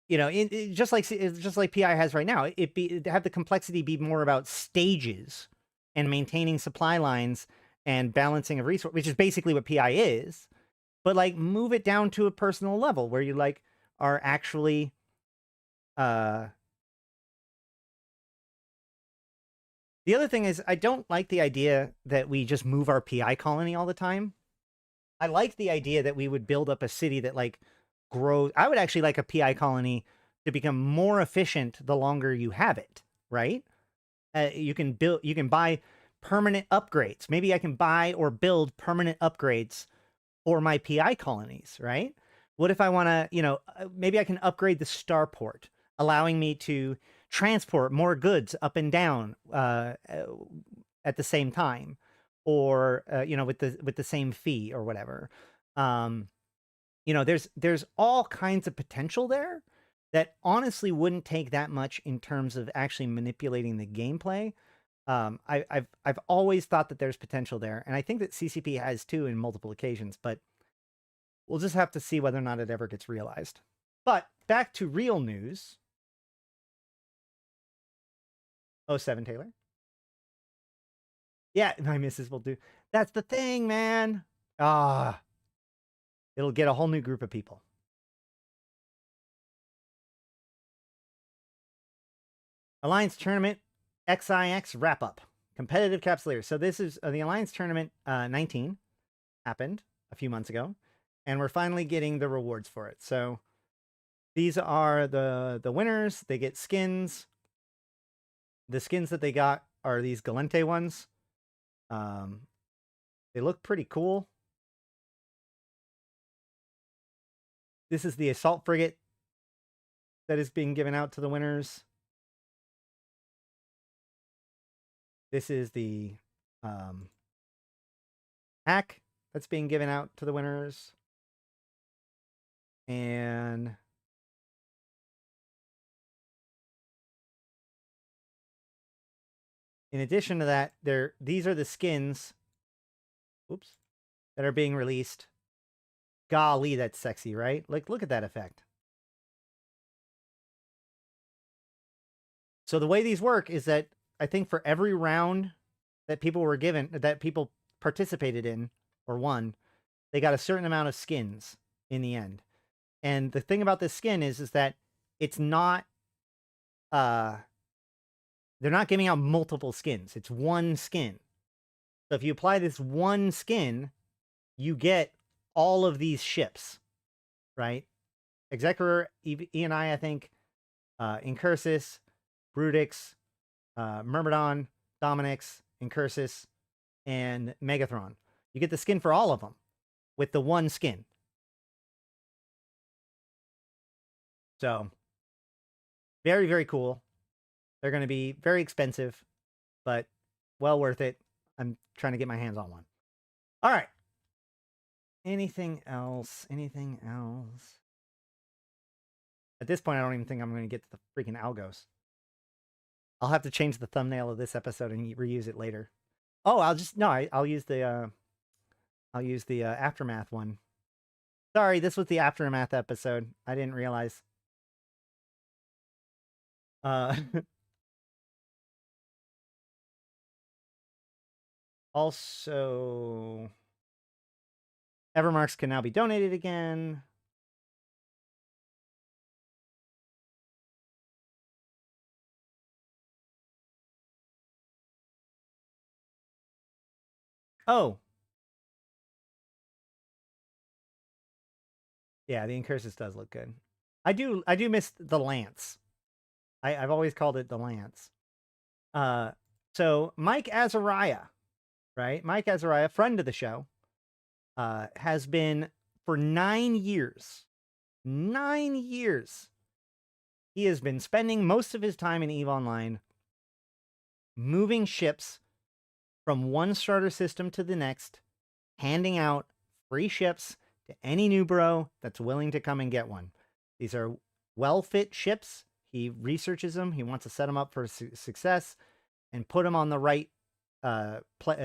just like PI has right now, it have the complexity be more about stages and maintaining supply lines and balancing of resource, which is basically what PI is, but like move it down to a personal level where you like are actually, the other thing is I don't like the idea that we just move our PI colony all the time. I like the idea that we would build up a city that like grows. I would actually like a PI colony to become more efficient the longer you have it, right? You can buy permanent upgrades. Maybe I can buy or build permanent upgrades for my PI colonies, right? What if I want to, maybe I can upgrade the starport, allowing me to transport more goods up and down at the same time, or with the same fee or whatever. There's all kinds of potential there that honestly wouldn't take that much in terms of actually manipulating the gameplay. I've always thought that there's potential there, and I think that CCP has too in multiple occasions, but we'll just have to see whether or not it ever gets realized. But back to real news. 07 Taylor. Yeah, my missus will do. That's the thing, man. It'll get a whole new group of people. Alliance Tournament XIX wrap-up. Competitive Capsuleers. So this is the Alliance Tournament 19 happened a few months ago, and we're finally getting the rewards for it. So these are the winners. They get skins. The skins that they got are these Gallente ones. They look pretty cool. This is the assault frigate that is being given out to the winners. This is the hack that's being given out to the winners. And in addition to that, these are the skins, that are being released. Golly, that's sexy, right? Like, look at that effect. So the way these work is that I think for every round that people participated in or won, they got a certain amount of skins in the end. And the thing about this skin is that it's not, they're not giving out multiple skins. It's one skin. So if you apply this one skin, you get all of these ships, right? Executor, E&I, I think, Incursus, Brutix, Myrmidon, Dominix, Incursus, and Megathron. You get the skin for all of them with the one skin. So, very, very cool. They're going to be very expensive, but well worth it. I'm trying to get my hands on one. All right. Anything else? Anything else? At this point, I don't even think I'm going to get to the freaking algos. I'll have to change the thumbnail of this episode and reuse it later. Oh, I'll use the Aftermath one. Sorry, this was the Aftermath episode. I didn't realize. Also, Evermarks can now be donated again. Oh. Yeah, the Incursus does look good. I do miss the Lance. I've always called it the Lance. So Mike Azariah, right? Mike Azariah, friend of the show, has been for 9 years. 9 years. He has been spending most of his time in EVE Online moving ships from one starter system to the next, handing out free ships to any new bro that's willing to come and get one. These are well-fit ships. He researches them. He wants to set them up for success and put them on the right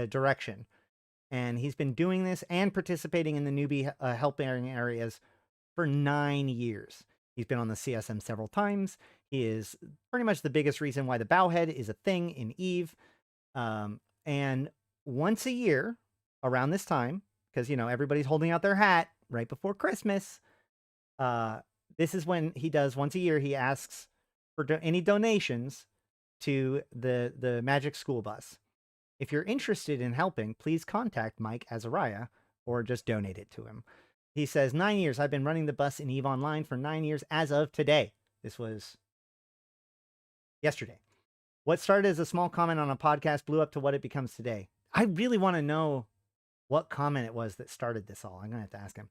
direction. And he's been doing this and participating in the newbie helping areas for 9 years. He's been on the CSM several times. He is pretty much the biggest reason why the Bowhead is a thing in EVE. And once a year, around this time, because, you know, everybody's holding out their hat right before Christmas, this is when he does, once a year, he asks for any donations to the Magic School Bus. If you're interested in helping, please contact Mike Azariah or just donate it to him. He says, 9 years. I've been running the bus in EVE Online for 9 years as of today. This was yesterday. What started as a small comment on a podcast blew up to what it becomes today. I really want to know what comment it was that started this all. I'm going to have to ask him.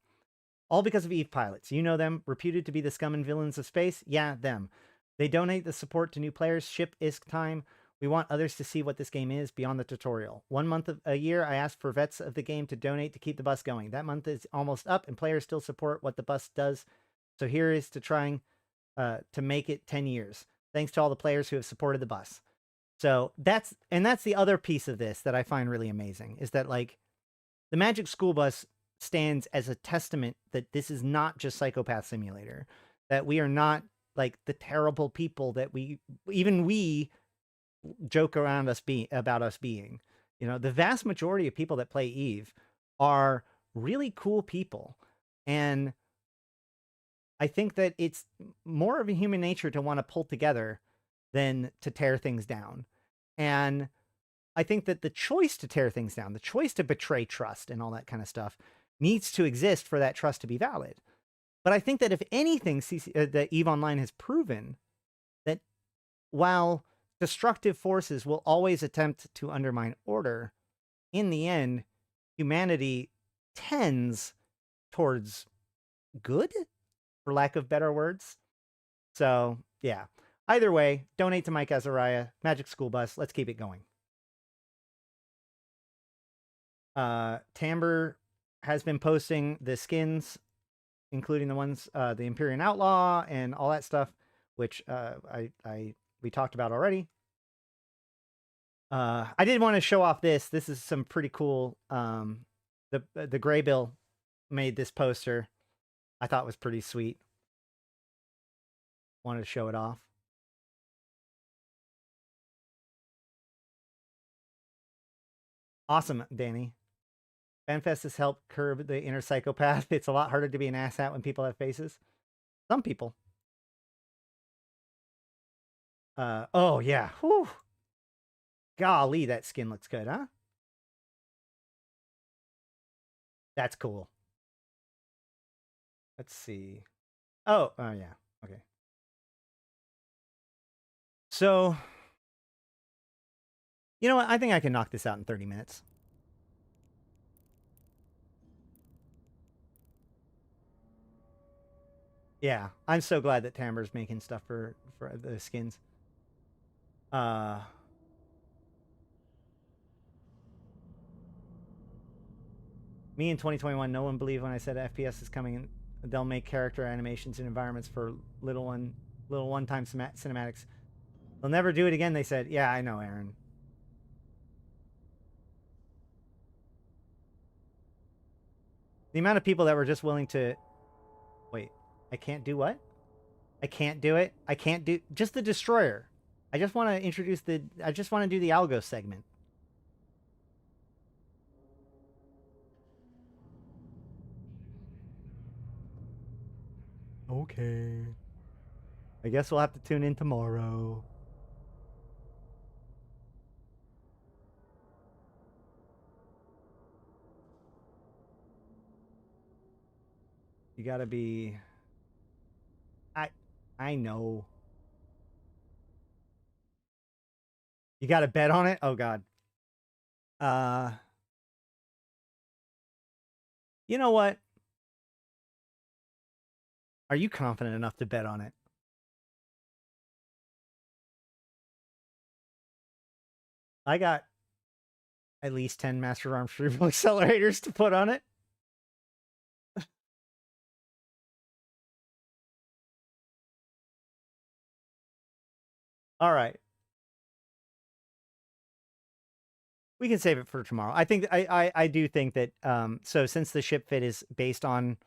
All because of EVE pilots. You know them, reputed to be the scum and villains of space? Yeah, them. They donate the support to new players, ship ISK time. We want others to see what this game is beyond the tutorial. 1 month of a year, I asked for vets of the game to donate to keep the bus going. That month is almost up, and players still support what the bus does. So here is to trying to make it 10 years. Thanks to all the players who have supported the bus. So that's the other piece of this that I find really amazing, is that, like, the Magic School Bus stands as a testament that this is not just Psychopath Simulator, that we are not like the terrible people that we joke around about us being. You know, the vast majority of people that play EVE are really cool people. And I think that it's more of a human nature to want to pull together than to tear things down. And I think that the choice to tear things down, the choice to betray trust and all that kind of stuff needs to exist for that trust to be valid. But I think that if anything, that EVE Online has proven that while destructive forces will always attempt to undermine order, in the end, humanity tends towards good, for lack of better words. So, yeah. Either way, donate to Mike Azariah, Magic School Bus. Let's keep it going. Tamber has been posting the skins, including the ones, the Empyrean Outlaw and all that stuff, which we talked about already. I did want to show off this. This is some pretty cool. The Greybill made this poster. I thought was pretty sweet. Wanted to show it off. Awesome, Danny. FanFest has helped curb the inner psychopath. It's a lot harder to be an asshat when people have faces. Some people. Oh, yeah. Whew. Golly, that skin looks good, huh? That's cool. Let's see. Oh, yeah. Okay. So, you know what? I think I can knock this out in 30 minutes. Yeah, I'm so glad that Tamber's making stuff for the skins. Me in 2021, no one believed when I said FPS is coming and they'll make character animations and environments for little one-time cinematics. They'll never do it again, they said. Yeah, I know, Aaron. The amount of people that were just willing to... Wait, I can't do what? I can't do it? I can't do... Just the Destroyer. I just want to introduce the... I just want to do the Algo segment. Okay. I guess we'll have to tune in tomorrow. You gotta be... I know. You gotta bet on it? Oh, God. You know what? Are you confident enough to bet on it? I got at least 10 Master of Arms Cerebral Accelerators to put on it. All right. We can save it for tomorrow. I think I do think that so since the ship fit is based on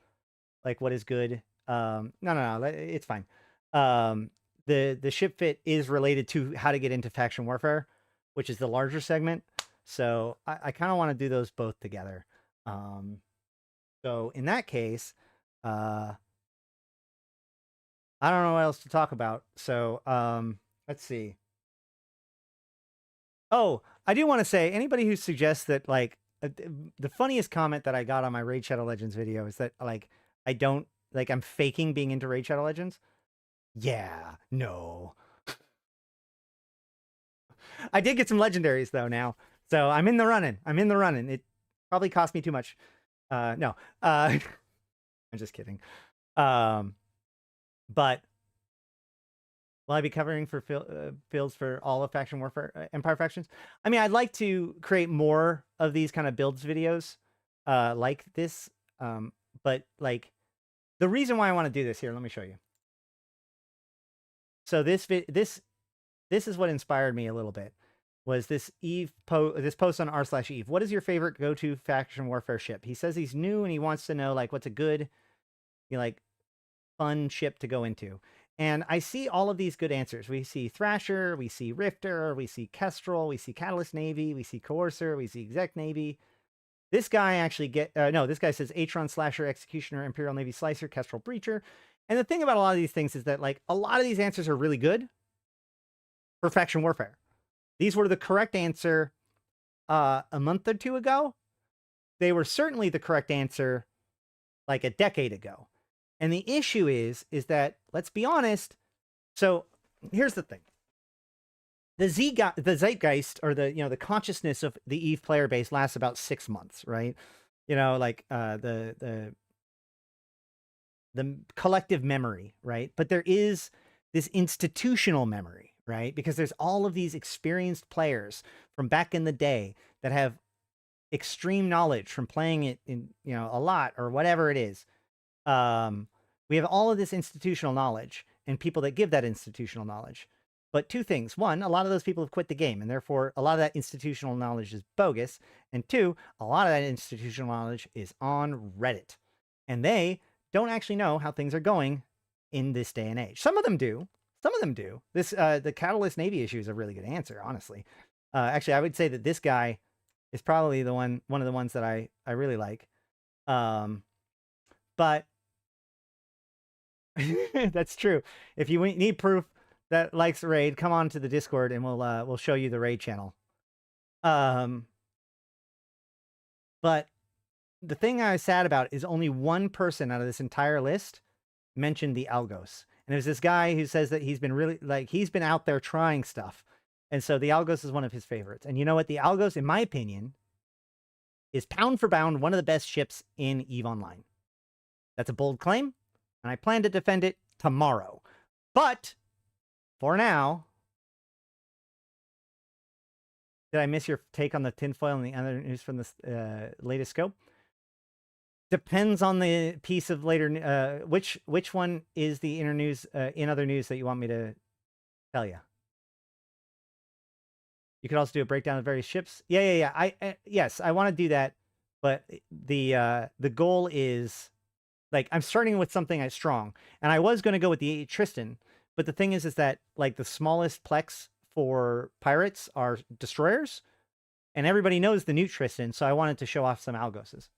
like what is good, no, it's fine. The ship fit is related to how to get into faction warfare, which is the larger segment. So I kind of want to do those both together. So in that case, I don't know what else to talk about. So let's see. Oh, I do want to say, anybody who suggests that, like, the funniest comment that I got on my Raid Shadow Legends video is that, like, I don't, like, I'm faking being into Raid Shadow Legends. Yeah, no. I did get some legendaries, though, now. So I'm in the running. I'm in the running. It probably cost me too much. No. I'm just kidding. But will I be covering for builds for all of Faction Warfare Empire factions? I mean, I'd like to create more of these kind of builds videos like this. But like the reason why I want to do this here, let me show you. So this is what inspired me a little bit. Was this this post on r/Eve. What is your favorite go-to Faction Warfare ship? He says he's new and he wants to know like what's a good, like fun ship to go into. And I see all of these good answers. We see Thrasher, we see Rifter, we see Kestrel, we see Catalyst Navy, we see Coercer, we see Exec Navy. This guy actually this guy says Atron, Slasher, Executioner, Imperial Navy Slicer, Kestrel Breacher. And the thing about a lot of these things is that like a lot of these answers are really good for Faction Warfare. These were the correct answer a month or two ago. They were certainly the correct answer like a decade ago. And the issue is that, let's be honest, so here's the thing. The zeitgeist, or the consciousness of the EVE player base lasts about 6 months, right? You know, like the collective memory, right? But there is this institutional memory, right? Because there's all of these experienced players from back in the day that have extreme knowledge from playing it in, a lot or whatever it is. We have all of this institutional knowledge and people that give that institutional knowledge. But two things. One, a lot of those people have quit the game, and therefore a lot of that institutional knowledge is bogus. And two, a lot of that institutional knowledge is on Reddit. And they don't actually know how things are going in this day and age. Some of them do. Some of them do. This the Catalyst Navy issue is a really good answer, honestly. Actually, I would say that this guy is probably one of the ones that I really like. But that's true. If you need proof that likes raid, come on to the Discord and we'll show you the raid channel. But the thing I was sad about is only one person out of this entire list mentioned the Algos. And there's this guy who says that he's been out there trying stuff. And so the Algos is one of his favorites. And you know what? The Algos, in my opinion, is pound for pound one of the best ships in EVE Online. That's a bold claim, and I plan to defend it tomorrow. But for now, did I miss your take on the tinfoil and the other news from the latest scope? Depends on the piece of later. Which one is the inner news in other news that you want me to tell you? You could also do a breakdown of various ships. Yeah. Yes, I want to do that, but the goal is like I'm starting with something that's strong, and I was going to go with the Tristan, but the thing is that like the smallest plex for pirates are destroyers, and everybody knows the new Tristan, so I wanted to show off some Algoses.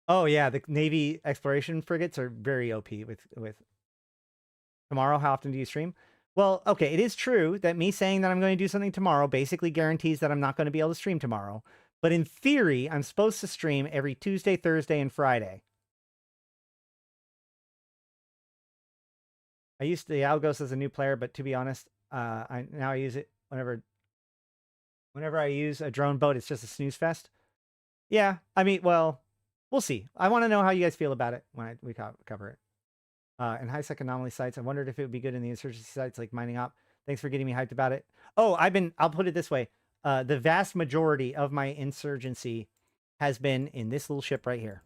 Oh yeah, the Navy exploration frigates are very OP with tomorrow. How often do you stream? Well, okay, it is true that me saying that I'm going to do something tomorrow basically guarantees that I'm not going to be able to stream tomorrow. But in theory, I'm supposed to stream every Tuesday, Thursday, and Friday. I used the Algos as a new player, but to be honest, now I use it whenever I use a drone boat. It's just a snooze fest. Yeah, I mean, well, we'll see. I want to know how you guys feel about it when we cover it. And high-sec anomaly sites. I wondered if it would be good in the insurgency sites like mining op. Thanks for getting me hyped about it. Oh, I'll put it this way. The vast majority of my insurgency has been in this little ship right here.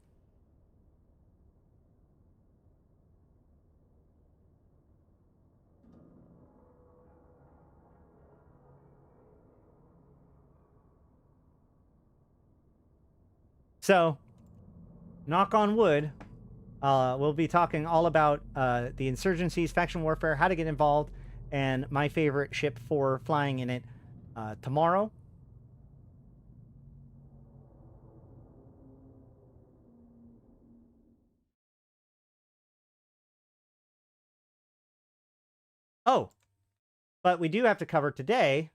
So, knock on wood, we'll be talking all about the insurgencies, faction warfare, how to get involved, and my favorite ship for flying in it tomorrow. Oh, but we do have to cover today.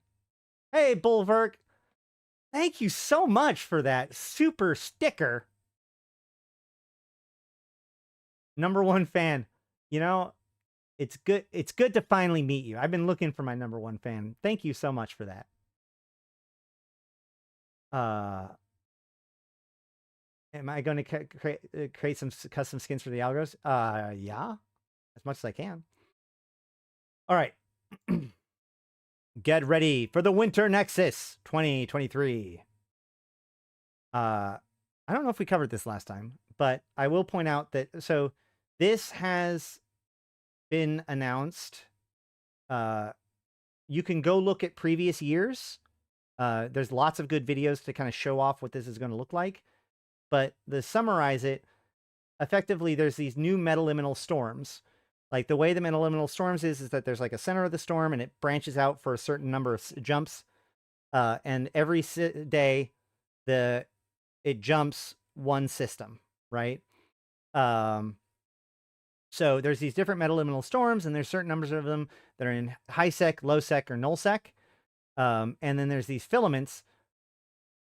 Hey, Bulwark. Thank you so much for that super sticker. #1 fan. You know, it's good to finally meet you. I've been looking for my #1 fan. Thank you so much for that. Am I going to create some custom skins for the Algos? Yeah, as much as I can. All right. Get ready for the Winter Nexus 2023. I don't know if we covered this last time, but I will point out that, so this has been announced. You can go look at previous years. There's lots of good videos to kind of show off what this is going to look like. But to summarize it, effectively, there's these new metaliminal storms. Like, the way the metaliminal storms is that there's like a center of the storm, and it branches out for a certain number of jumps. And every day, it jumps one system, right? So there's these different metaliminal storms, and there's certain numbers of them that are in high sec, low sec, or null sec. And then there's these filaments.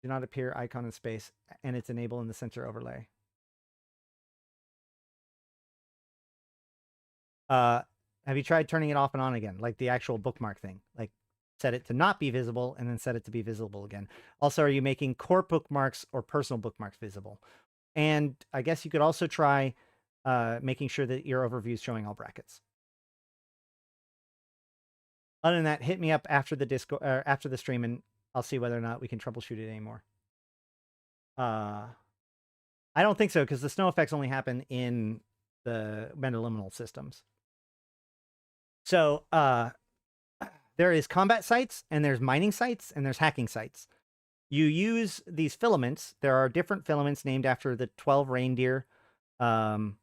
Do not appear icon in space, and it's enabled in the sensor overlay. Have you tried turning it off and on again, like the actual bookmark thing? Like, set it to not be visible and then set it to be visible again. Also, are you making core bookmarks or personal bookmarks visible? And I guess you could also try making sure that your overview is showing all brackets. Other than that, hit me up after the after the stream, and I'll see whether or not we can troubleshoot it anymore. I don't think so, because the snow effects only happen in the metaliminal systems. So there is combat sites, and there's mining sites, and there's hacking sites. You use these filaments. There are different filaments named after the 12 reindeer of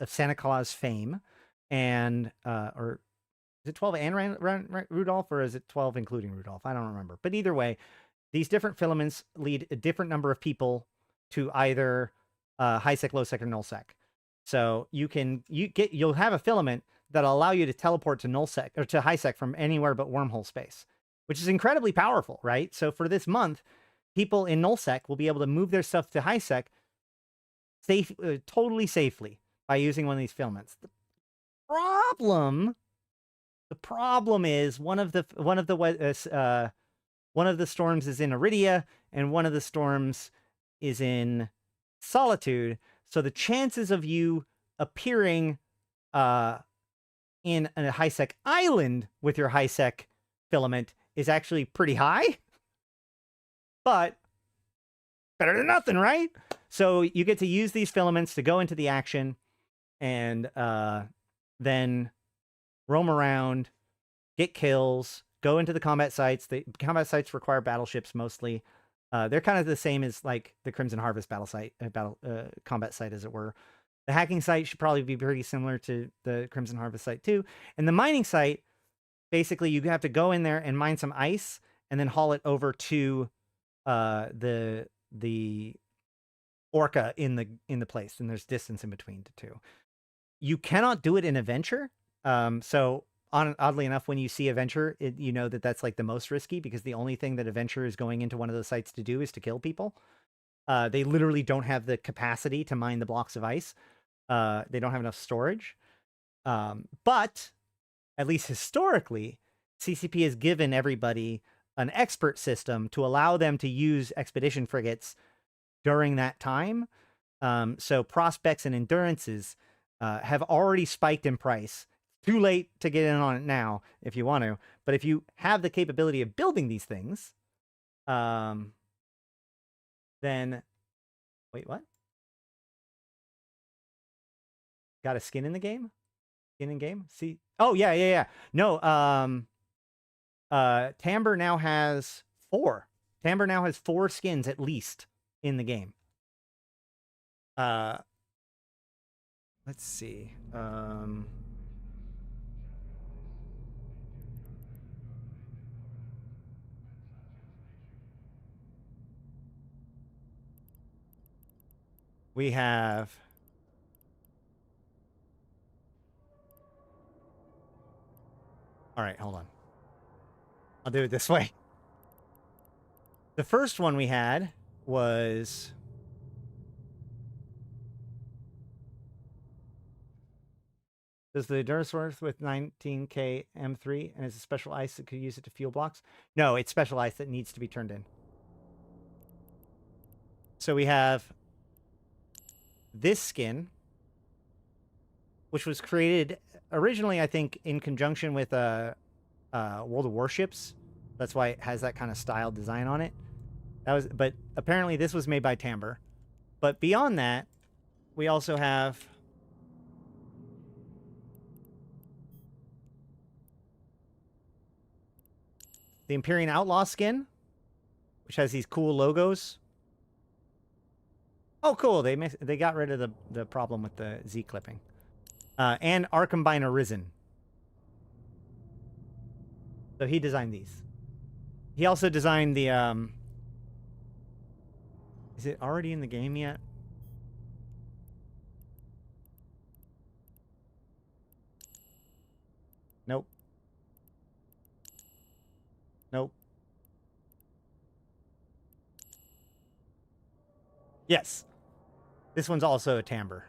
Santa Claus fame. And, or is it 12 and Rudolph, or is it 12 including Rudolph? I don't remember. But either way, these different filaments lead a different number of people to either high sec, low sec, or null sec. So you'll have a filament that'll allow you to teleport to null sec or to high sec from anywhere but wormhole space, which is incredibly powerful, right? So for this month, people in null sec will be able to move their stuff to high sec totally safely by using one of these filaments. The problem is one of the storms is in Iridia, and one of the storms is in Solitude. So the chances of you appearing in a high sec island with your high sec filament is actually pretty high, but better than nothing, right? So you get to use these filaments to go into the action, and then roam around, get kills, go into the combat sites. The combat sites require battleships mostly. They're kind of the same as like the Crimson Harvest combat site, as it were. The hacking site should probably be pretty similar to the Crimson Harvest site too. And the mining site, basically, you have to go in there and mine some ice, and then haul it over to the orca in the place. And there's distance in between the two. You cannot do it in a venture. So oddly enough, when you see a venture, you know that that's like the most risky, because the only thing that a venture is going into one of those sites to do is to kill people. They literally don't have the capacity to mine the blocks of ice. They don't have enough storage. But at least historically, CCP has given everybody an expert system to allow them to use expedition frigates during that time. So prospects and endurances have already spiked in price. Too late to get in on it now if you want to. But if you have the capability of building these things, then... Wait, what? Got a skin in the game? Skin in game? See? Oh, yeah. No, Tamber now has 4. Tamber now has 4 skins at least in the game. Let's see. We have... All right, hold on. I'll do it this way. The first one we had was... Does the endurance work with 19k M3 and is a special ice that could use it to fuel blocks? No, it's special ice that needs to be turned in. So we have this skin, which was created originally, I think, in conjunction with World of Warships. That's why it has that kind of style design on it. But apparently this was made by Tamber. But beyond that, we also have the Empyrean Outlaw skin, which has these cool logos. Oh, cool. They got rid of the problem with the Z clipping. And Arcombine Arisen. So he designed these. He also designed the... Is it already in the game yet? Nope. Nope. Yes. This one's also a Tamber.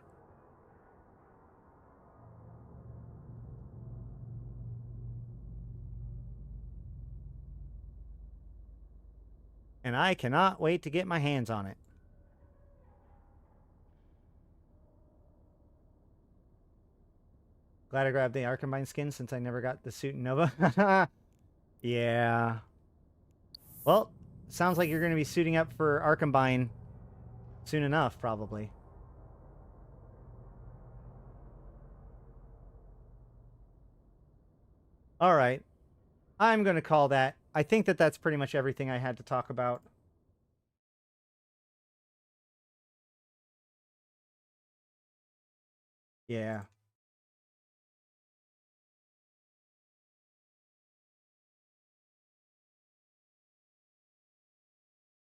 And I cannot wait to get my hands on it. Glad I grabbed the Arcombine skin since I never got the suit in Nova. Yeah. Well, sounds like you're going to be suiting up for Arcombine soon enough, probably. All right. I'm going to call that. I think that that's pretty much everything I had to talk about. Yeah.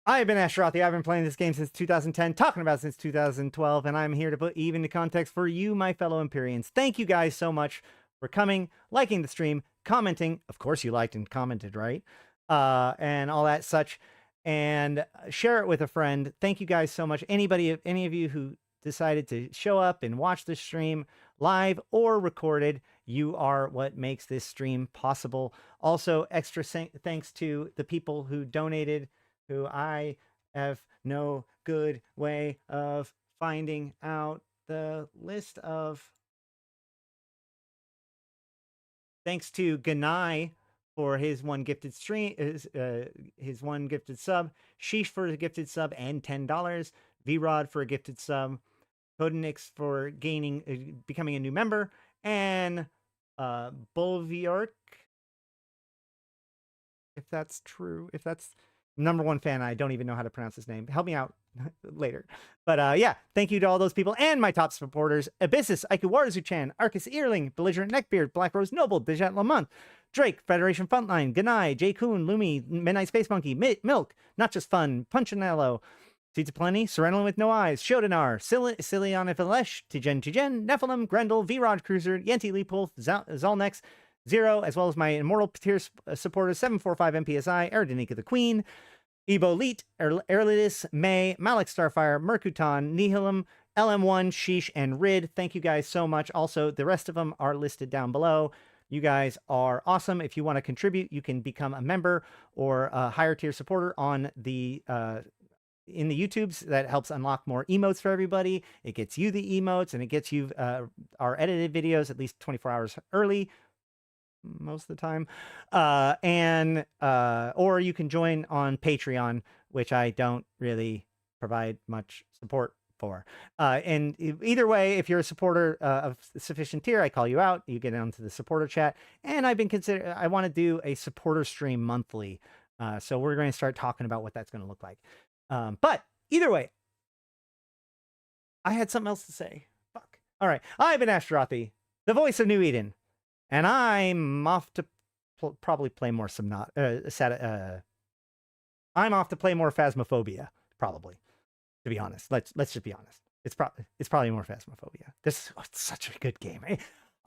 I've been Ashrothi. I've been playing this game since 2010, talking about it since 2012, and I'm here to put Eve into context for you, my fellow Empyreans. Thank you guys so much for coming, liking the stream, commenting. Of course you liked and commented, right? And all that such. And share it with a friend. Thank you guys so much. Any of you who decided to show up and watch this stream live or recorded, you are what makes this stream possible. Also, extra thanks to the people who donated, who I have no good way of finding out the list of. Thanks to Ganai for his one gifted stream, his one gifted sub, Sheesh for a gifted sub and $10, V-Rod for a gifted sub, Codenix for becoming a new member, and Bulviork, if that's true, if that's #1 fan, I don't even know how to pronounce his name. Help me out later. But yeah, thank you to all those people and my top supporters: Abyssus, Aikawarazu Chan, Arkas Ilring, Belligerent Neckbeard, Black Rose Noble, Dajat Lemmont, Drake, Federation Frontline, Ganai, J. Kuhn, Lumi, Midnight Space Monkey, Milk, Not Just Fun, Punchinello, Seeds of Plenty, Serenolin with No Eyes, Sho'Danar, Syliana Vel'ash, Tgen Tgen, Nephilim, Grendel, V-Rod Cruiser, Yantey Lepouf, Zaul Nex, 0, as well as my immortal tier supporters 745 MPSI, Eridanika the Queen, Ebo Leet, Erlidis, May, Malik Starfire, Mercuton, Nihilum, LM1, Sheesh, and Rid. Thank you guys so much. Also, the rest of them are listed down below. You guys are awesome. If you want to contribute, you can become a member or a higher tier supporter on the in the YouTubes. That helps unlock more emotes for everybody. It gets you the emotes, and it gets you our edited videos at least 24 hours early most of the time. Or you can join on Patreon, which I don't really provide much support for. And either way, if you're a supporter of sufficient tier, I call you out. You get onto the supporter chat. And I've been I want to do a supporter stream monthly. So we're going to start talking about what that's going to look like. But either way, I had something else to say. Fuck. All right. I've been Ashtarothi, the voice of New Eden. And I'm off to probably play more I'm off to play more Phasmophobia, probably. To be honest, let's just be honest. It's probably more Phasmophobia. It's such a good game.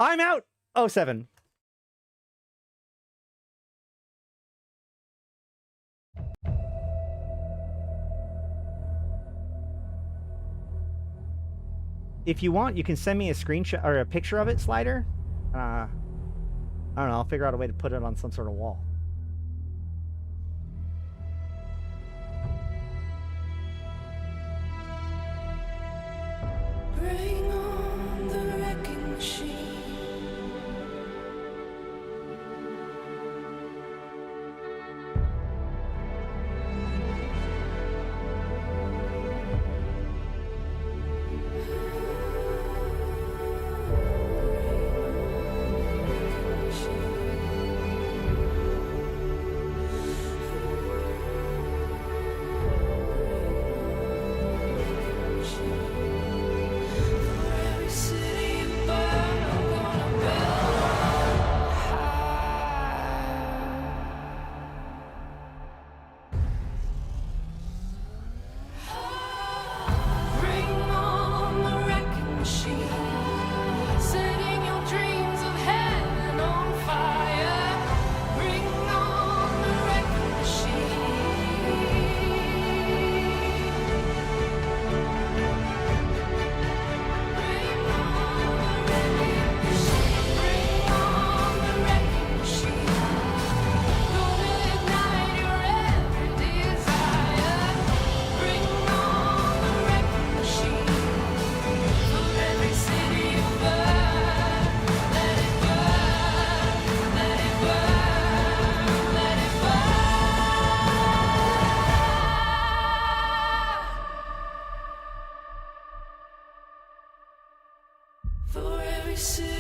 I'm out. 07. If you want, you can send me a screenshot or a picture of it, Slider. I don't know. I'll figure out a way to put it on some sort of wall. Bring on the wrecking machine. For every city